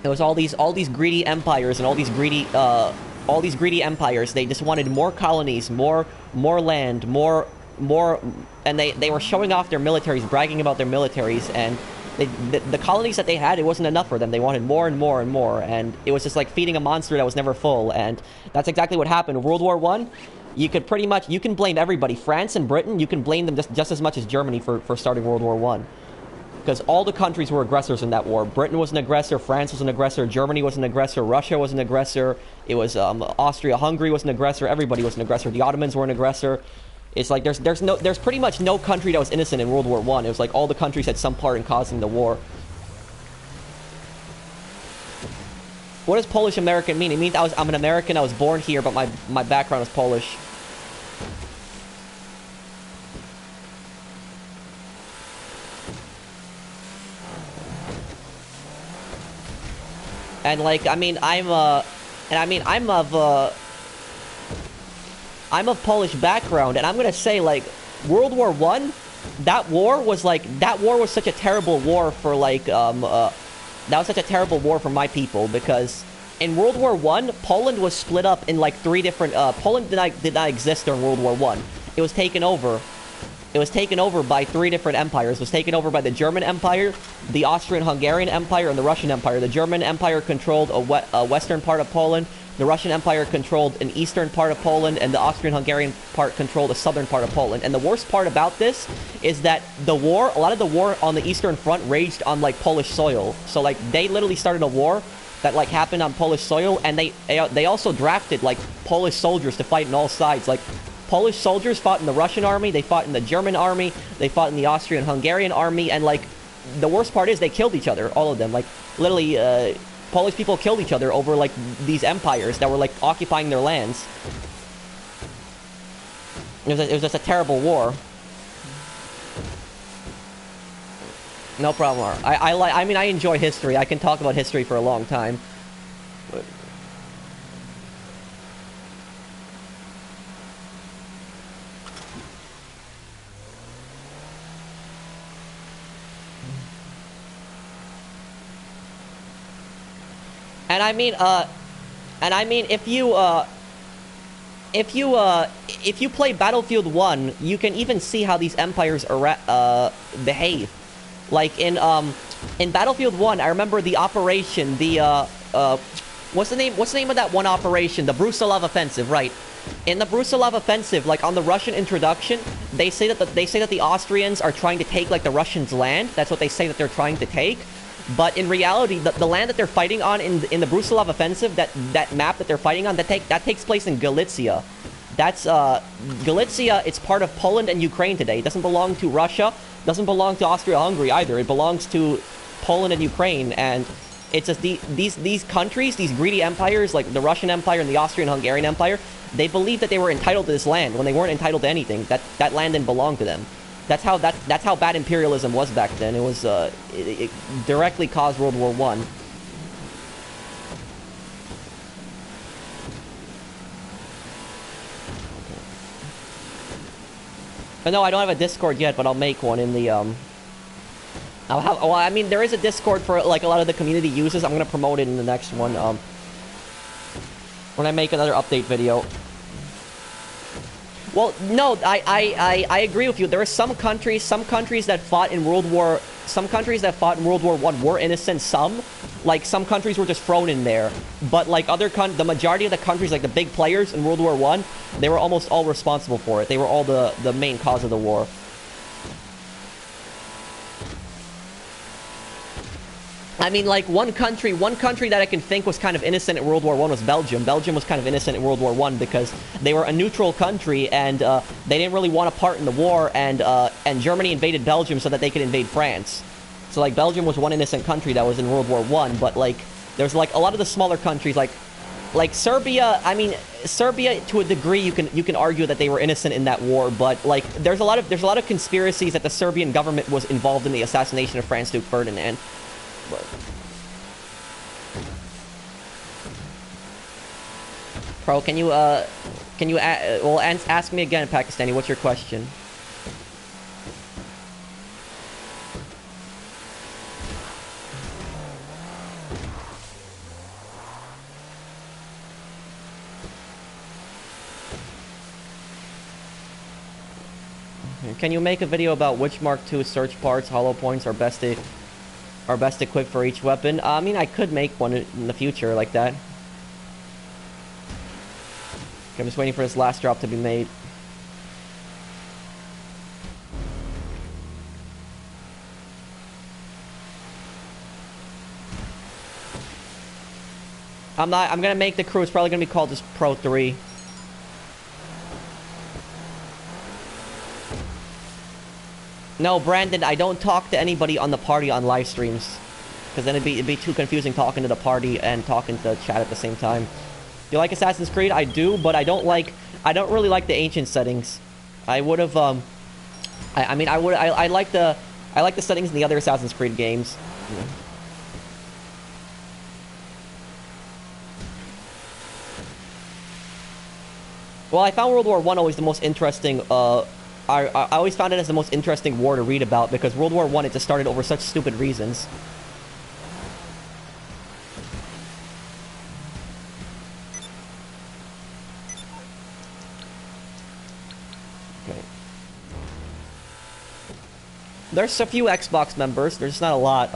It was all these greedy empires and all these greedy empires. They just wanted more colonies, more land, more, and they were showing off their militaries, bragging about their militaries, and the colonies that they had, it wasn't enough for them. They wanted more and more and more, and it was just like feeding a monster that was never full, and that's exactly what happened. World War I, you can blame everybody. France and Britain, you can blame them just as much as Germany for starting World War I. Because all the countries were aggressors in that war. Britain was an aggressor, France was an aggressor, Germany was an aggressor, Russia was an aggressor, it was Austria-Hungary was an aggressor, everybody was an aggressor, the Ottomans were an aggressor. It's like there's pretty much no country that was innocent in World War I. It was like all the countries had some part in causing the war. What does Polish American mean? It means I'm an American, I was born here, but my background is Polish. And like, I mean, I'm of Polish background, and I'm gonna say, like, World War One, that war was such a terrible war for, like, that was such a terrible war for my people, because in World War One, Poland was split up in, like, 3 different, Poland did not exist during World War One. It was taken over. It was taken over by 3 different empires. It was taken over by the German Empire, the Austrian-Hungarian Empire, and the Russian Empire. The German Empire controlled a western part of Poland. The Russian Empire controlled an eastern part of Poland, and the Austrian-Hungarian part controlled a southern part of Poland. And the worst part about this is that a lot of the war on the Eastern Front raged on, like, Polish soil. So, like, they literally started a war that, like, happened on Polish soil, and they also drafted, like, Polish soldiers to fight on all sides. Like, Polish soldiers fought in the Russian army, they fought in the German army, they fought in the Austrian-Hungarian army, and, like, the worst part is they killed each other, all of them. Like, literally, Polish people killed each other over, like, these empires that were, like, occupying their lands. It was just a terrible war. No problem. I mean, I enjoy history. I can talk about history for a long time. But... And I mean, if you play Battlefield 1, you can even see how these empires behave. Like in Battlefield 1, I remember the operation, what's the name of that one operation? The Brusilov offensive, right? In the Brusilov offensive, like on the Russian introduction, they say that the Austrians are trying to take, like, the Russians' land. That's what they say that they're trying to take. But in reality, the land that they're fighting on in the Brusilov offensive, that map that they're fighting on, that takes place in Galicia. That's Galicia. It's part of Poland and Ukraine today. It doesn't belong to Russia. Doesn't belong to Austria-Hungary either. It belongs to Poland and Ukraine. And it's just these countries, these greedy empires, like the Russian Empire and the Austrian-Hungarian Empire, they believed that they were entitled to this land when they weren't entitled to anything. That land didn't belong to them. That's how bad imperialism was back then. It was it directly caused World War One. But no, I don't have a Discord yet, but I'll make one in the well, I mean, there is a Discord for, like, a lot of the community uses. I'm gonna promote it in the next one. When I make another update video. Well, no, I agree with you. There are some countries that fought in World War One were innocent. Some countries were just thrown in there. But, like, the majority of the countries, like the big players in World War One, they were almost all responsible for it. They were all the main cause of the war. I mean, like, one country that I can think was kind of innocent in World War One was Belgium. Belgium was kind of innocent in World War One because they were a neutral country, and they didn't really want a part in the war, and Germany invaded Belgium so that they could invade France. So, like, Belgium was one innocent country that was in World War One, but, like, there's, like, a lot of the smaller countries, like Serbia. I mean, Serbia, to a degree, you can argue that they were innocent in that war, but, like, there's a lot of conspiracies that the Serbian government was involved in the assassination of Franz Duke Ferdinand. But Pro, can you ask me again, Pakistani? What's your question? Can you make a video about which Mark II search parts, hollow points are best equipped for each weapon? I mean, I could make one in the future like that. Okay, I'm just waiting for this last drop to be made. I'm gonna make the crew. It's probably gonna be called just Pro 3. No, Brandon, I don't talk to anybody on the party on live streams. Because then it'd be too confusing talking to the party and talking to chat at the same time. Do you like Assassin's Creed? I do, but I don't really like the ancient settings. I would have, I like the settings in the other Assassin's Creed games. Well, I found World War I always the most interesting, I always found it as the most interesting war to read about, because World War I, it just started over such stupid reasons. Okay. There's a few Xbox members, there's not a lot,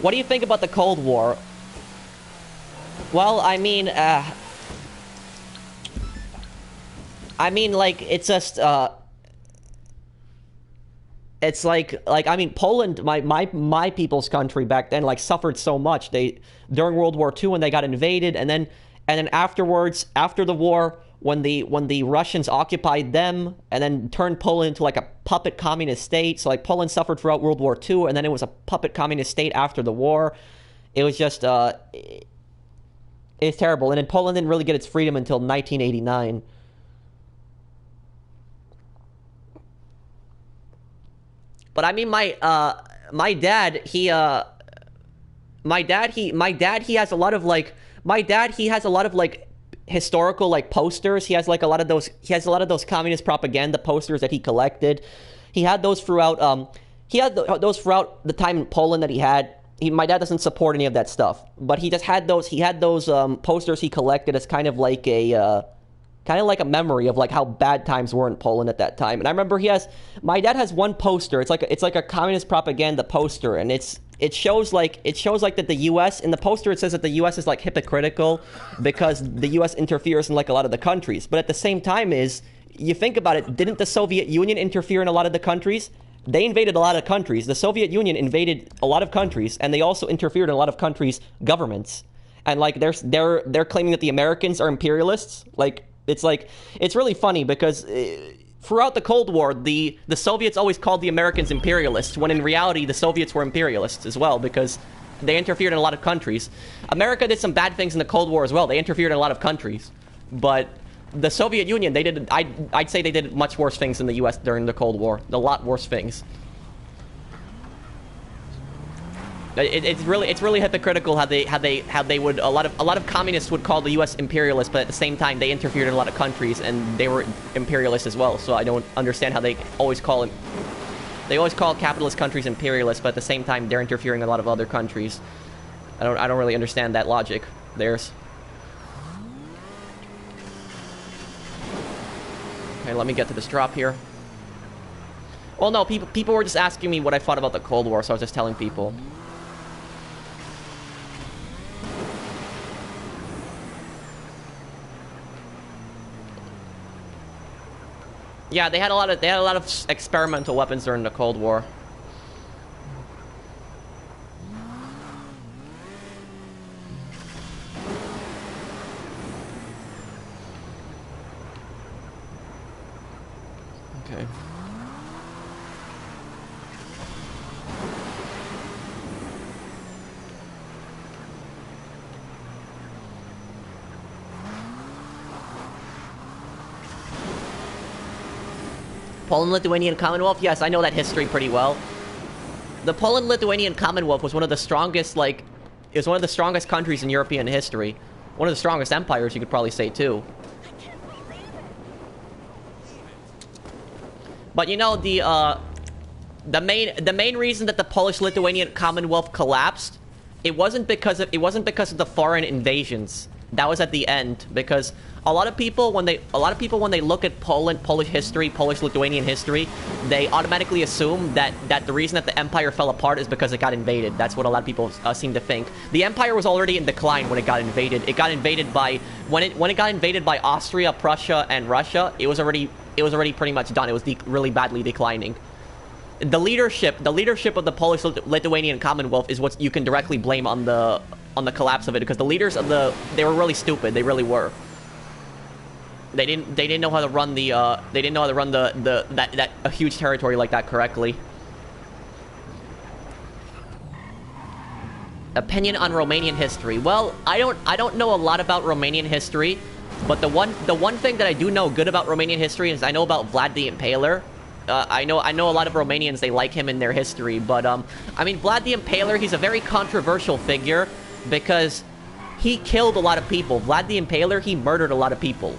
What do you think about the Cold War? Well, I mean, like, it's just, it's like, I mean, Poland, my people's country back then, like, suffered so much. During World War II when they got invaded, and then afterwards, after the war, when the Russians occupied them, and then turned Poland into, like, a puppet communist state. So, like, Poland suffered throughout World War II, and then it was a puppet communist state after the war. It was just, it's terrible. And then Poland didn't really get its freedom until 1989. But I mean, my dad, he has a lot of, like, historical, like, posters. He has, like, a lot of those communist propaganda posters that he collected. He had those throughout, those throughout the time in Poland that he had. My dad doesn't support any of that stuff, but he just had those, posters he collected as kind of like a memory of, like, how bad times were in Poland at that time. And I remember my dad has one poster. It's like a communist propaganda poster, and it shows that the U.S. in the poster, it says that the U.S. is, like, hypocritical because the U.S. interferes in, like, a lot of the countries. But at the same time, you think about it, didn't the Soviet Union interfere in a lot of the countries? They invaded a lot of countries. The Soviet Union invaded a lot of countries, and they also interfered in a lot of countries' governments. And, like, they're claiming that the Americans are imperialists. Like, it's really funny because throughout the Cold War, the Soviets always called the Americans imperialists, when in reality the Soviets were imperialists as well, because they interfered in a lot of countries. America did some bad things in the Cold War as well. They interfered in a lot of countries. But the Soviet Union, I'd say they did much worse things than the U.S. during the Cold War. A lot worse things. It's really hypocritical how they would, a lot of communists would call the U.S. imperialist, but at the same time they interfered in a lot of countries and they were imperialist as well. So I don't understand how they always call capitalist countries imperialist, but at the same time they're interfering in a lot of other countries. I don't really understand that logic. Okay, let me get to this drop here. Well, no, people were just asking me what I thought about the Cold War, so I was just telling people. Yeah, they had a lot of experimental weapons during the Cold War. Okay. Poland-Lithuanian Commonwealth? Yes, I know that history pretty well. The Poland-Lithuanian Commonwealth was one of the strongest, like, it was one of the strongest countries in European history. One of the strongest empires, you could probably say, too. But you know, the main reason that the Polish-Lithuanian Commonwealth collapsed, it wasn't because of the foreign invasions. That was at the end, because a lot of people when they look at Polish history, Polish-Lithuanian history, they automatically assume that the reason that the empire fell apart is because it got invaded. That's what a lot of people seem to think. The empire was already in decline when it got invaded. It got invaded by when it got invaded by Austria, Prussia, and Russia. It was already pretty much done. It was really badly declining. The leadership of the Polish-Lithuanian Commonwealth is what you can directly blame on the collapse of it, because the leaders they were really stupid. They really were. They didn't know how to run a huge territory like that correctly. Opinion on Romanian history. Well, I don't know a lot about Romanian history, but the one thing that I do know good about Romanian history is I know about Vlad the Impaler. I know a lot of Romanians, they like him in their history, but I mean, Vlad the Impaler, he's a very controversial figure because he killed a lot of people. Vlad the Impaler, he murdered a lot of people.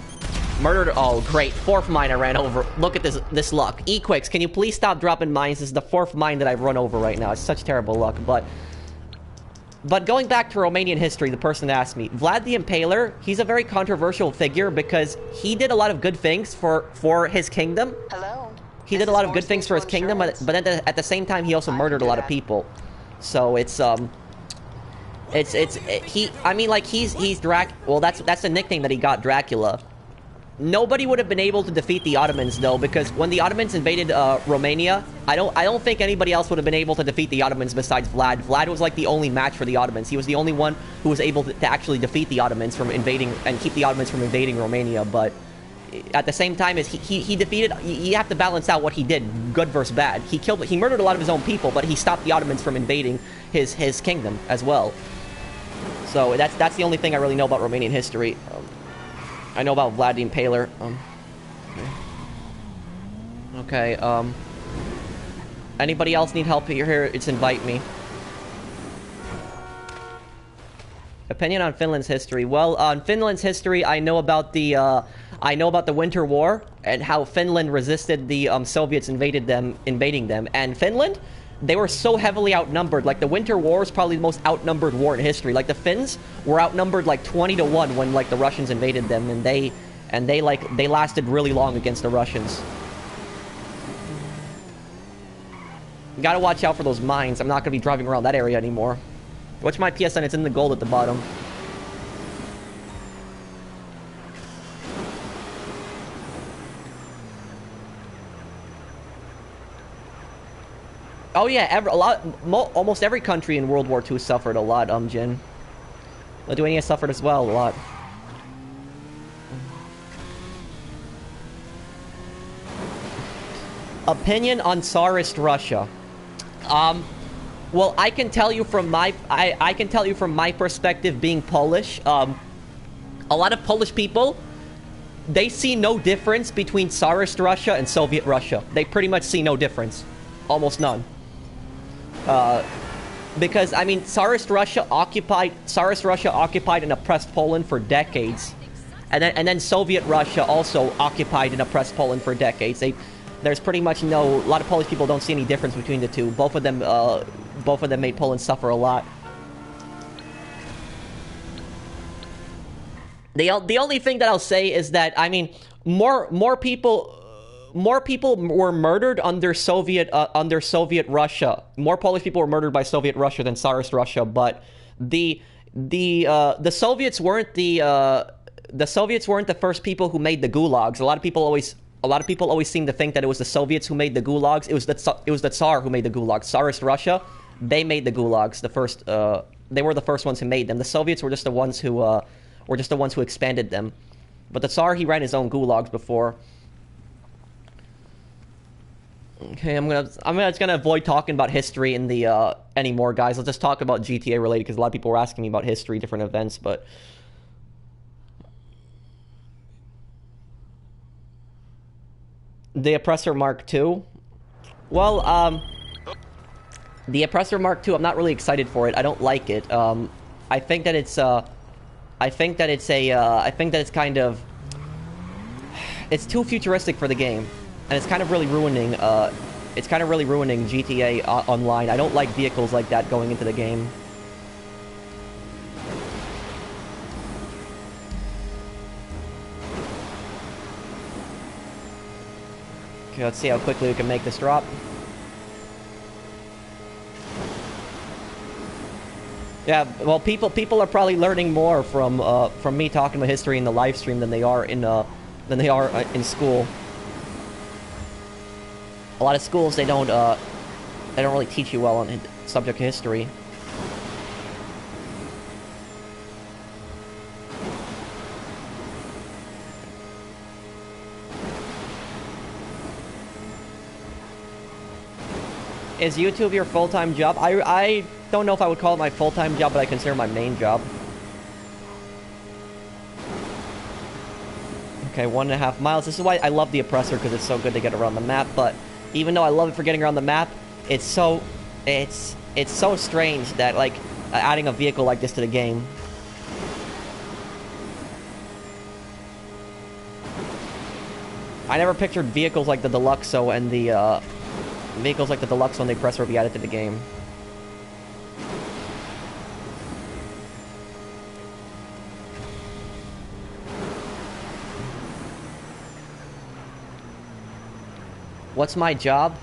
Oh, great. 4th mine I ran over. Look at this luck. E-Quicks, can you please stop dropping mines? This is the 4th mine that I've run over right now. It's such terrible luck, But going back to Romanian history, the person asked me, Vlad the Impaler, he's a very controversial figure because he did a lot of good things for his kingdom. Hello. He did a lot of good things for his kingdom, but at the same time, he also murdered a lot of people. So it's I mean, like, he's well, that's the nickname that he got, Dracula. Nobody would have been able to defeat the Ottomans, though, because when the Ottomans invaded Romania, I don't think anybody else would have been able to defeat the Ottomans besides Vlad. Vlad was like the only match for the Ottomans. He was the only one who was able to actually defeat the Ottomans from invading and keep the Ottomans from invading Romania. But at the same time, as he defeated, you have to balance out what he did, good versus bad. He murdered a lot of his own people, but he stopped the Ottomans from invading his kingdom as well. So that's the only thing I really know about Romanian history. I know about Vlad the Impaler. Okay, anybody else need help here? It's invite me. Opinion on Finland's history. Well, on Finland's history, I know about the Winter War and how Finland resisted the Soviets invading them. And Finland, they were so heavily outnumbered. Like, the Winter War is probably the most outnumbered war in history. Like, the Finns were outnumbered like 20-1 when, like, the Russians invaded them, and they lasted really long against the Russians. You gotta watch out for those mines. I'm not gonna be driving around that area anymore. What's my PSN? It's in the gold at the bottom. Oh yeah, almost every country in World War II suffered a lot, Jin. Lithuania suffered as well, a lot. Opinion on Tsarist Russia. Well, I can tell you from my perspective, being Polish. A lot of Polish people, they see no difference between Tsarist Russia and Soviet Russia. They pretty much see no difference, almost none. Because, I mean, Tsarist Russia occupied and oppressed Poland for decades, and then Soviet Russia also occupied and oppressed Poland for decades. There's pretty much a lot of Polish people don't see any difference between the two. Both of them made Poland suffer a lot. The only thing that I'll say is that, I mean, more people were murdered under Soviet Russia. More Polish people were murdered by Soviet Russia than Tsarist Russia. But the Soviets weren't the first people who made the gulags. A lot of people always seem to think that it was the Soviets who made the gulags. It was the Tsar who made the gulags. Tsarist Russia, they made the gulags. They were the first ones who made them. The Soviets were just the ones who expanded them. But the Tsar, he ran his own gulags before. Okay, I'm just gonna avoid talking about history in the anymore, guys. Let's just talk about GTA related, because a lot of people were asking me about history, different events, but the Oppressor Mark II. Well, the Oppressor Mark II, I'm not really excited for it. I don't like it. I think that it's kind of, it's too futuristic for the game. And it's kind of really ruining GTA Online. I don't like vehicles like that going into the game. Okay, let's see how quickly we can make this drop. Yeah, well, people are probably learning more from me talking about history in the live stream than they are in school. A lot of schools, they don't really teach you well on the subject of history. Is YouTube your full-time job? I don't know if I would call it my full-time job, but I consider it my main job. Okay, 1.5 miles. This is why I love the Oppressor, because it's so good to get around the map, but even though I love it for getting around the map, it's so strange that, like, adding a vehicle like this to the game. I never pictured vehicles like the Deluxo and the, vehicles like the Deluxo and the Oppressor would be added to the game. What's my job?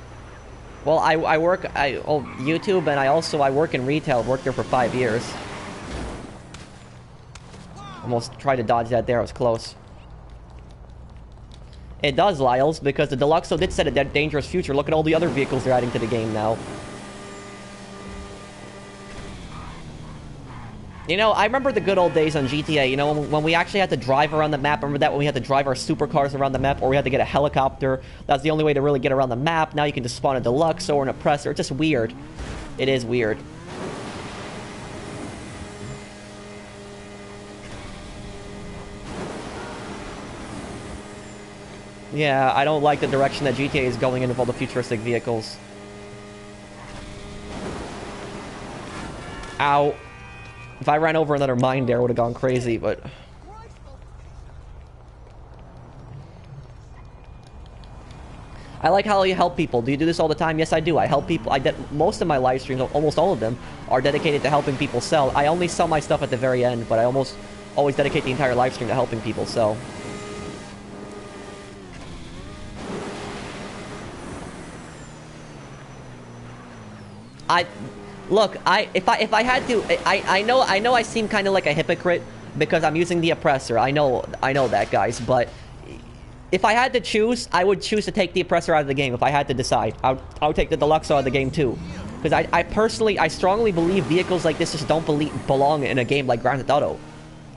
Well, I work, YouTube, and I work in retail. I've worked there for 5 years. Almost tried to dodge that there, I was close. It does, Lyles, because the Deluxo did set a dangerous future. Look at all the other vehicles they're adding to the game now. You know, I remember the good old days on GTA, you know, when we actually had to drive around the map. Remember that when we had to drive our supercars around the map, or we had to get a helicopter? That's the only way to really get around the map. Now you can just spawn a Deluxo or an Oppressor. It's just weird. It is weird. Yeah, I don't like the direction that GTA is going in with all the futuristic vehicles. Ow. If I ran over another mine there, I would have gone crazy, but... I like how you help people. Do you do this all the time? Yes, I do. I help people. Most of my live streams, almost all of them, are dedicated to helping people sell. I only sell my stuff at the very end, but I almost always dedicate the entire live stream to helping people sell. Look, if I had to, I know I seem kind of like a hypocrite because I'm using the Oppressor. I know that, guys, but if I had to choose, I would choose to take the Oppressor out of the game. If I had to decide, I would take the Deluxo out of the game too, because I strongly believe vehicles like this just don't belong in a game like Grand Theft Auto.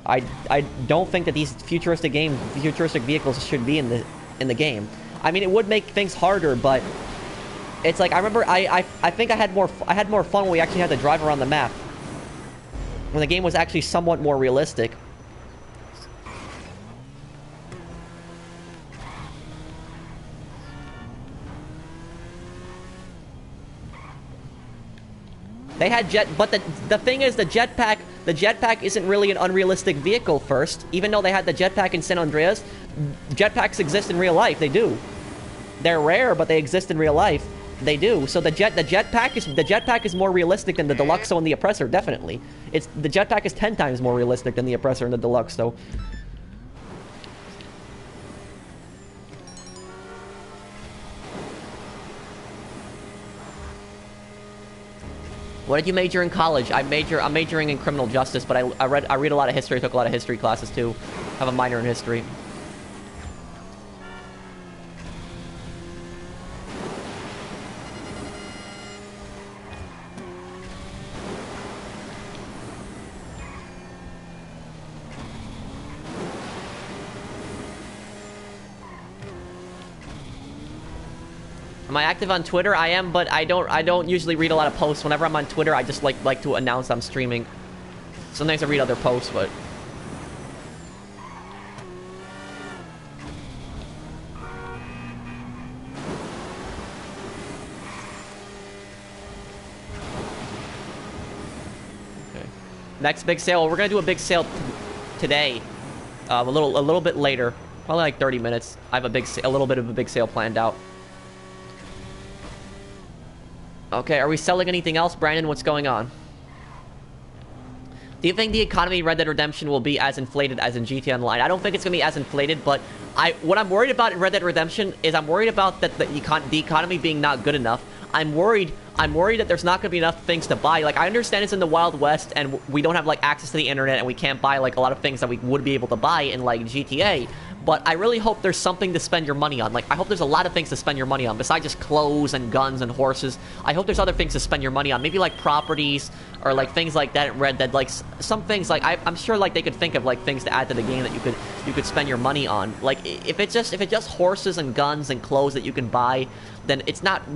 I don't think that these futuristic vehicles should be in the game. I mean, it would make things harder, but it's like, I remember, I think I had more fun when we actually had to drive around the map. When the game was actually somewhat more realistic. They had but the thing is, the jetpack isn't really an unrealistic vehicle first. Even though they had the jetpack in San Andreas, jetpacks exist in real life. They do. They're rare, but they exist in real life. They do. So the jetpack is more realistic than the Deluxo and the Oppressor, definitely. The jetpack is 10 times more realistic than the Oppressor and the Deluxo. What did you major in college? I'm majoring in criminal justice, but I read a lot of history. I took a lot of history classes too. I have a minor in history. Am I active on Twitter? I am, but I don't usually read a lot of posts. Whenever I'm on Twitter, I just like to announce I'm streaming. Sometimes I read other posts, but... Okay. Next big sale. We're gonna do a big sale today. A little bit later. Probably like 30 minutes. I have a little bit of a big sale planned out. Okay, are we selling anything else? Brandon, what's going on? Do you think the economy in Red Dead Redemption will be as inflated as in GTA Online? I don't think it's going to be as inflated, but what I'm worried about in Red Dead Redemption is I'm worried about that the economy being not good enough. I'm worried that there's not going to be enough things to buy. Like, I understand it's in the Wild West, and we don't have, like, access to the internet, and we can't buy, like, a lot of things that we would be able to buy in, like, GTA. But I really hope there's something to spend your money on. Like, I hope there's a lot of things to spend your money on. Besides just clothes and guns and horses, I hope there's other things to spend your money on. Maybe, like, properties or, like, things like that in Red Dead. Like, some things, like, I'm sure, like, they could think of, like, things to add to the game that you could spend your money on. Like, if it's just horses and guns and clothes that you can buy, then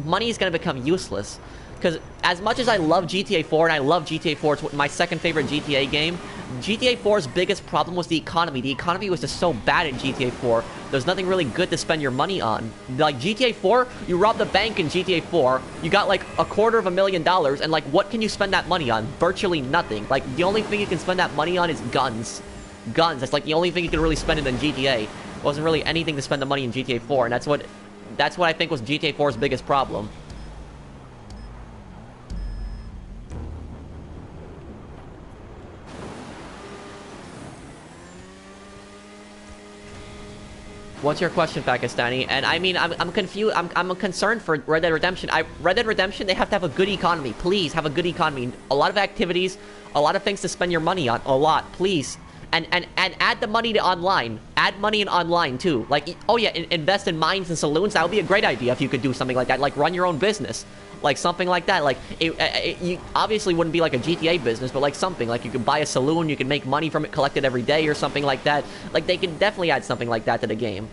money is going to become useless. Because as much as I love GTA 4, and I love GTA 4, it's my second favorite GTA game, GTA 4's biggest problem was the economy. The economy was just so bad in GTA 4. There's nothing really good to spend your money on. Like, GTA 4, you robbed a bank in GTA 4, you got, like, $250,000, and, like, what can you spend that money on? Virtually nothing. Like, the only thing you can spend that money on is guns. Guns. That's, like, the only thing you can really spend it in GTA. wasn't really anything to spend the money in GTA 4, and that's what I think was GTA 4's biggest problem. What's your question, Pakistani? And I mean, I'm confused. I'm concerned for Red Dead Redemption. Red Dead Redemption, they have to have a good economy. Please have a good economy. A lot of activities, a lot of things to spend your money on. A lot, please. And add the money to online. Add money in online too. Like, oh yeah, invest in mines and saloons. That would be a great idea if you could do something like that. Like run your own business. Like something like that. Like you obviously wouldn't be like a GTA business, but like something like you could buy a saloon, you could make money from it, collect it every day or something like that. Like they can definitely add something like that to the game.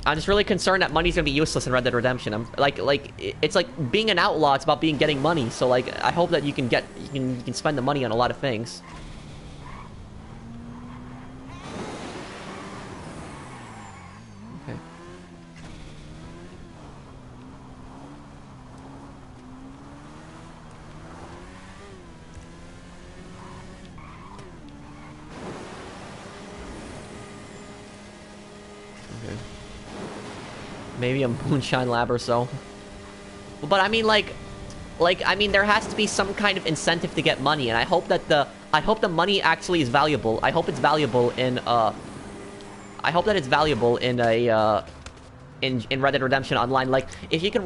I'm just really concerned that money's gonna be useless in Red Dead Redemption. I'm like it's like being an outlaw. It's about getting money. So like I hope that you can spend the money on a lot of things. Okay. Okay. Maybe a moonshine lab or so. But I mean, I mean, there has to be some kind of incentive to get money, and I hope that the money actually is valuable. I hope it's valuable in I hope that it's valuable in a in Red Dead Redemption Online. Like, if you can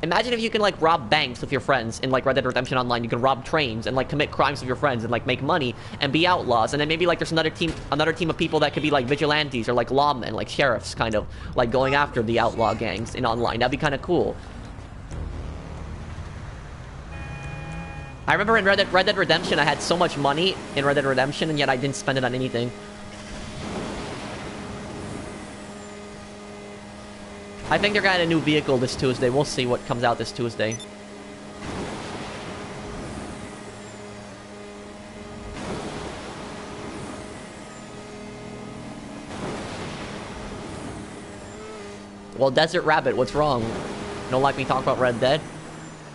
imagine if you can like rob banks with your friends in like Red Dead Redemption Online. You can rob trains and like commit crimes with your friends and like make money and be outlaws. And then maybe like there's another team of people that could be like vigilantes or like lawmen, like sheriffs, kind of like going after the outlaw gangs in online. That'd be kind of cool. I remember in Red Dead Redemption, I had so much money in Red Dead Redemption, and yet I didn't spend it on anything. I think they're gonna add a new vehicle this Tuesday. We'll see what comes out this Tuesday. Well, Desert Rabbit, what's wrong? You don't like me talk about Red Dead?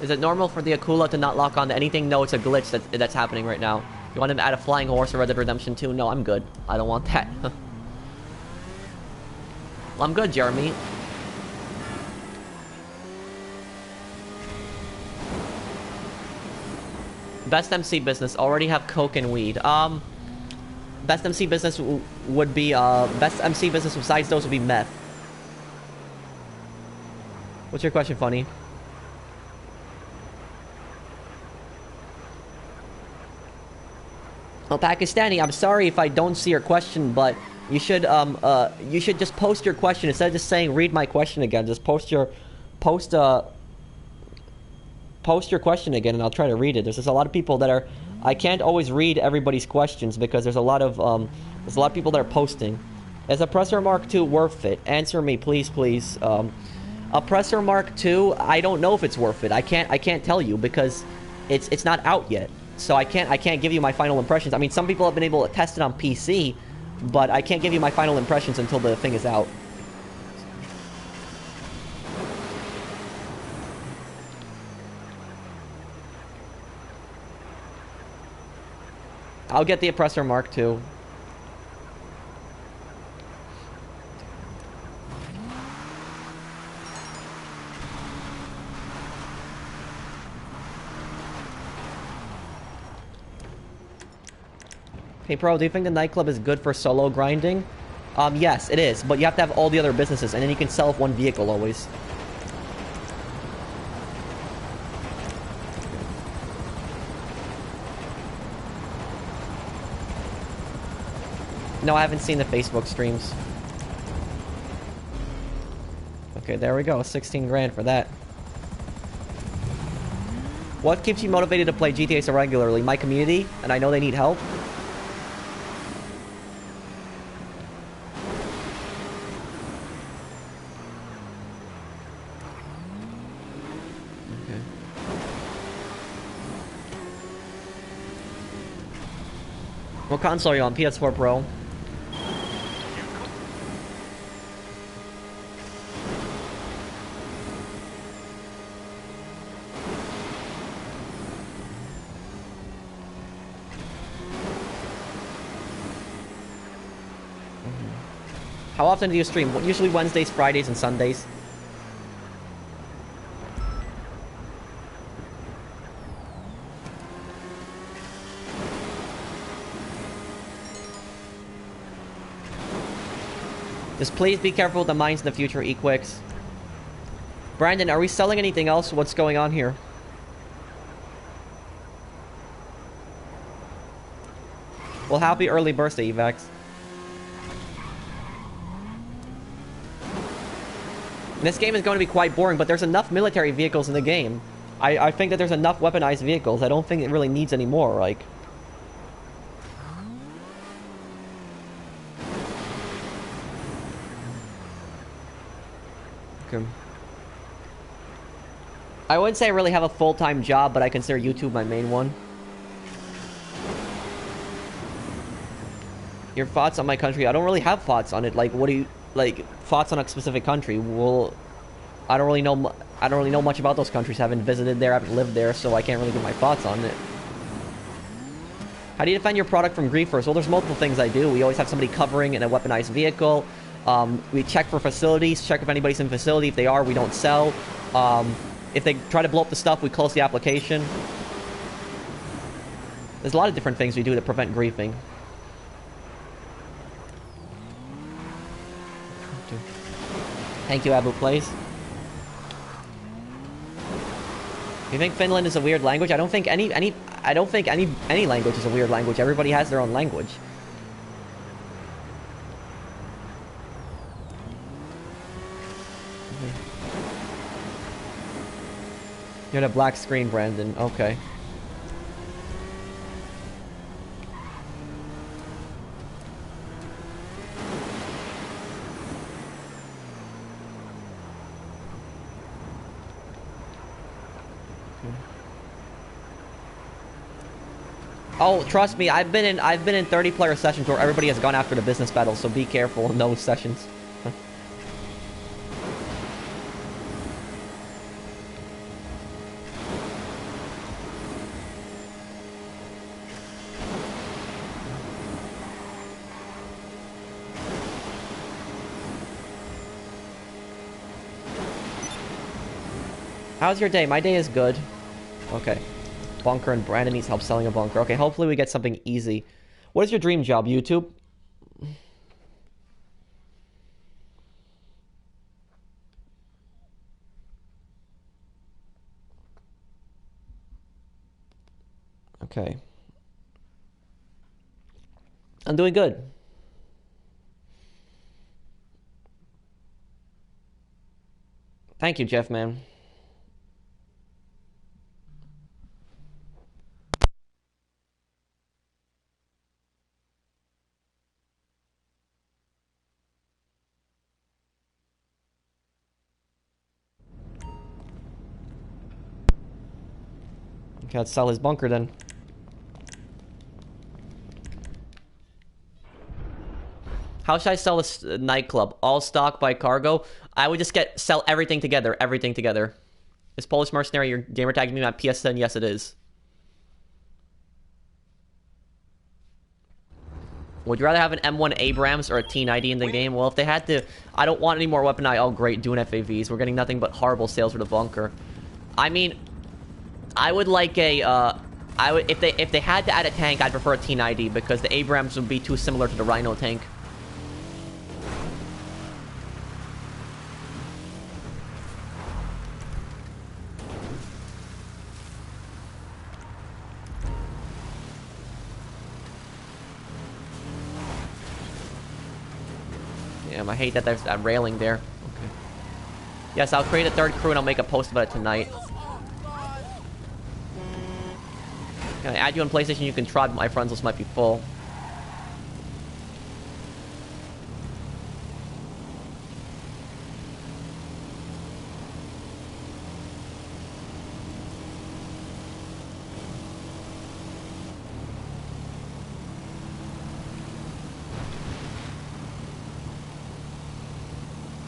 Is it normal for the Akula to not lock on to anything? No, it's a glitch that's happening right now. You want him to add a flying horse in Red Dead Redemption 2? No, I'm good. I don't want that. Well, I'm good, Jeremy. Best MC business. Already have coke and weed. Best MC business would be, best MC business besides those would be meth. What's your question, Funny? Well, Pakistani, I'm sorry if I don't see your question, but you should just post your question instead of just saying read my question again. Just post your question again, and I'll try to read it. There's just a lot of people that are. I can't always read everybody's questions because there's a lot of people that are posting. Is Oppressor Mark II worth it? Answer me, please, please. Oppressor Mark II, I don't know if it's worth it. I can't tell you because it's not out yet. So I can't give you my final impressions. I mean, some people have been able to test it on PC, but I can't give you my final impressions until the thing is out. I'll get the Oppressor Mark II. Hey, Pro, do you think the nightclub is good for solo grinding? Yes, it is, but you have to have all the other businesses, and then you can sell one vehicle always. No, I haven't seen the Facebook streams. Okay, there we go. 16 grand for that. What keeps you motivated to play GTA so regularly? My community, and I know they need help. Okay. What console are you on? PS4 Pro? How often do you stream? Usually Wednesdays, Fridays, and Sundays. Just please be careful with the mines in the future, Equix. Brandon, are we selling anything else? What's going on here? Well, happy early birthday, Evax. This game is going to be quite boring, but there's enough military vehicles in the game. I think that there's enough weaponized vehicles. I don't think it really needs any more, like... Okay. I wouldn't say I really have a full-time job, but I consider YouTube my main one. Your thoughts on my country? I don't really have thoughts on it. Like, what do you... Like, thoughts on a specific country? Well, I don't really know much about those countries. I haven't visited there, I haven't lived there, so I can't really give my thoughts on it. How do you defend your product from griefers? Well, there's multiple things I do. We always have somebody covering in a weaponized vehicle. We check for facilities, check if anybody's in facility. If they are, we don't sell. If they try to blow up the stuff, we close the application. There's a lot of different things we do to prevent griefing. Thank you, Abu Plays. You think Finland is a weird language? I don't think any language is a weird language. Everybody has their own language. You're in a black screen, Brandon. Okay. Oh, trust me, I've been in 30-player sessions where everybody has gone after the business battle, so be careful in those sessions. How's your day? My day is good. Okay. Bunker, and Brandon needs help selling a bunker. Okay, hopefully we get something easy. What is your dream job, YouTube? Okay. I'm doing good. Thank you, Jeff, man. Okay, let's sell his bunker then. How should I sell this nightclub? All stock by cargo? I would just sell everything together. Everything together. Is Polish Mercenary your gamer tagging me on PSN? Yes, it is. Would you rather have an M1 Abrams or a T90 in the game? Well, if they had to... I don't want any more weaponized... Oh, great. Doing FAVs. We're getting nothing but horrible sales for the bunker. I mean... I would like a, if they had to add a tank, I'd prefer a T90 because the Abrams would be too similar to the Rhino tank. Damn, I hate that there's that railing there. Okay. Yes, I'll create a third crew and I'll make a post about it tonight. Can I add you on PlayStation? You can try, but my friends list might be full.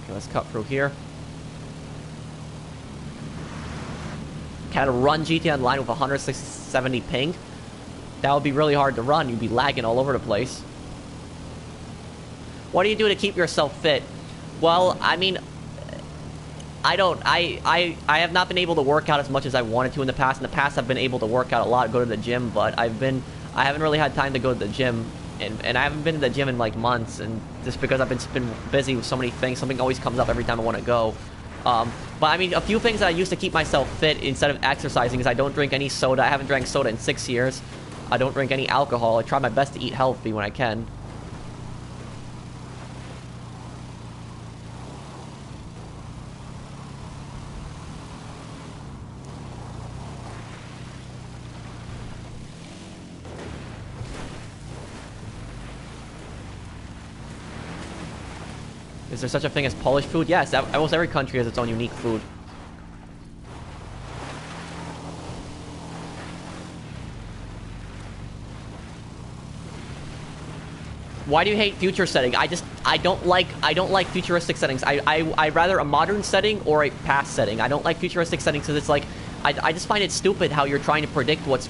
Okay, let's cut through here. Can I run GTA Online with 170 ping? That would be really hard to run. You'd be lagging all over the place. What do you do to keep yourself fit? Well, I mean, I have not been able to work out as much as I wanted to in the past. In the past, I've been able to work out a lot, go to the gym, but I haven't really had time to go to the gym, and I haven't been to the gym in like months, and just because I've been busy with so many things, something always comes up every time I want to go. But I mean, a few things that I use to keep myself fit instead of exercising is I don't drink any soda. I haven't drank soda in 6 years. I don't drink any alcohol. I try my best to eat healthy when I can. Is there such a thing as Polish food? Yes, almost every country has its own unique food. Why do you hate future setting? I don't like futuristic settings. I'd rather a modern setting or a past setting. I don't like futuristic settings because it's like I just find it stupid how you're trying to predict what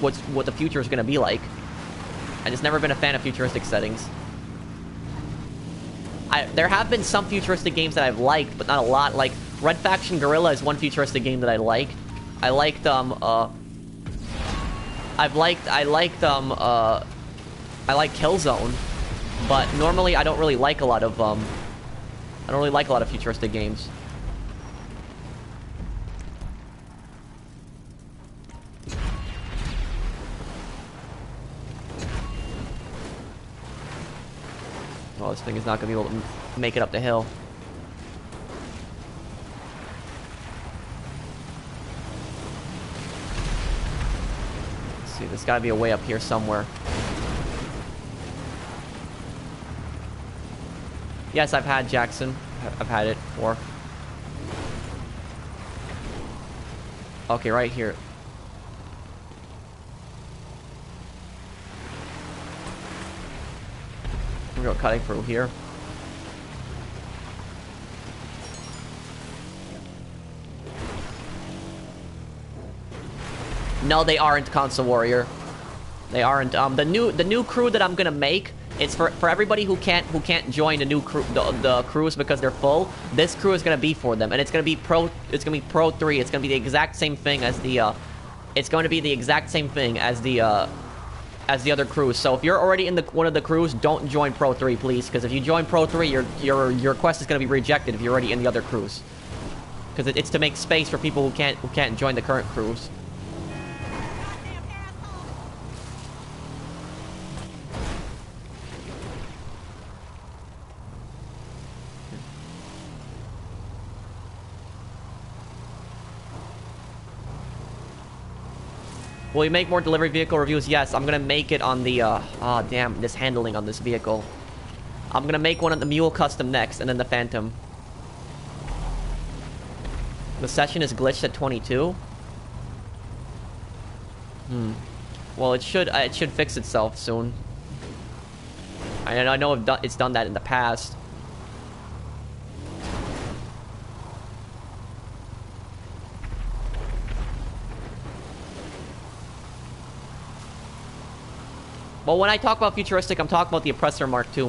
the future is going to be like. I just never been a fan of futuristic settings. There have been some futuristic games that I've liked, but not a lot. Like Red Faction Guerrilla is one futuristic game that I liked. I liked Killzone, but normally I don't really like a lot of futuristic games. Well, this thing is not going to be able to make it up the hill. Let's see, there's got to be a way up here somewhere. Yes, I've had Jackson. I've had it before. Okay, right here. We're cutting through here. No, they aren't, Console Warrior. They aren't. The new crew that I'm gonna make, it's for everybody who can't join the new crew, the crews because they're full. This crew is gonna be for them, and it's gonna be Pro 3. It's gonna be the exact same thing as the other crews. So if you're already in one of the crews, don't join Pro 3, please. Because if you join Pro 3, your quest is going to be rejected if you're already in the other crews. Because it's to make space for people who can't join the current crews. Will you make more delivery vehicle reviews? Yes, I'm gonna make it on the, damn, this handling on this vehicle. I'm gonna make one on the Mule Custom next, and then the Phantom. The session is glitched at 22? Well, it should fix itself soon. I know it's done that in the past. Well, when I talk about futuristic, I'm talking about the Oppressor Mark II.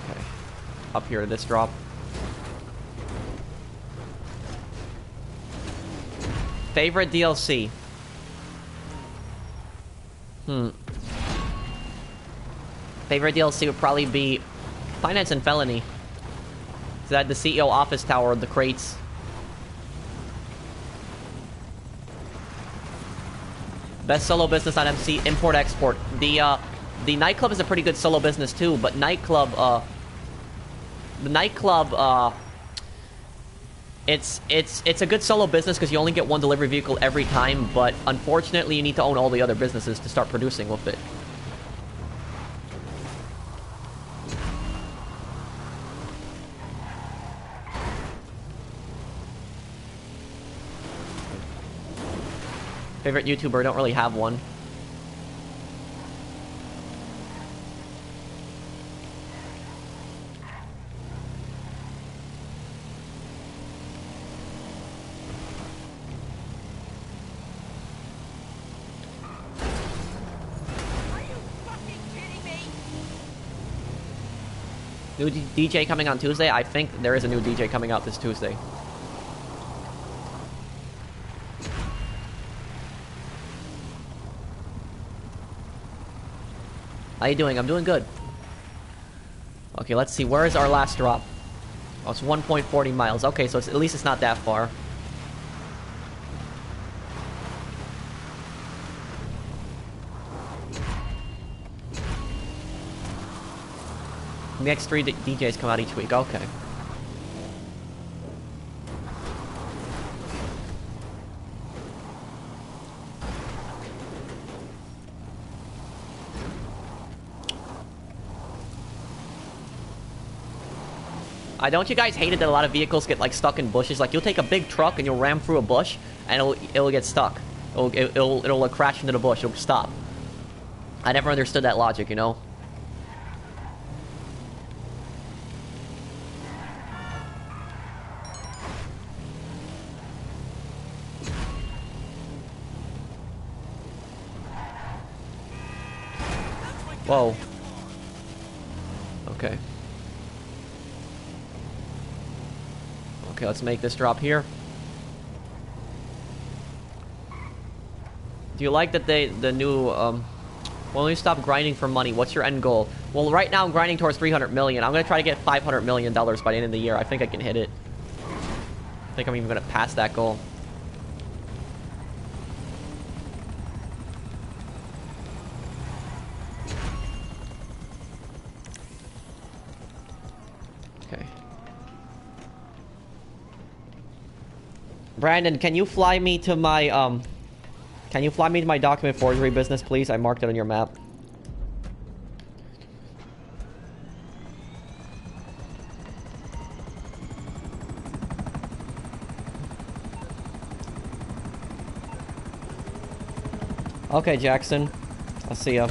Okay. Up here to this drop. Favorite DLC? Favorite DLC would probably be Finance and Felony. So that the CEO office tower, the crates. Best solo business on MC, import export. The Nightclub is a pretty good solo business too, but Nightclub, it's a good solo business because you only get one delivery vehicle every time, but unfortunately you need to own all the other businesses to start producing with it. Favorite YouTuber? Don't really have one. New DJ coming on Tuesday? I think there is a new DJ coming out this Tuesday. How you doing? I'm doing good. Okay, let's see. Where is our last drop? Oh, it's 1.40 miles. Okay, so at least it's not that far. The next 3 DJs come out each week. Okay. Don't you guys hate it that a lot of vehicles get like stuck in bushes? Like you'll take a big truck and you'll ram through a bush and it'll get stuck. It'll like, crash into the bush. It'll stop. I never understood that logic, you know. Whoa. Okay. Okay, let's make this drop here. Do you like that the new, when you stop grinding for money, what's your end goal? Well, right now I'm grinding towards 300 million. I'm gonna try to get $500 million by the end of the year. I think I can hit it. I think I'm even gonna pass that goal. Okay. Brandon, can you fly me to my, document forgery business, please? I marked it on your map. Okay, Jackson. I'll see ya.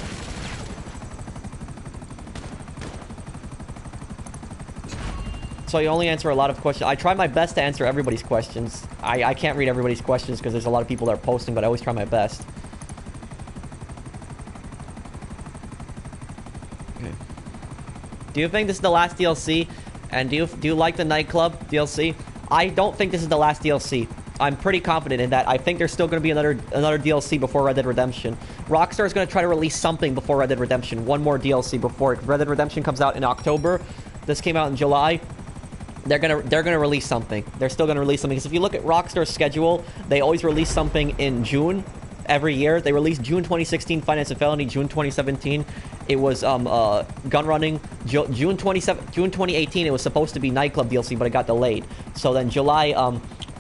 So you only answer a lot of questions. I try my best to answer everybody's questions. I can't read everybody's questions because there's a lot of people that are posting, but I always try my best. Okay. Do you think this is the last DLC? And do you like the Nightclub DLC? I don't think this is the last DLC. I'm pretty confident in that. I think there's still going to be another DLC before Red Dead Redemption. Rockstar is going to try to release something before Red Dead Redemption. One more DLC before Red Dead Redemption comes out in October. This came out in July. They're gonna release something. They're still gonna release something. Because if you look at Rockstar's schedule, they always release something in June every year. They released June 2016 Finance and Felony. June 2017 it was Gun Running. June 2018 it was supposed to be Nightclub DLC, but it got delayed. So then July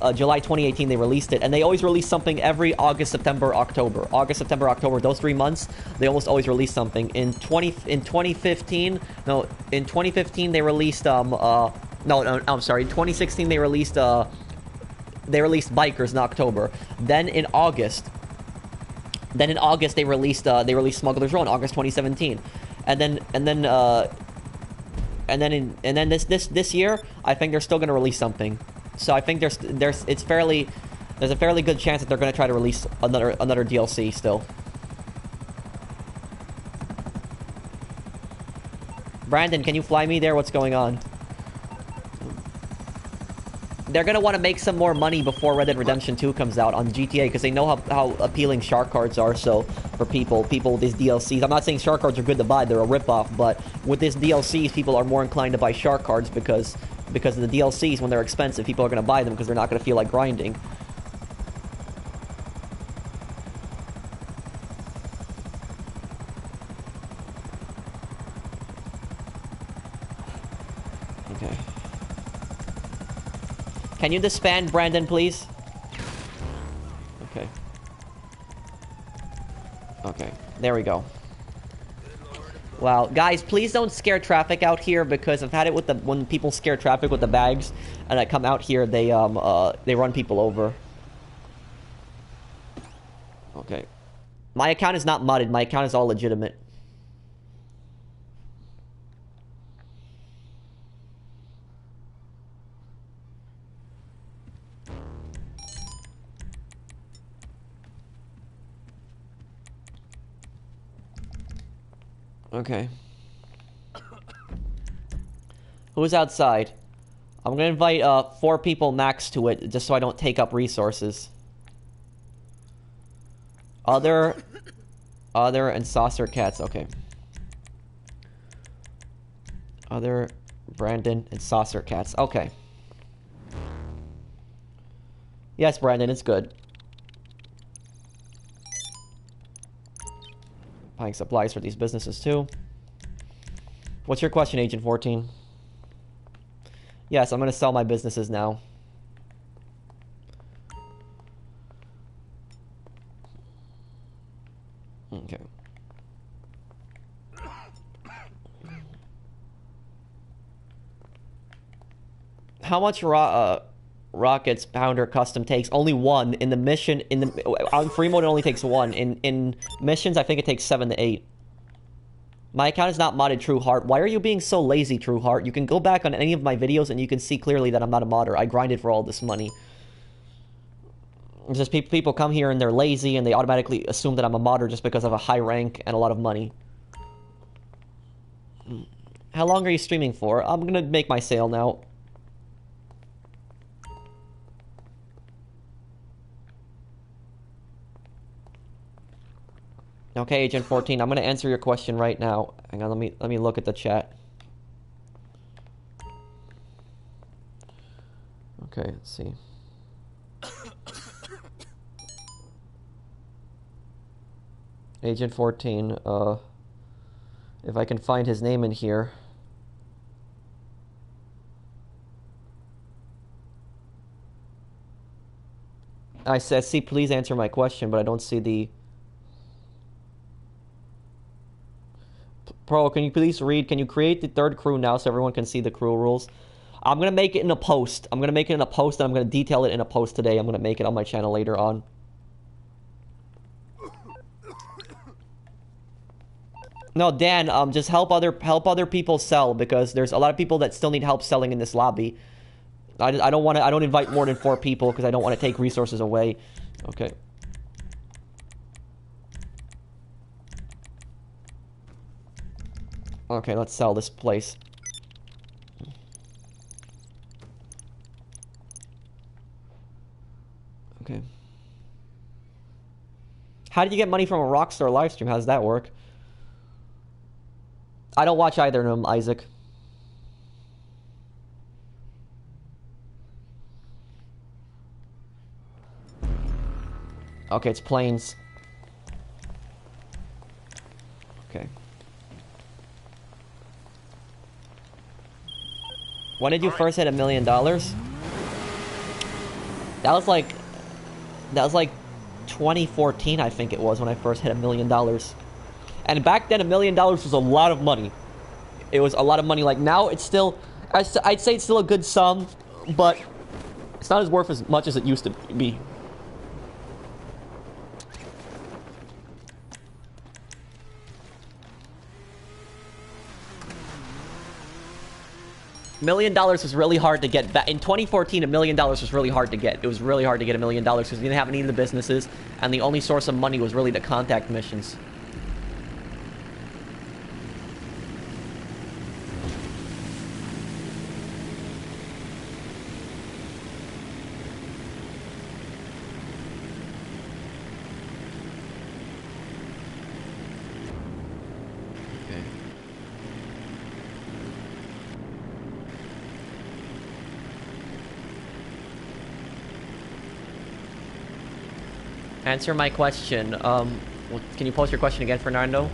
2018 they released it, and they always release something every August, September, October. August, September, October. Those 3 months they almost always release something. In 2015 they released No, I'm sorry. In 2016, they released Bikers in October. Then in August, they released Smuggler's Row in August 2017, and then this year, I think they're still gonna release something. So I think there's a fairly good chance that they're gonna try to release another DLC still. Brandon, can you fly me there? What's going on? They're going to want to make some more money before Red Dead Redemption 2 comes out on GTA, because they know how appealing shark cards are. So for people with these DLCs, I'm not saying shark cards are good to buy, they're a ripoff, but with this DLCs, people are more inclined to buy shark cards because of the DLCs. When they're expensive, people are going to buy them because they're not going to feel like grinding. Okay. Can you disband Brandon, please? Okay. Okay, there we go. Wow, guys, please don't scare traffic out here, because I've had it with when people scare traffic with the bags, and I come out here, they run people over. Okay. My account is not mudded. My account is all legitimate. Okay. Who's outside? I'm gonna invite 4 people max to it, just so I don't take up resources. Other, and saucer cats. Okay. Other, Brandon, and saucer cats. Okay. Yes, Brandon, it's good. Buying supplies for these businesses too. What's your question, Agent 14? Yes, I'm gonna sell my businesses now. Okay. How much rockets Pounder custom takes? Only 1 in the mission. On free mode, it only takes 1. In missions, I think it takes 7 to 8. My account is not modded, True Heart. Why are you being so lazy, True Heart? You can go back on any of my videos and you can see clearly that I'm not a modder. I grinded for all this money. It's just people come here and they're lazy and they automatically assume that I'm a modder just because of a high rank and a lot of money. How long are you streaming for? I'm gonna make my sale now. Okay, Agent 14, I'm gonna answer your question right now. Hang on, let me look at the chat. Okay, let's see. Agent 14, if I can find his name in here. I said, see, please answer my question, but I don't see the... Pro, can you please read? Can you create the 3rd crew now so everyone can see the crew rules? I'm going to make it in a post. I'm going to make it in a post, and I'm going to detail it in a post today. I'm going to make it on my channel later on. No, Dan, just help other people sell, because there's a lot of people that still need help selling in this lobby. I don't invite more than 4 people because I don't want to take resources away. Okay. Okay, let's sell this place. Okay. How did you get money from a Rockstar livestream? How does that work? I don't watch either of them, Isaac. Okay, it's planes. Okay. When did you first hit $1 million? That was like 2014, I think it was, when I first hit $1 million. And back then, $1 million was a lot of money. It was a lot of money. Like now, it's still, I'd say it's still a good sum, but it's not as worth as much as it used to be. $1 million was really hard to get back. In 2014, $1 million was really hard to get. It was really hard to get $1 million because we didn't have any of the businesses, and the only source of money was really the contact missions. Answer my question. Can you post your question again, Fernando?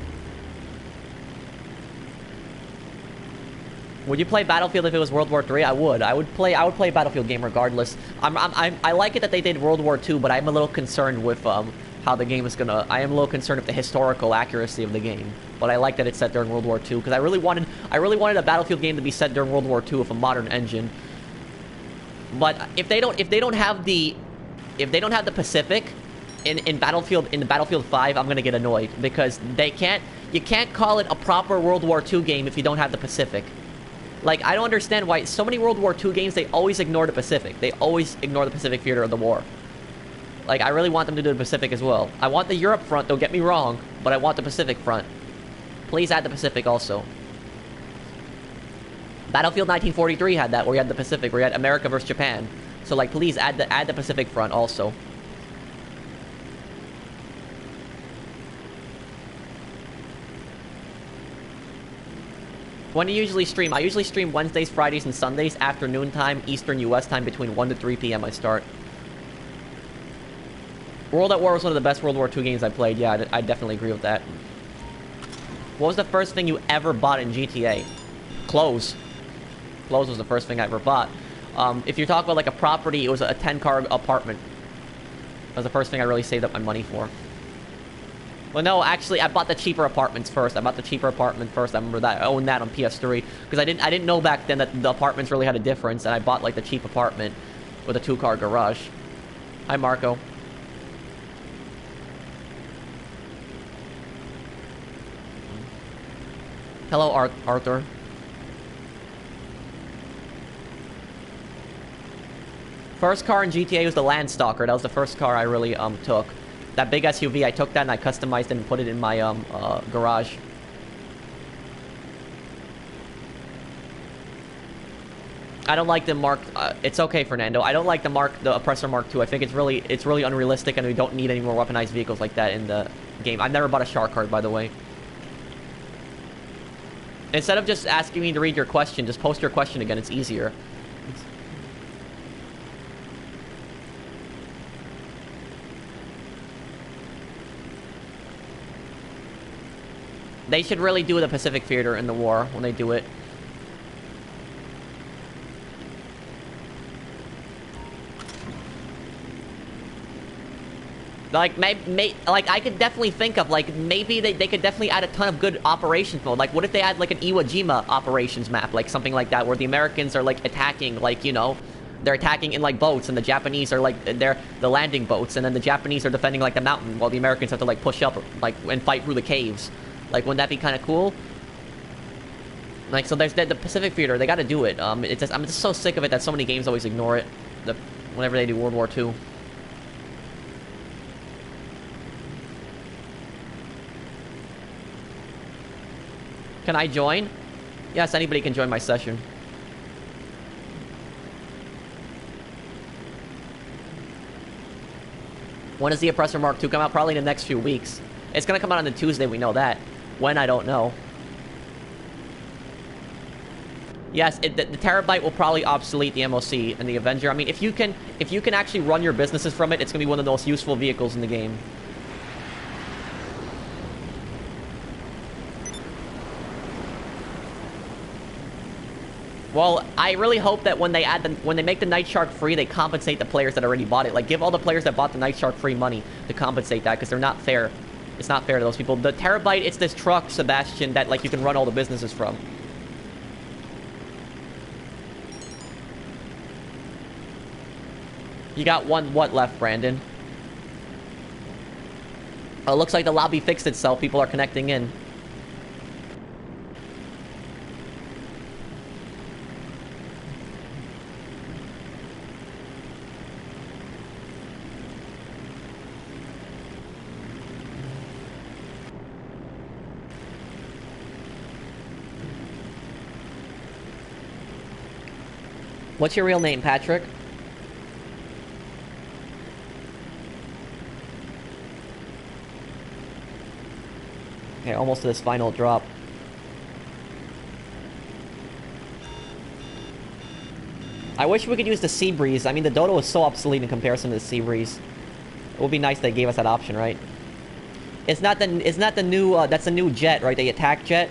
Would you play Battlefield if it was World War III? I would. I would play a Battlefield game regardless. I like it that they did World War II, but I'm a little concerned with how the game is gonna. I am a little concerned with the historical accuracy of the game. But I like that it's set during World War II because I really wanted a Battlefield game to be set during World War II with a modern engine. But if they don't have the Pacific in Battlefield 5, I'm gonna get annoyed because you can't call it a proper World War II game if you don't have the Pacific. Like, I don't understand why so many World War II games, they always ignore the Pacific. They always ignore the Pacific theater of the war. Like, I really want them to do the Pacific as well. I want the Europe front, don't get me wrong, but I want the Pacific front. Please add the Pacific also. Battlefield 1943 had that, where you had the Pacific, where you had America versus Japan. So, like, please add the Pacific Front also. When do you usually stream? I usually stream Wednesdays, Fridays, and Sundays, afternoon time, Eastern US time, between 1 to 3 p.m. I start. World at War was one of the best World War II games I played. Yeah, I definitely agree with that. What was the first thing you ever bought in GTA? Clothes. Clothes was the first thing I ever bought. If you're talking about like a property, it was a 10-car apartment. That was the first thing I really saved up my money for. Well, no, actually, I bought the cheaper apartments first. I remember that. I owned that on PS3 because I didn't know back then that the apartments really had a difference, and I bought like the cheap apartment with a 2-car garage. Hi, Marco. Hello, Arthur. First car in GTA was the Landstalker. That was the first car I really took. That big SUV, I took that and I customized it and put it in my garage. I don't like the Mark. It's okay, Fernando. I don't like the Oppressor Mark II. I think it's really unrealistic, and we don't need any more weaponized vehicles like that in the game. I've never bought a shark card, by the way. Instead of just asking me to read your question, just post your question again. It's easier. They should really do the Pacific Theater in the war when they do it. Like, like, I could definitely think of, like, maybe they could definitely add a ton of good operations mode. Like, what if they add, like, an Iwo Jima operations map? Like, something like that, where the Americans are, like, attacking, like, you know, they're attacking in, like, boats, and the Japanese are, like, they're the landing boats, and then the Japanese are defending, like, the mountain, while the Americans have to, like, push up, like, and fight through the caves. Like, wouldn't that be kind of cool? Like, so there's the Pacific Theater. They got to do it. It's just, I'm just so sick of it that so many games always ignore it. Whenever they do World War II. Can I join? Yes, anybody can join my session. When does the Oppressor Mark II come out? Probably in the next few weeks. It's gonna come out on the Tuesday, we know that. When, I don't know. Yes, the Terabyte will probably obsolete the MOC and the Avenger. I mean, if you can actually run your businesses from it, it's gonna be one of the most useful vehicles in the game. Well, I really hope that when they make the Night Shark free, they compensate the players that already bought it. Like, give all the players that bought the Night Shark free money to compensate that, because they're not fair. It's not fair to those people. The Terabyte, it's this truck, Sebastian, that, like, you can run all the businesses from. You got one what left, Brandon? Oh, it looks like the lobby fixed itself. People are connecting in. What's your real name, Patrick? Okay, almost to this final drop. I wish we could use the Sea Breeze. I mean, the Dodo is so obsolete in comparison to the Sea Breeze. It would be nice they gave us that option, right? It's not the new, that's the new jet, right? The attack jet.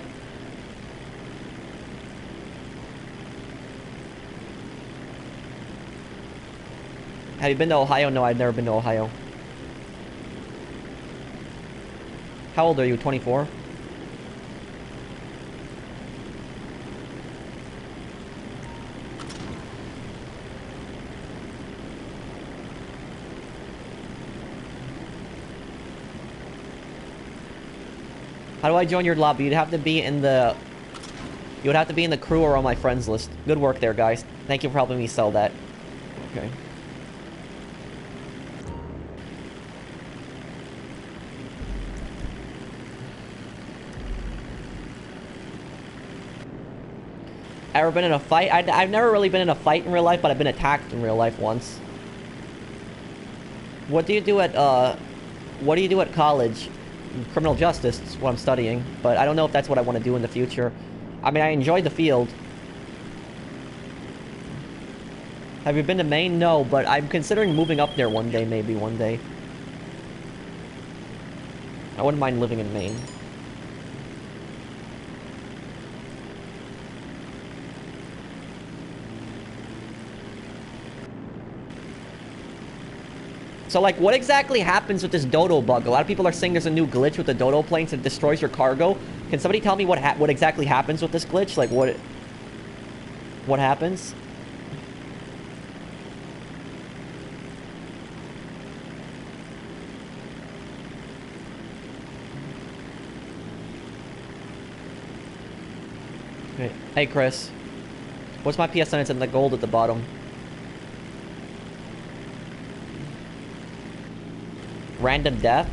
Have you been to Ohio? No, I've never been to Ohio. How old are you? 24? How do I join your lobby? You'd have to be in the... You would have to be in the crew or on my friends list. Good work there, guys. Thank you for helping me sell that. Okay. Ever been in a fight? I've never really been in a fight in real life, but I've been attacked in real life once. What do you do at college? Criminal justice is what I'm studying, but I don't know if that's what I want to do in the future. I mean, I enjoy the field. Have you been to Maine? No, but I'm considering moving up there one day, maybe one day. I wouldn't mind living in Maine. So, like, what exactly happens with this dodo bug? A lot of people are saying there's a new glitch with the dodo planes that destroys your cargo. Can somebody tell me what exactly happens with this glitch? Like, what happens? Okay. Hey, Chris. What's my PSN? It's in the gold at the bottom. Random death?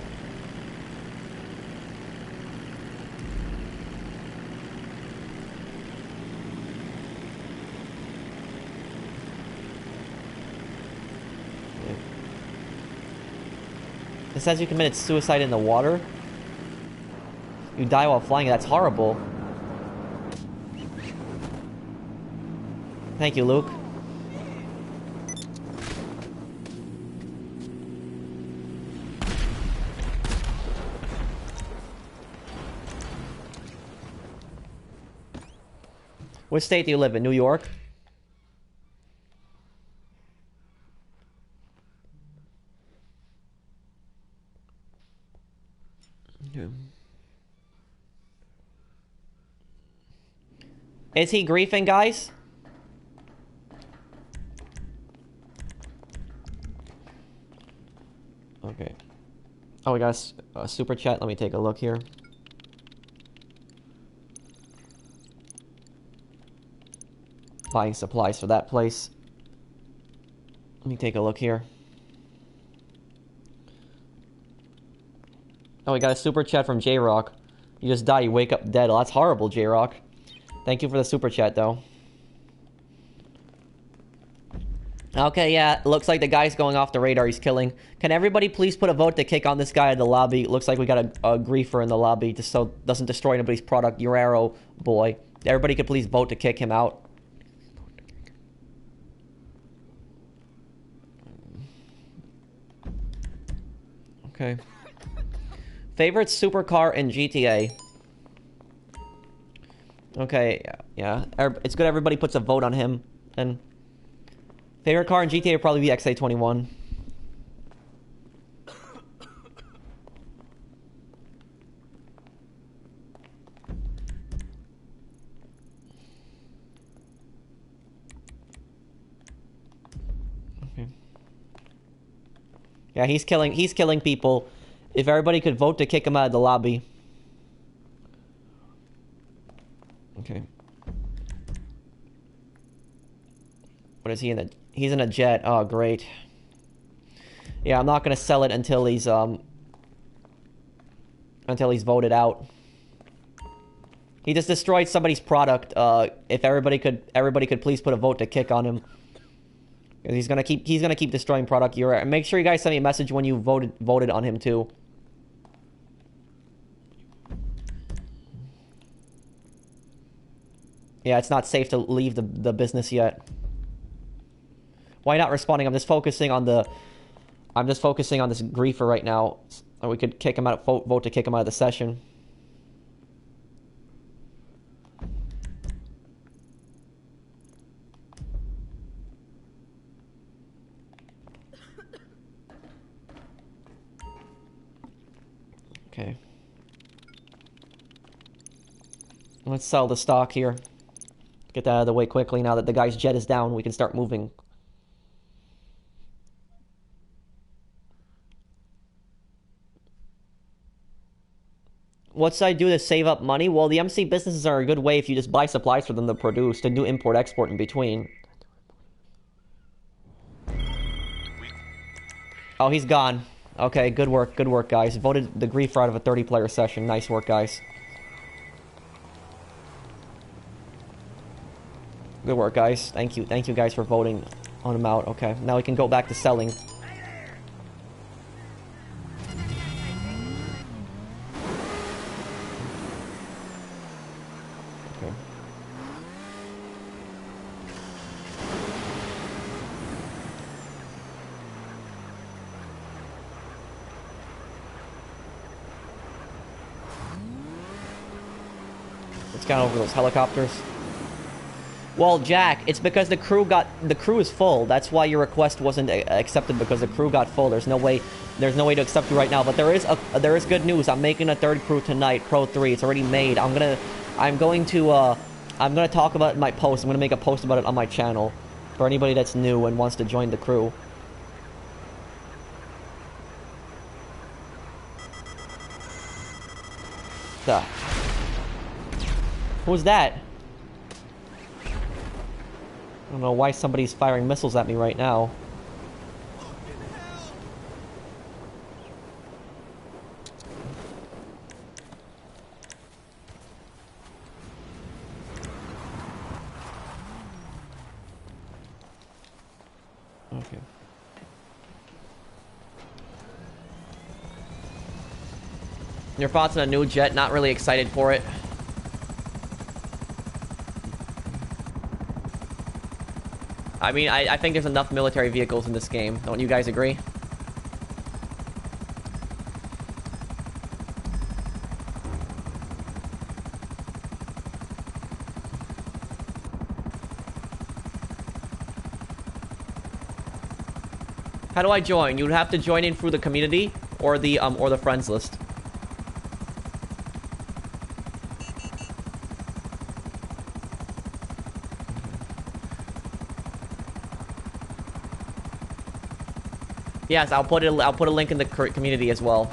It says you committed suicide in the water. You die while flying. That's horrible. Thank you, Luke. What state do you live in? New York? Yeah. Is he griefing, guys? Okay. Oh, we got a super chat. Let me take a look here. Buying supplies for that place. Let me take a look here. Oh, we got a super chat from J-Rock. You just die, you wake up dead. Oh, that's horrible, J-Rock. Thank you for the super chat, though. Okay, yeah, looks like the guy's going off the radar. He's killing. Can everybody please put a vote to kick on this guy in the lobby? Looks like we got a griefer in the lobby just so doesn't destroy anybody's product. Your arrow boy. Everybody could please vote to kick him out. Okay. Favorite supercar in GTA? Okay, yeah. It's good everybody puts a vote on him. And favorite car in GTA would probably be XA21. Okay. Yeah, he's killing people. If everybody could vote to kick him out of the lobby. Okay. What is he in a... He's in a jet. Oh, great. Yeah, I'm not gonna sell it until he's voted out. He just destroyed somebody's product. If everybody could please put a vote to kick on him. He's gonna keep destroying product. And make sure you guys send me a message when you voted on him too. Yeah, it's not safe to leave the business yet. Why not responding? I'm just focusing on this griefer right now. So we could kick him out. Vote to kick him out of the session. Okay. Let's sell the stock here. Get that out of the way quickly. Now that the guy's jet is down, we can start moving. What should I do to save up money? Well, the MC businesses are a good way if you just buy supplies for them to produce, to do import-export in between. Oh, he's gone. Okay, good work, guys. Voted the griefer out of a 30-player session. Nice work, guys. Good work, guys. Thank you. Thank you guys for voting on him out. Okay, now we can go back to selling. Okay. Let's get over those helicopters. Well, Jack, it's because the crew is full. That's why your request wasn't accepted, because the crew got full. There's no way to accept you right now. But there is good news. I'm making a third crew tonight, Pro 3. It's already made. I'm going to talk about it in my post. I'm gonna make a post about it on my channel for anybody that's new and wants to join the crew. Who's that? I don't know why somebody's firing missiles at me right now. Okay. Your thoughts on a new jet? Not really excited for it. I mean, I think there's enough military vehicles in this game. Don't you guys agree? How do I join? You'd have to join in through the community or the friends list. Yes, I'll put a link in the community as well.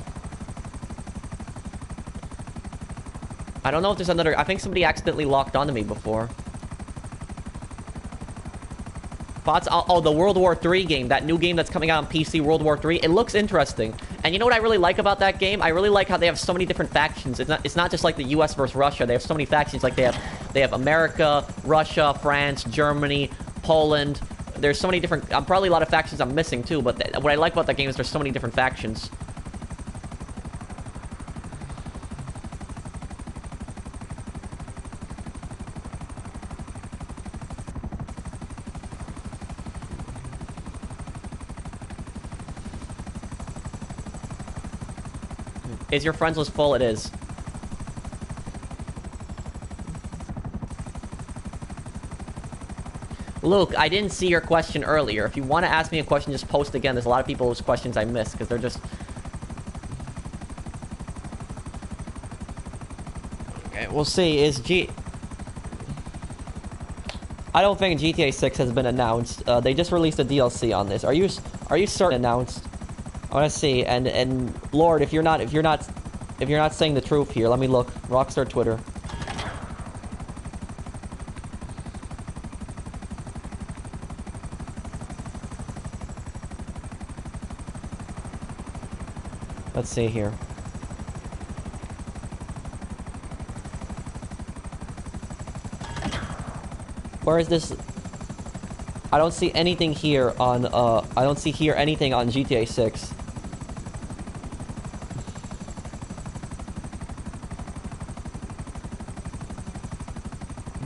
I don't know if there's another. I think somebody accidentally locked onto me before. Thoughts? Oh, the World War III game, that new game that's coming out on PC, World War III. It looks interesting. And you know what I really like about that game? I really like how they have so many different factions. It's not just like the US versus Russia. They have so many factions. Like they have America, Russia, France, Germany, Poland. There's so many different... probably a lot of factions I'm missing, too. But what I like about that game is there's so many different factions. Is your friends list full? It is. Luke, I didn't see your question earlier. If you want to ask me a question, just post again. There's a lot of people's questions I missed because they're just... Okay, we'll see. I don't think GTA 6 has been announced. They just released a DLC on this. Are you certain announced? I want to see. And Lord, if you're not saying the truth here, let me look. Rockstar Twitter. Let's see here. Where is this? I don't see anything here on, I don't see here anything on GTA 6.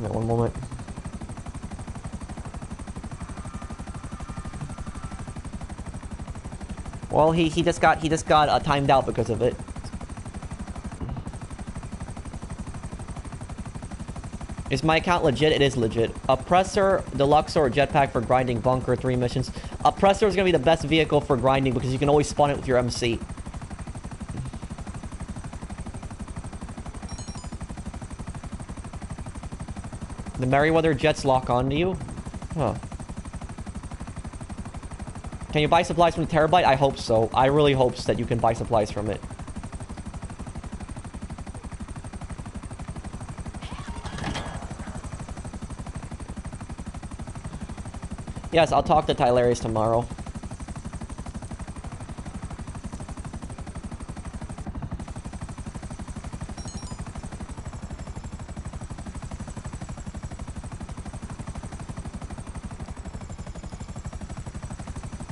Wait one moment. Well, he just got timed out because of it. Is my account legit? It is legit. Oppressor, Deluxe, or Jetpack for grinding Bunker 3 missions. Oppressor is going to be the best vehicle for grinding because you can always spawn it with your MC. The Merryweather jets lock onto you? Huh. Can you buy supplies from the Terabyte? I hope so. I really hope that you can buy supplies from it. Yes, I'll talk to Tylarius tomorrow.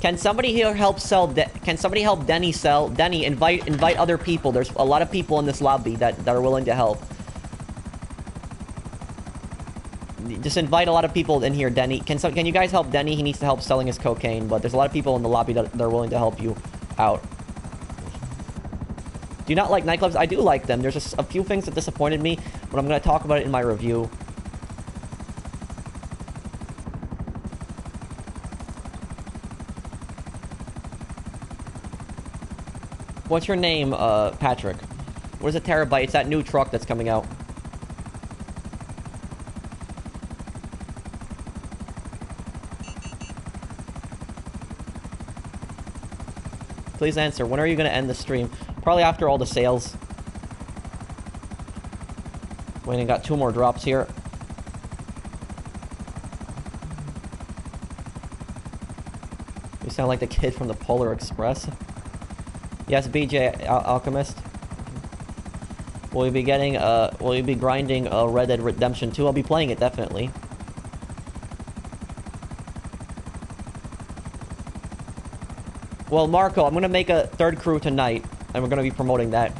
Can somebody here help sell? Can somebody help Denny sell? Denny, invite other people. There's a lot of people in this lobby that are willing to help. Just invite a lot of people in here, Denny. Can you guys help Denny? He needs to help selling his cocaine, but there's a lot of people in the lobby that are willing to help you out. Do you not like nightclubs? I do like them. There's just a few things that disappointed me, but I'm going to talk about it in my review. What's your name, Patrick? What is a terabyte? It's that new truck that's coming out. Please answer. When are you going to end the stream? Probably after all the sales. Waiting, got 2 more drops here. You sound like the kid from the Polar Express. Yes, BJ Alchemist. Will you be getting, will you be grinding Red Dead Redemption 2? I'll be playing it, definitely. Well, Marco, I'm gonna make a 3rd crew tonight, and we're gonna be promoting that.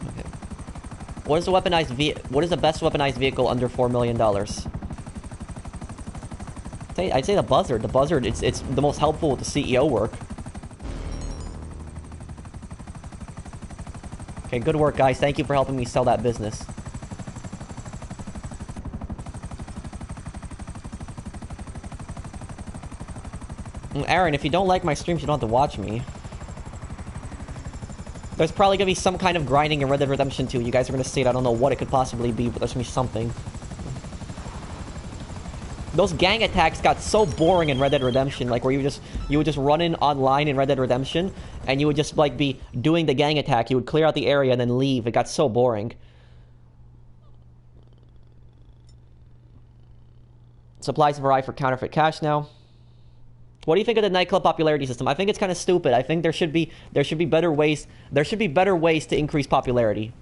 Okay. What is the what is the best weaponized vehicle under $4 million? I'd say the Buzzard. The Buzzard, it's the most helpful with the CEO work. Okay, good work, guys. Thank you for helping me sell that business. Aaron, if you don't like my streams, you don't have to watch me. There's probably gonna be some kind of grinding in Red Dead Redemption 2. You guys are gonna see it. I don't know what it could possibly be, but there's gonna be something. Those gang attacks got so boring in Red Dead Redemption, like where you would just run in online in Red Dead Redemption, and you would just like be doing the gang attack. You would clear out the area and then leave. It got so boring. Supplies have arrived for counterfeit cash now. What do you think of the nightclub popularity system? I think it's kind of stupid. I think there should be better ways. There should be better ways to increase popularity.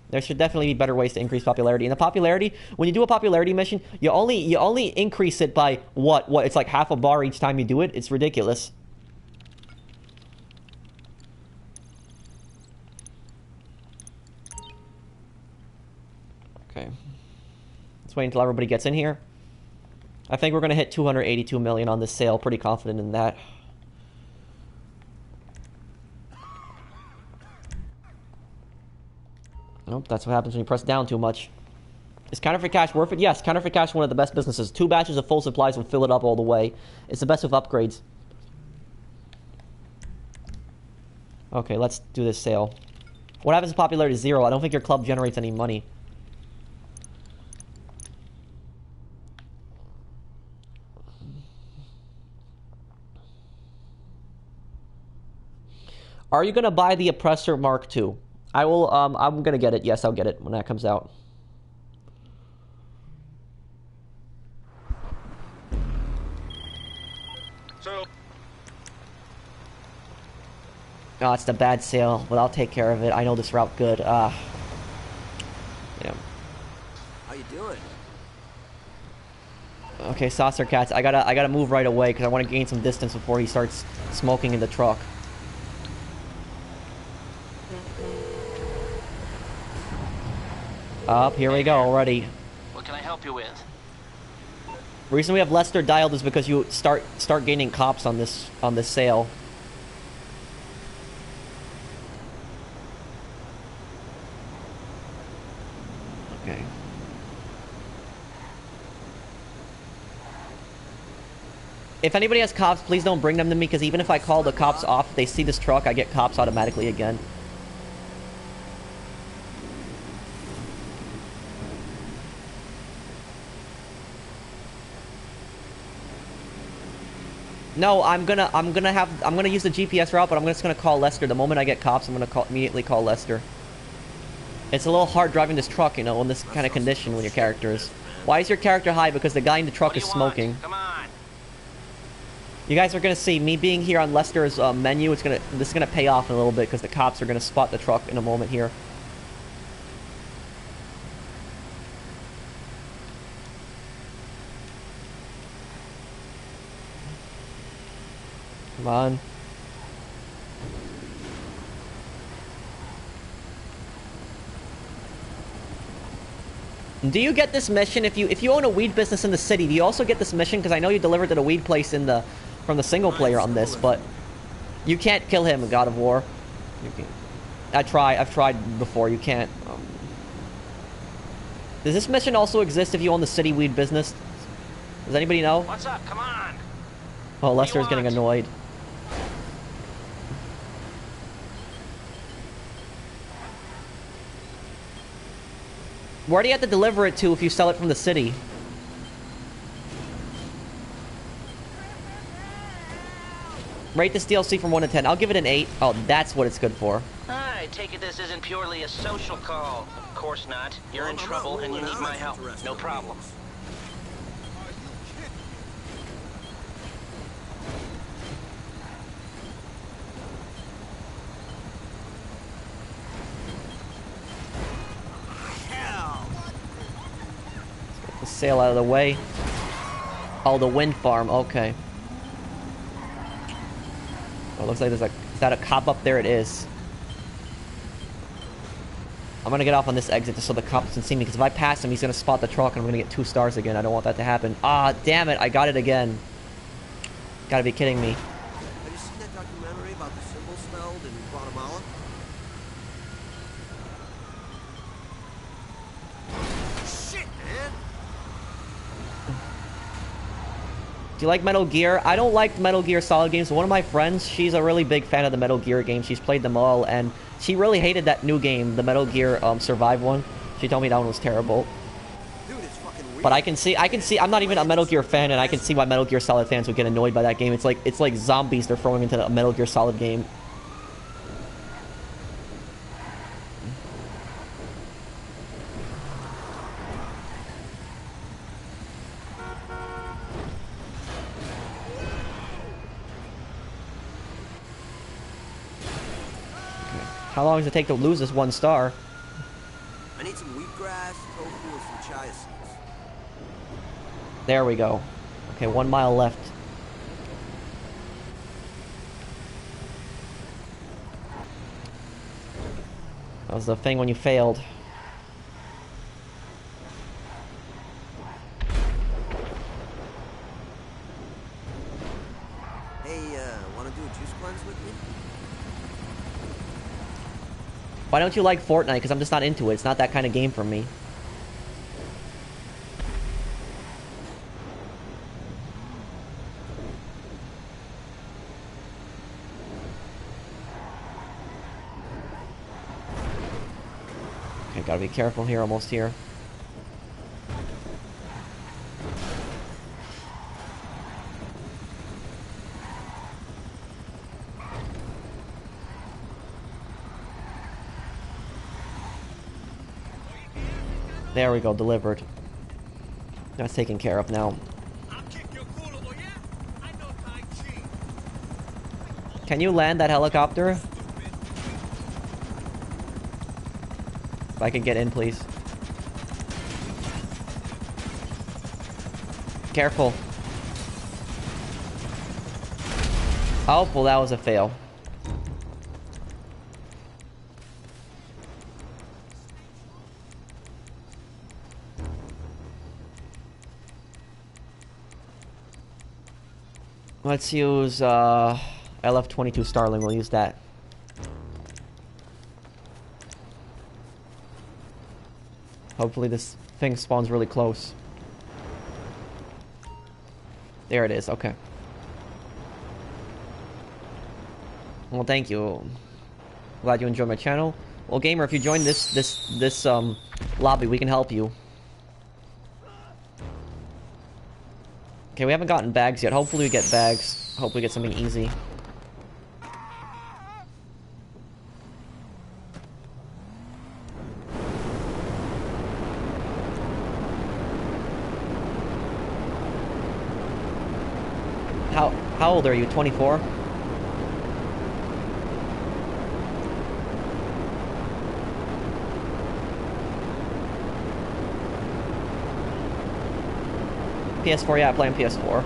There should definitely be better ways to increase popularity. And the popularity, when you do a popularity mission, you only increase it by what? It's like half a bar each time you do it. It's ridiculous. Okay. Let's wait until everybody gets in here. I think we're going to hit 282 million on this sale. Pretty confident in that. Nope, that's what happens when you press down too much. Is counterfeit cash worth it? Yes, counterfeit cash is one of the best businesses. 2 batches of full supplies will fill it up all the way. It's the best with upgrades. Okay, let's do this sale. What happens if popularity is 0? I don't think your club generates any money. Are you gonna buy the Oppressor Mark II? I will, I'm gonna get it. Yes, I'll get it when that comes out. So... Oh, it's the bad sale, but I'll take care of it. I know this route good. Yeah. How you doing? Okay, Saucer Cats, I gotta move right away because I want to gain some distance before he starts smoking in the truck. Up, here we go already. What can I help you with? The reason we have Lester dialed is because you start gaining cops on this sale. Okay. If anybody has cops, please don't bring them to me, because even if I call the cops off, if they see this truck, I get cops automatically again. No, I'm gonna use the GPS route, but I'm just gonna call Lester. The moment I get cops, I'm gonna immediately call Lester. It's a little hard driving this truck, you know, in this kind of condition when your character is. Why is your character high? Because the guy in the truck is smoking. Come on. You guys are gonna see me being here on Lester's menu. This is gonna pay off in a little bit because the cops are gonna spot the truck in a moment here. Come on. Do you get this mission if you own a weed business in the city? Do you also get this mission? Because I know you delivered to the weed place in the from the single player on this, but you can't kill him in God of War. You can. I've tried before. You can't. Does this mission also exist if you own the city weed business? Does anybody know? What's up? Come on. Oh, Lester's getting annoyed. Where do you have to deliver it to if you sell it from the city? Rate this DLC from 1 to 10. I'll give it an 8. Oh, that's what it's good for. I take it this isn't purely a social call. Of course not. You're in trouble and you need my help. No problem. The sail out of the way. Oh, the wind farm. Okay. Oh, looks like there's a... Is that a cop up there? It is. I'm gonna get off on this exit just so the cop doesn't see me, because if I pass him, he's gonna spot the truck and I'm gonna get 2 stars again. I don't want that to happen. Ah, damn it. I got it again. Gotta be kidding me. Have you seen that documentary about the cymbal smelled in Guatemala? Shit, man! Do you like Metal Gear? I don't like Metal Gear Solid games. One of my friends, she's a really big fan of the Metal Gear games. She's played them all, and she really hated that new game, the Metal Gear Survive one. She told me that one was terrible. Dude, it's fucking weird. But I can see, I'm not even a Metal Gear fan, and I can see why Metal Gear Solid fans would get annoyed by that game. It's like zombies they're throwing into a Metal Gear Solid game. How long does it take to lose this 1 star? I need some wheatgrass, tofu, and some chia seeds. There we go. Okay, 1 mile left. That was the thing when you failed. Hey, wanna do a juice cleanse with me? Why don't you like Fortnite? Because I'm just not into it. It's not that kind of game for me. Okay, gotta be careful here. Almost here. There we go, delivered. That's taken care of now. Can you land that helicopter? If I could get in, please. Careful. Oh, well, that was a fail. Let's use LF-22 Starling. We'll use that. Hopefully this thing spawns really close. There it is. Okay. Well, thank you. Glad you enjoyed my channel. Well, gamer, if you join this lobby, we can help you. Okay, we haven't gotten bags yet. Hopefully we get bags. Hopefully we get something easy. How old are you? 24? PS4, yeah, I play on PS4.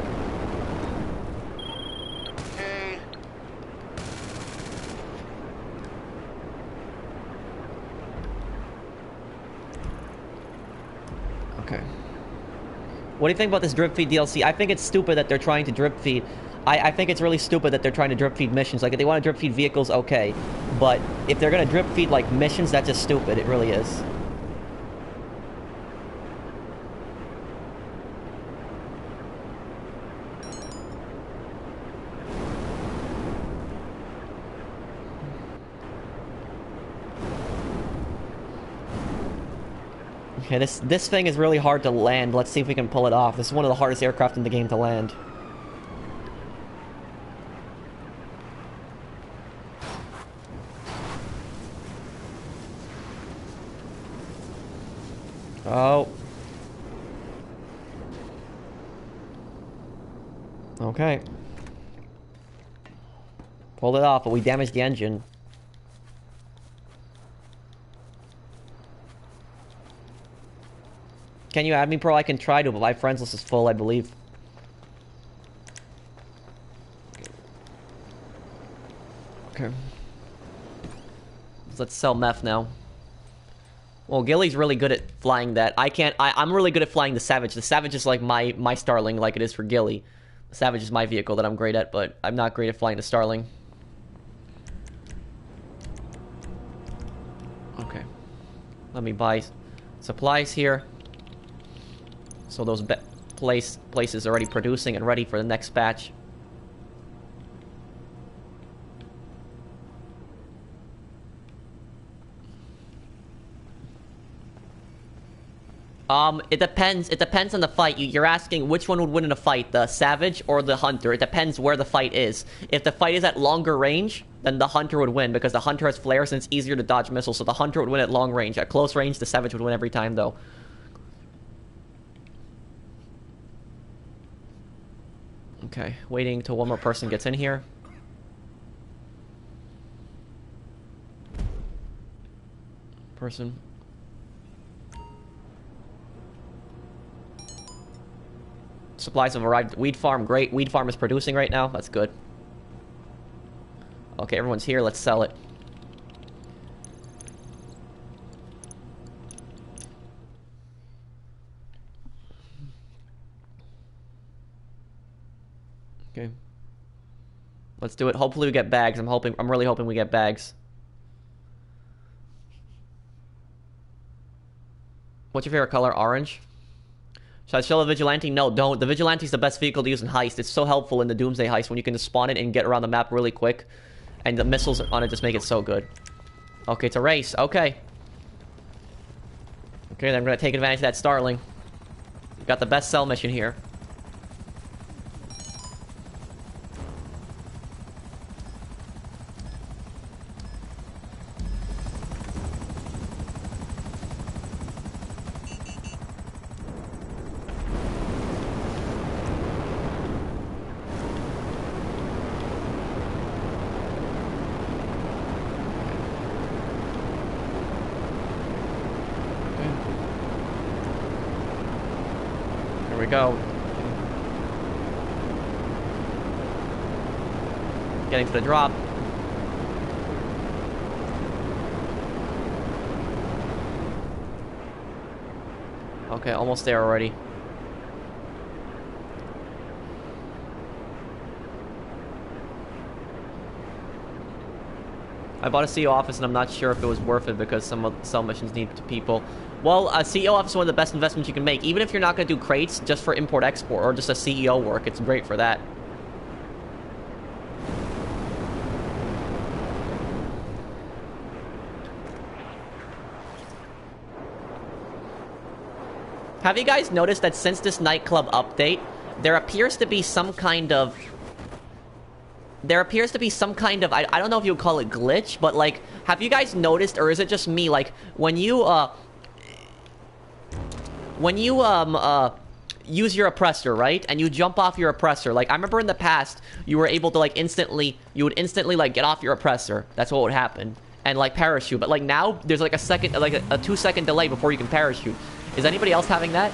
Hey, What do you think about this drip feed DLC? I think it's stupid that they're trying to drip feed. I think it's really stupid that they're trying to drip feed missions. Like, if they want to drip feed vehicles, okay. But if they're going to drip feed, like, missions, that's just stupid. It really is. Okay, this thing is really hard to land. Let's see if we can pull it off. This is one of the hardest aircraft in the game to land. Oh. Okay. Pulled it off, but we damaged the engine. Can you add me, Pro? I can try to, but my friends list is full, I believe. Okay. Let's sell meth now. Well, Gilly's really good at flying that. I'm really good at flying the Savage. The Savage is like my Starling, like it is for Gilly. The Savage is my vehicle that I'm great at, but I'm not great at flying the Starling. Okay. Let me buy supplies here. So those places are already producing and ready for the next batch. It depends. It depends on the fight. You're asking which one would win in a fight, the Savage or the Hunter. It depends where the fight is. If the fight is at longer range, then the Hunter would win, because the Hunter has flares and it's easier to dodge missiles, so the Hunter would win at long range. At close range, the Savage would win every time, though. Okay, waiting till one more person gets in here. Person. Supplies have arrived. Weed farm, great. Weed farm is producing right now. That's good. Okay, everyone's here. Let's sell it. Okay. Let's do it. Hopefully we get bags. I'm really hoping we get bags. What's your favorite color? Orange? Should I sell the Vigilante? No, don't. The Vigilante's the best vehicle to use in heist. It's so helpful in the Doomsday heist when you can just spawn it and get around the map really quick. And the missiles on it just make it so good. Okay, it's a race. Okay. Okay, then I'm going to take advantage of that Starling. Got the best sell mission here. Go. Getting to the drop. Okay, almost there already. I bought a CEO office and I'm not sure if it was worth it because some of the sell missions need people. Well, a CEO office is one of the best investments you can make. Even if you're not going to do crates just for import-export or just a CEO work, it's great for that. Have you guys noticed that since this Nightclub update, there appears to be some kind of... I don't know if you would call it glitch, but, like, have you guys noticed, or is it just me, like, when you use your oppressor, right? And you jump off your oppressor. Like, I remember in the past, you were able to, like, you would instantly, like, get off your oppressor. That's what would happen. And, like, parachute. But, like, now, there's, like, a 2-second delay before you can parachute. Is anybody else having that?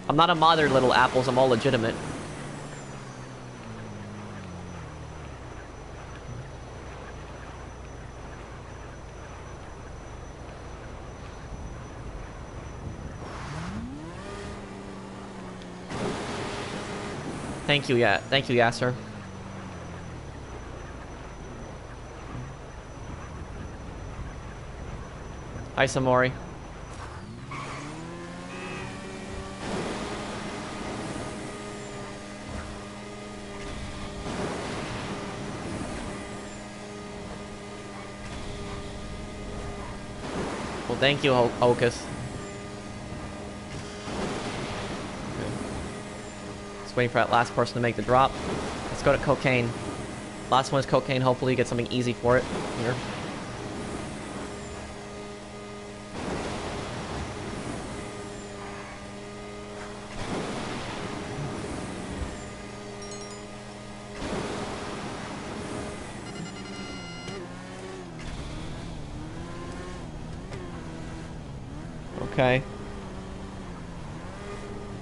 I'm not a modern little apples, I'm all legitimate. Thank you, yeah. Thank you, Yasser. Hi, Samori. Well, thank you, Hocus. Just waiting for that last person to make the drop. Let's go to cocaine. Last one is cocaine. Hopefully, you get something easy for it here. Okay.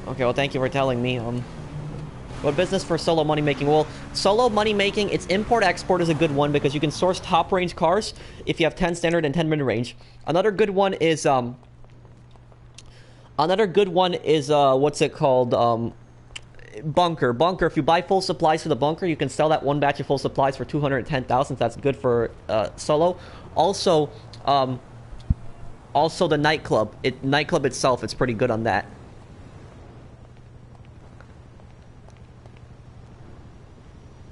Okay, well, thank you for telling me. What business for solo money making? Well, solo money making, it's import-export is a good one because you can source top-range cars if you have 10 standard and 10 mid-range. Another good one is, what's it called? Bunker. If you buy full supplies for the bunker, you can sell that one batch of full supplies for 210,000. That's good for solo. Also the nightclub. Nightclub itself, it's pretty good on that.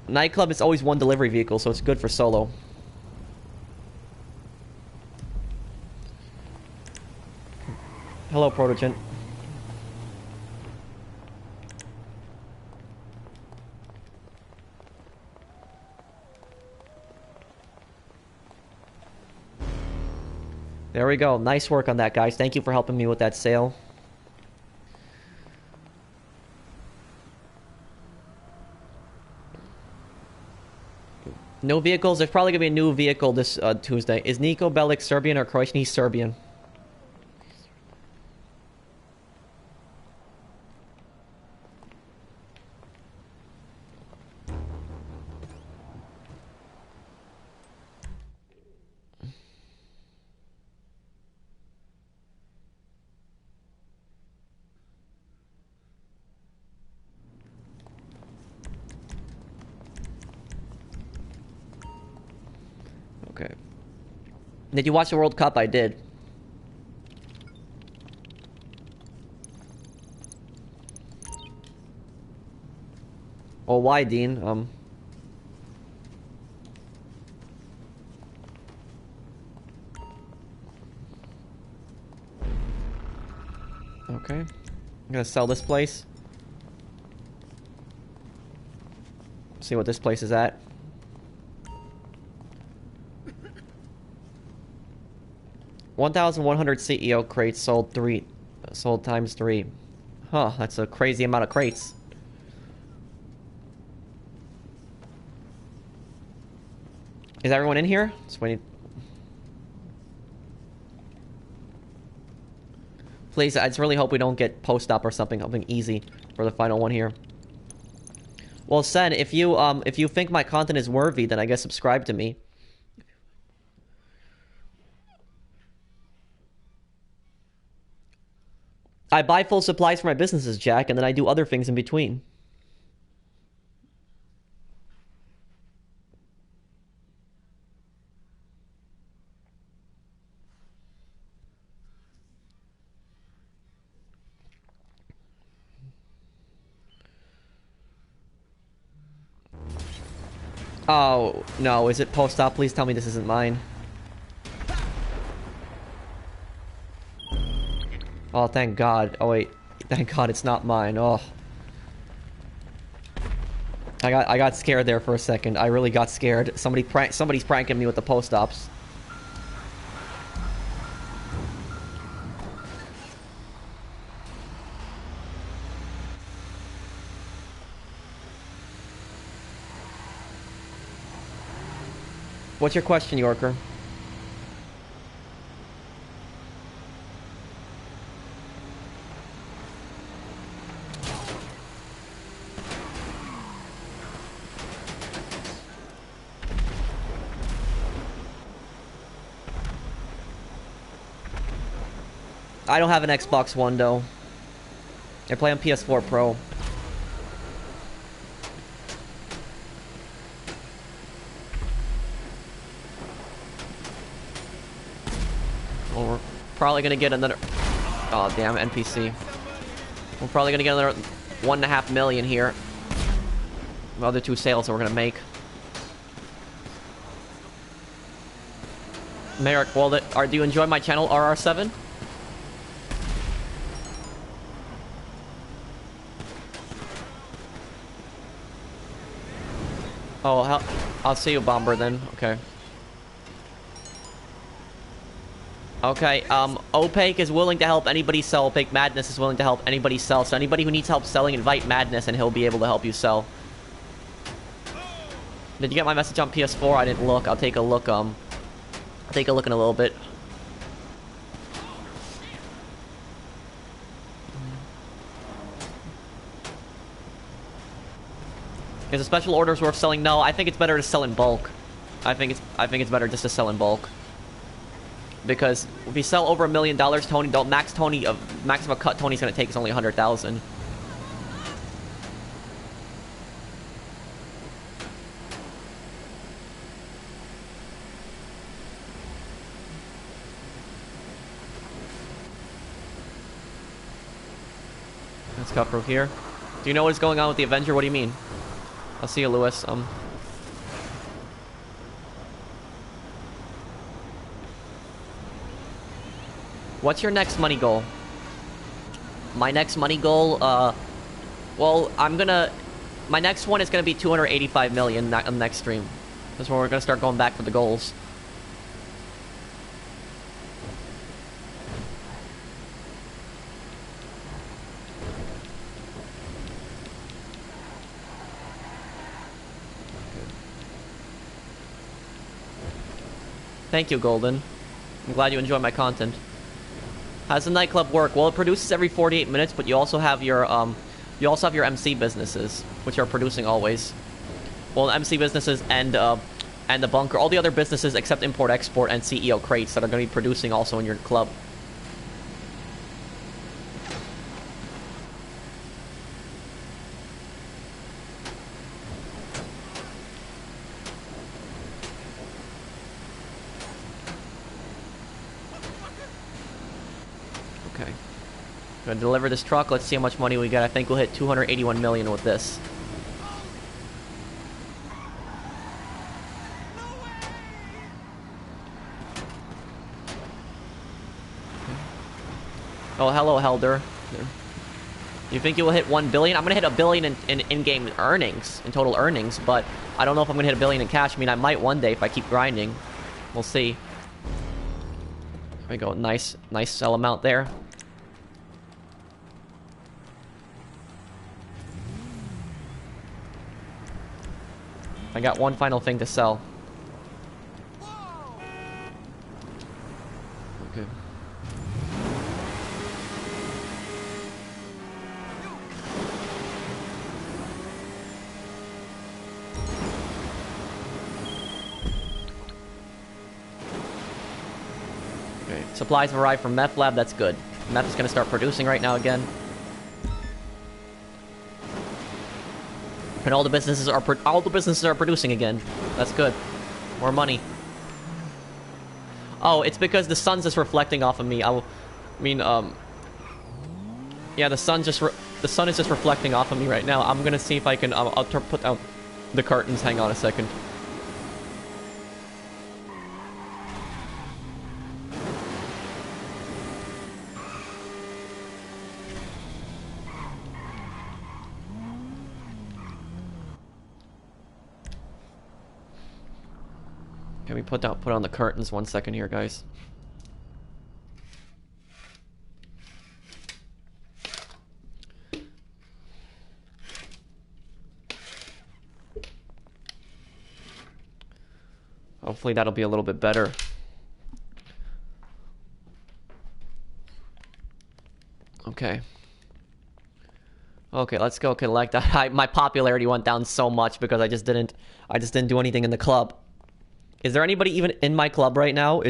Nightclub is always one delivery vehicle, so it's good for solo. Hello, Protogent. There we go. Nice work on that, guys. Thank you for helping me with that sale. No vehicles. There's probably going to be a new vehicle this Tuesday. Is Nico Bellic Serbian or Croatian? He's Serbian. Okay. Did you watch the World Cup? I did. Oh, why, Dean? Okay. I'm gonna sell this place. See what this place is at. 1,100 CEO crates sold times 3. Huh, that's a crazy amount of crates. Is everyone in here? Just waiting. Please, I just really hope we don't get post-op or something easy for the final one here. Well, Sen, if you think my content is worthy, then I guess subscribe to me. I buy full supplies for my businesses, Jack, and then I do other things in between. Oh, no, is it post-op? Please tell me this isn't mine. Oh, thank God. Oh, wait. Thank God it's not mine. Oh. I got scared there for a second. I really got scared. Somebody's pranking me with the post-ops. What's your question, Yorker? I don't have an Xbox One, though. I play on PS4 Pro. Well, we're probably gonna get another... Oh, damn, NPC. We're probably gonna get another 1.5 million here. The other 2 sales that we're gonna make. Merrick, well, do you enjoy my channel, RR7? Oh, I'll see you, Bomber, then. Okay. Okay, Opaque is willing to help anybody sell. Opaque Madness is willing to help anybody sell. So anybody who needs help selling, invite Madness and he'll be able to help you sell. Did you get my message on PS4? I didn't look. I'll take a look, I'll take a look in a little bit. Is a special orders worth selling? No, I think it's better to sell in bulk. I think it's better just to sell in bulk. Because if you sell over $1 million, Tony, don't max of a cut Tony's gonna take is only 100,000. Let's cut through here. Do you know what's going on with the Avenger? What do you mean? I'll see you, Lewis. What's your next money goal? My next money goal, well, my next one is gonna be 285 million on the next stream. That's when we're gonna start going back for the goals. Thank you, Golden. I'm glad you enjoy my content. How does the nightclub work? Well, it produces every 48 minutes, but you also have your MC businesses, which are producing always. Well, MC businesses and the bunker, all the other businesses except import export and CEO crates that are going to be producing also in your club. Gonna deliver this truck. Let's see how much money we get. I think we'll hit 281 million with this. Oh, hello, Helder. You think you will hit 1 billion? I'm gonna hit 1 billion in in-game earnings, in total earnings, but I don't know if I'm gonna hit 1 billion in cash. I mean, I might one day if I keep grinding. We'll see. There we go. Nice sell amount there. I got one final thing to sell. Okay. Okay. Supplies have arrived from Meth Lab. That's good. Meth is going to start producing right now again. And all the businesses are producing again. That's good. More money. Oh, it's because the sun's just reflecting off of me. Yeah, the sun is just reflecting off of me right now. I'm gonna see if I can. I'll put out the curtains. Hang on a second. Can we put on the curtains 1 second here, guys? Hopefully that'll be a little bit better. Okay. Okay, let's go collect that. My popularity went down so much because I just didn't do anything in the club. Is there anybody even in my club right now?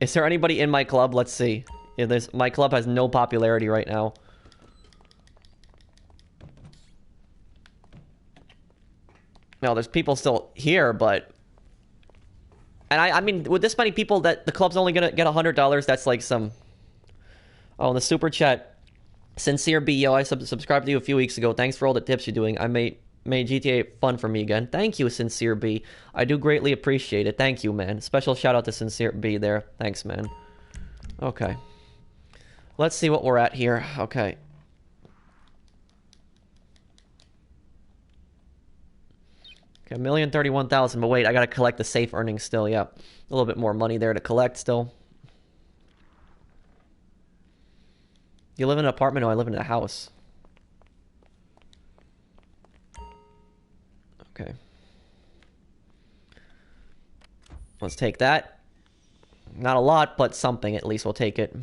Is there anybody in my club? Let's see. Yeah, my club has no popularity right now. No, there's people still here, but... And I mean, with this many people, that the club's only gonna get $100, that's like some... Oh, in the super chat. Sincere B, yo, I subscribed to you a few weeks ago. Thanks for all the tips you're doing. I made GTA fun for me again. Thank you, Sincere B. I do greatly appreciate it. Thank you, man. Special shout out to Sincere B there. Thanks, man. Okay. Let's see what we're at here. Okay. Okay, 1,031,000. But wait, I gotta collect the safe earnings still. Yeah, a little bit more money there to collect still. You live in an apartment? No, I live in a house. Okay. Let's take that. Not a lot, but something at least. We'll take it.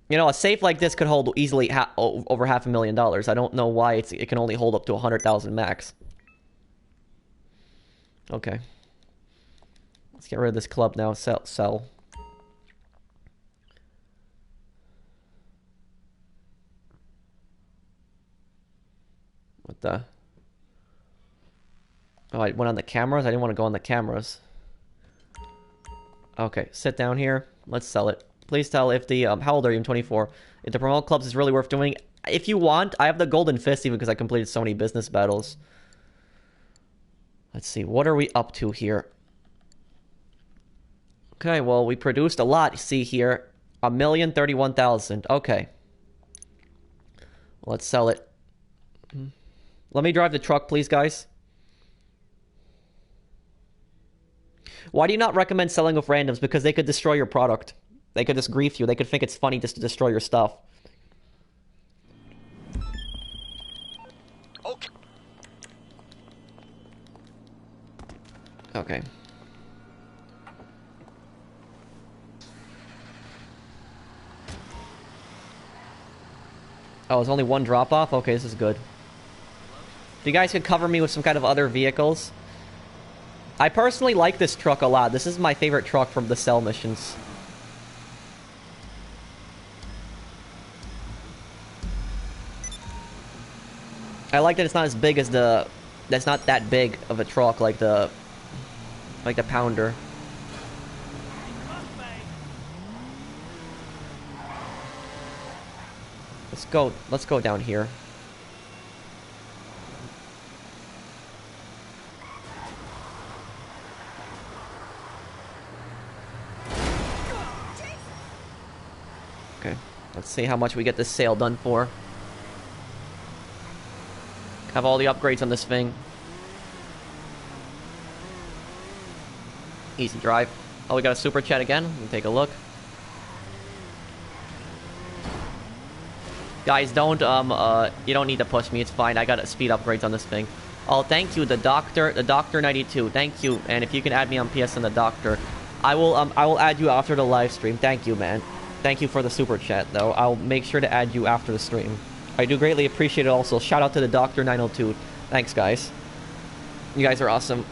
You know, a safe like this could hold easily over $500,000. I don't know why it can only hold up to 100,000 max. Okay. Let's get rid of this club now. Sell. What the? Oh, I went on the cameras? I didn't want to go on the cameras. Okay, sit down here. Let's sell it. Please tell if the, how old are you? I'm 24. If the promote clubs is really worth doing. If you want, I have the golden fist even because I completed so many business battles. Let's see, what are we up to here? Okay, well, we produced a lot. See here, 1,031,000. Okay. Let's sell it. Let me drive the truck, please, guys. Why do you not recommend selling with randoms? Because they could destroy your product. They could just grief you. They could think it's funny just to destroy your stuff. Okay. Okay. Oh, there's only one drop-off? Okay, this is good. If you guys could cover me with some kind of other vehicles. I personally like this truck a lot. This is my favorite truck from the cell missions. I like that it's not as big as the... That's not that big of a truck like the... Like the Pounder. Let's go down here. Okay, let's see how much we get this sale done for. Have all the upgrades on this thing. Easy drive. Oh, we got a super chat again. Let me take a look. Guys, don't, you don't need to push me. It's fine. I got speed upgrades on this thing. Oh, thank you, the Doctor 92. Thank you. And if you can add me on PSN, the Doctor, I will add you after the live stream. Thank you, man. Thank you for the super chat, though. I'll make sure to add you after the stream. I do greatly appreciate it also. Shout out to the Doctor 902. Thanks, guys. You guys are awesome.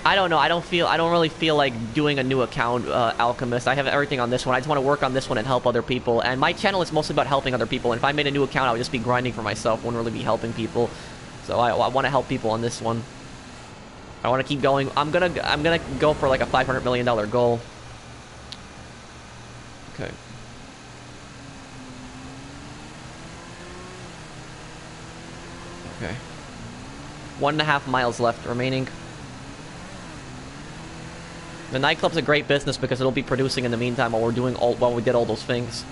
I don't know. I don't really feel like doing a new account, Alchemist. I have everything on this one. I just want to work on this one and help other people. And my channel is mostly about helping other people. And if I made a new account, I would just be grinding for myself. Wouldn't really be helping people. So I want to help people on this one. I want to keep going. I'm gonna go for like a $500 million goal. Okay. Okay. 1.5 miles left remaining. The nightclub's a great business because it'll be producing in the meantime while we did all those things.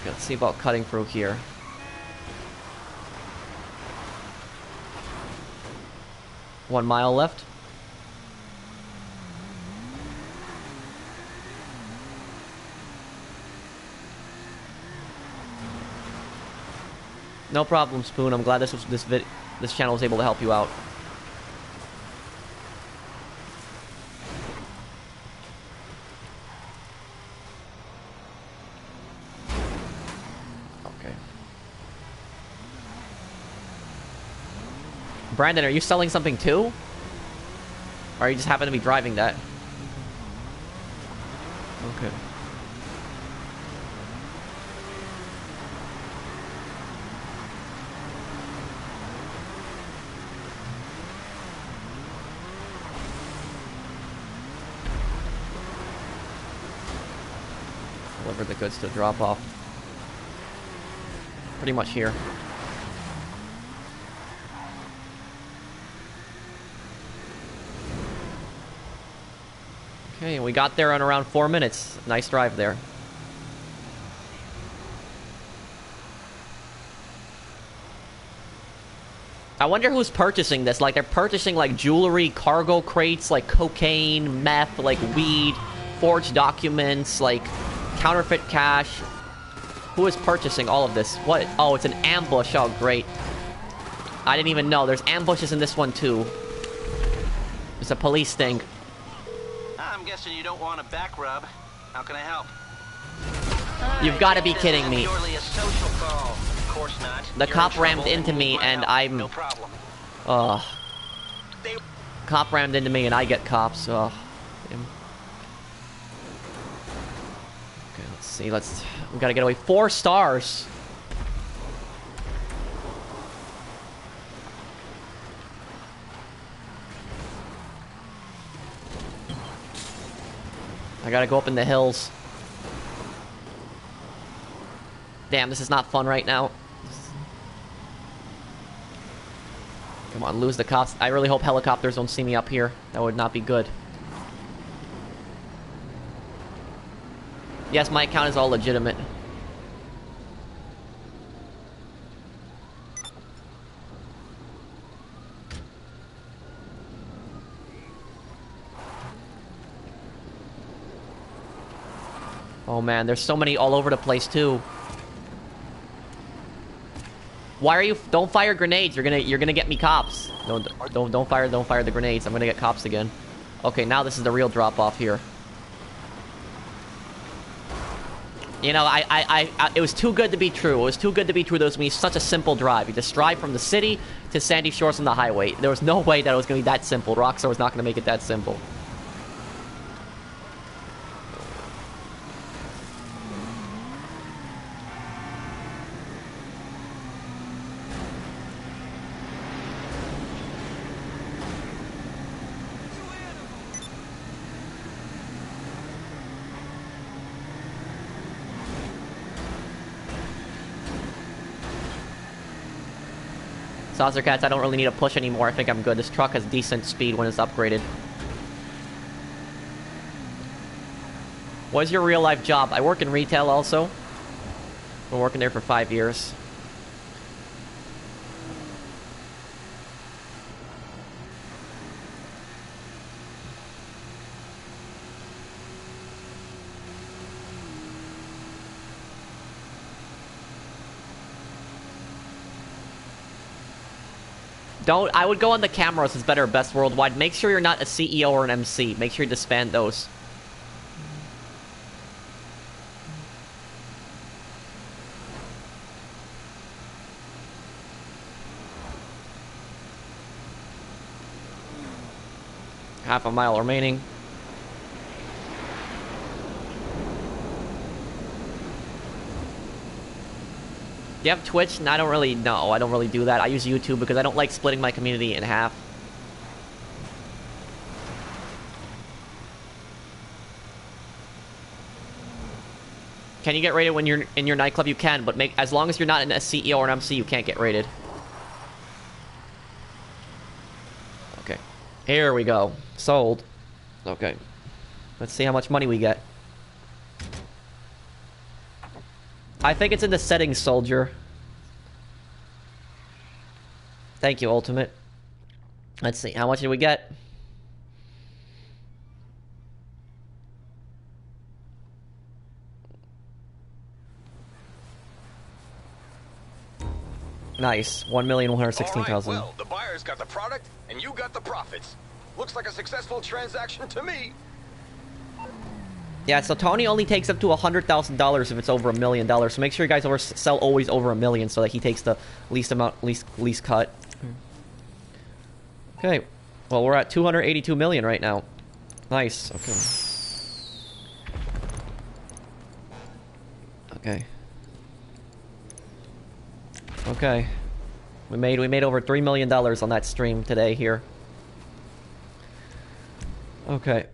Okay, let's see about cutting through here. One mile left. No problem, Spoon. I'm glad this channel was able to help you out. Okay. Brandon, are you selling something too? Or you just happen to be driving that? Okay. Deliver the goods to drop off. Pretty much here. Okay, we got there in around 4 minutes. Nice drive there. I wonder who's purchasing this. Like, they're purchasing, like, jewelry, cargo crates, like, cocaine, meth, like, weed, forged documents, like, counterfeit cash. Who is purchasing all of this? What? Oh, it's an ambush. Oh, great. I didn't even know. There's ambushes in this one, too. It's a police thing. I'm guessing you don't want a back rub. How can I help? You've got to be kidding me. Purely a social call. Of course not. The cop rammed into me and I'm... No problem. Cop rammed into me and I get cops. Damn. Okay, let's see. We gotta get away. 4 stars. I gotta go up in the hills. Damn, this is not fun right now. Come on, lose the cops. I really hope helicopters don't see me up here. That would not be good. Yes, my account is all legitimate. Oh man, there's so many all over the place too. Why are you? Don't fire grenades. You're gonna get me cops. Don't fire the grenades. I'm gonna get cops again. Okay, now this is the real drop off here. You know, it was too good to be true. It was too good to be true. That was gonna be such a simple drive. You just drive from the city to Sandy Shores on the highway. There was no way that it was gonna be that simple. Rockstar was not gonna make it that simple. Saucer Cats, I don't really need a push anymore. I think I'm good. This truck has decent speed when it's upgraded. What is your real life job? I work in retail also. Been working there for 5 years. I would go on the cameras. It's better, best worldwide. Make sure you're not a CEO or an MC. Make sure you disband those. Half a mile remaining. Do you have Twitch? No, I don't really know. I don't really do that. I use YouTube because I don't like splitting my community in half. Can you get rated when you're in your nightclub? You can, but as long as you're not a CEO or an MC, you can't get rated. Okay. Here we go. Sold. Okay. Let's see how much money we get. I think it's in the settings, soldier. Thank you, Ultimate. Let's see, how much did we get? Nice. 1,116,000. Well, the buyer's got the product, and you got the profits. Looks like a successful transaction to me. Yeah, so Tony only takes up to $100,000 if it's over $1 million. So make sure you guys sell always over $1 million so that he takes the least cut. Okay. Well, we're at 282 million right now. Nice. Okay. Okay. We made over $3 million on that stream today here. Okay.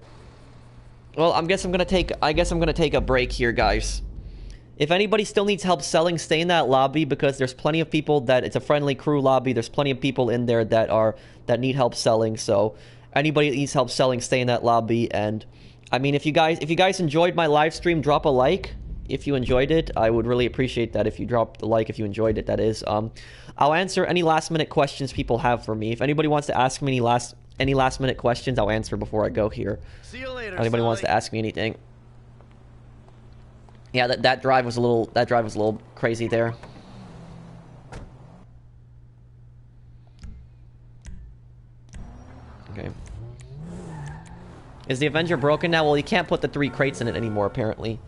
Well, I guess I'm gonna take a break here, guys. If anybody still needs help selling, stay in that lobby because there's plenty of people that it's a friendly crew lobby. There's plenty of people in there that need help selling. So anybody that needs help selling, stay in that lobby. And I mean, if you guys enjoyed my live stream, drop a like. If you enjoyed it, I would really appreciate that. If you dropped the like, if you enjoyed it, that is. I'll answer any last minute questions people have for me. If anybody wants to ask me any last minute questions, I'll answer before I go here. See you later. Anybody wants to ask me anything? Yeah, that drive was a little crazy there. Okay. Is the Avenger broken now? Well, you can't put the 3 crates in it anymore, apparently.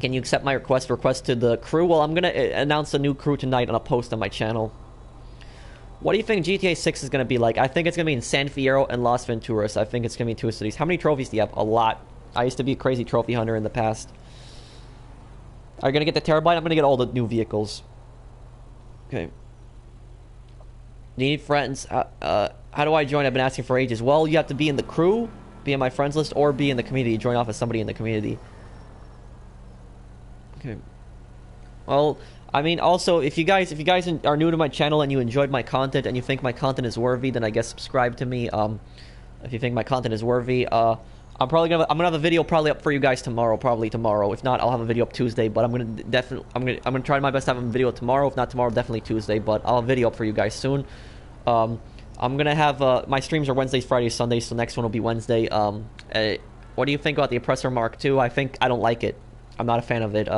Can you accept my request to the crew? Well, I'm gonna announce a new crew tonight on a post on my channel. What do you think GTA 6 is going to be like? I think it's going to be in San Fierro and Las Venturas. I think it's going to be 2 cities. How many trophies do you have? A lot. I used to be a crazy trophy hunter in the past. Are you going to get the Terabyte? I'm going to get all the new vehicles. Okay. Do you need friends? How do I join? I've been asking for ages. Well, you have to be in the crew, be in my friends list, or be in the community. Join off as somebody in the community. Okay. Well, I mean, also, if you guys are new to my channel and you enjoyed my content and you think my content is worthy, then I guess subscribe to me. If you think my content is worthy, I'm gonna have a video probably up for you guys tomorrow. Probably tomorrow. If not, I'll have a video up Tuesday. But I'm gonna try my best to have a video tomorrow. If not tomorrow, definitely Tuesday. But I'll have a video up for you guys soon. I'm gonna have my streams are Wednesdays, Fridays, Sundays. So next one will be Wednesday. What do you think about the Oppressor Mark II? I don't like it. I'm not a fan of it.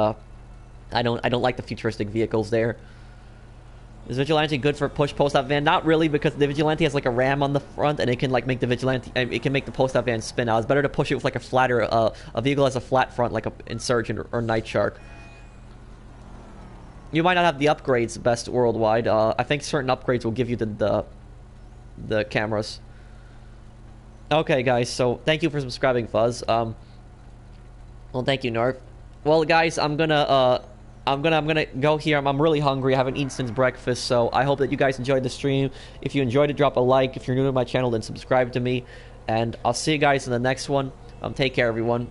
I don't like the futuristic vehicles there. Is Vigilante good for push post-op van? Not really, because the Vigilante has like a ram on the front, and it can like make the Vigilante, it can make the post-op van spin out. It's better to push it with like a flatter, a vehicle has a flat front, like a Insurgent or Night Shark. You might not have the upgrades best worldwide. I think certain upgrades will give you the cameras. Okay, guys. So thank you for subscribing, Fuzz. Well, thank you, Nerf. Well, guys, I'm gonna go here. I'm really hungry. I haven't eaten since breakfast, so I hope that you guys enjoyed the stream. If you enjoyed it, drop a like. If you're new to my channel, then subscribe to me. And I'll see you guys in the next one. Take care, everyone.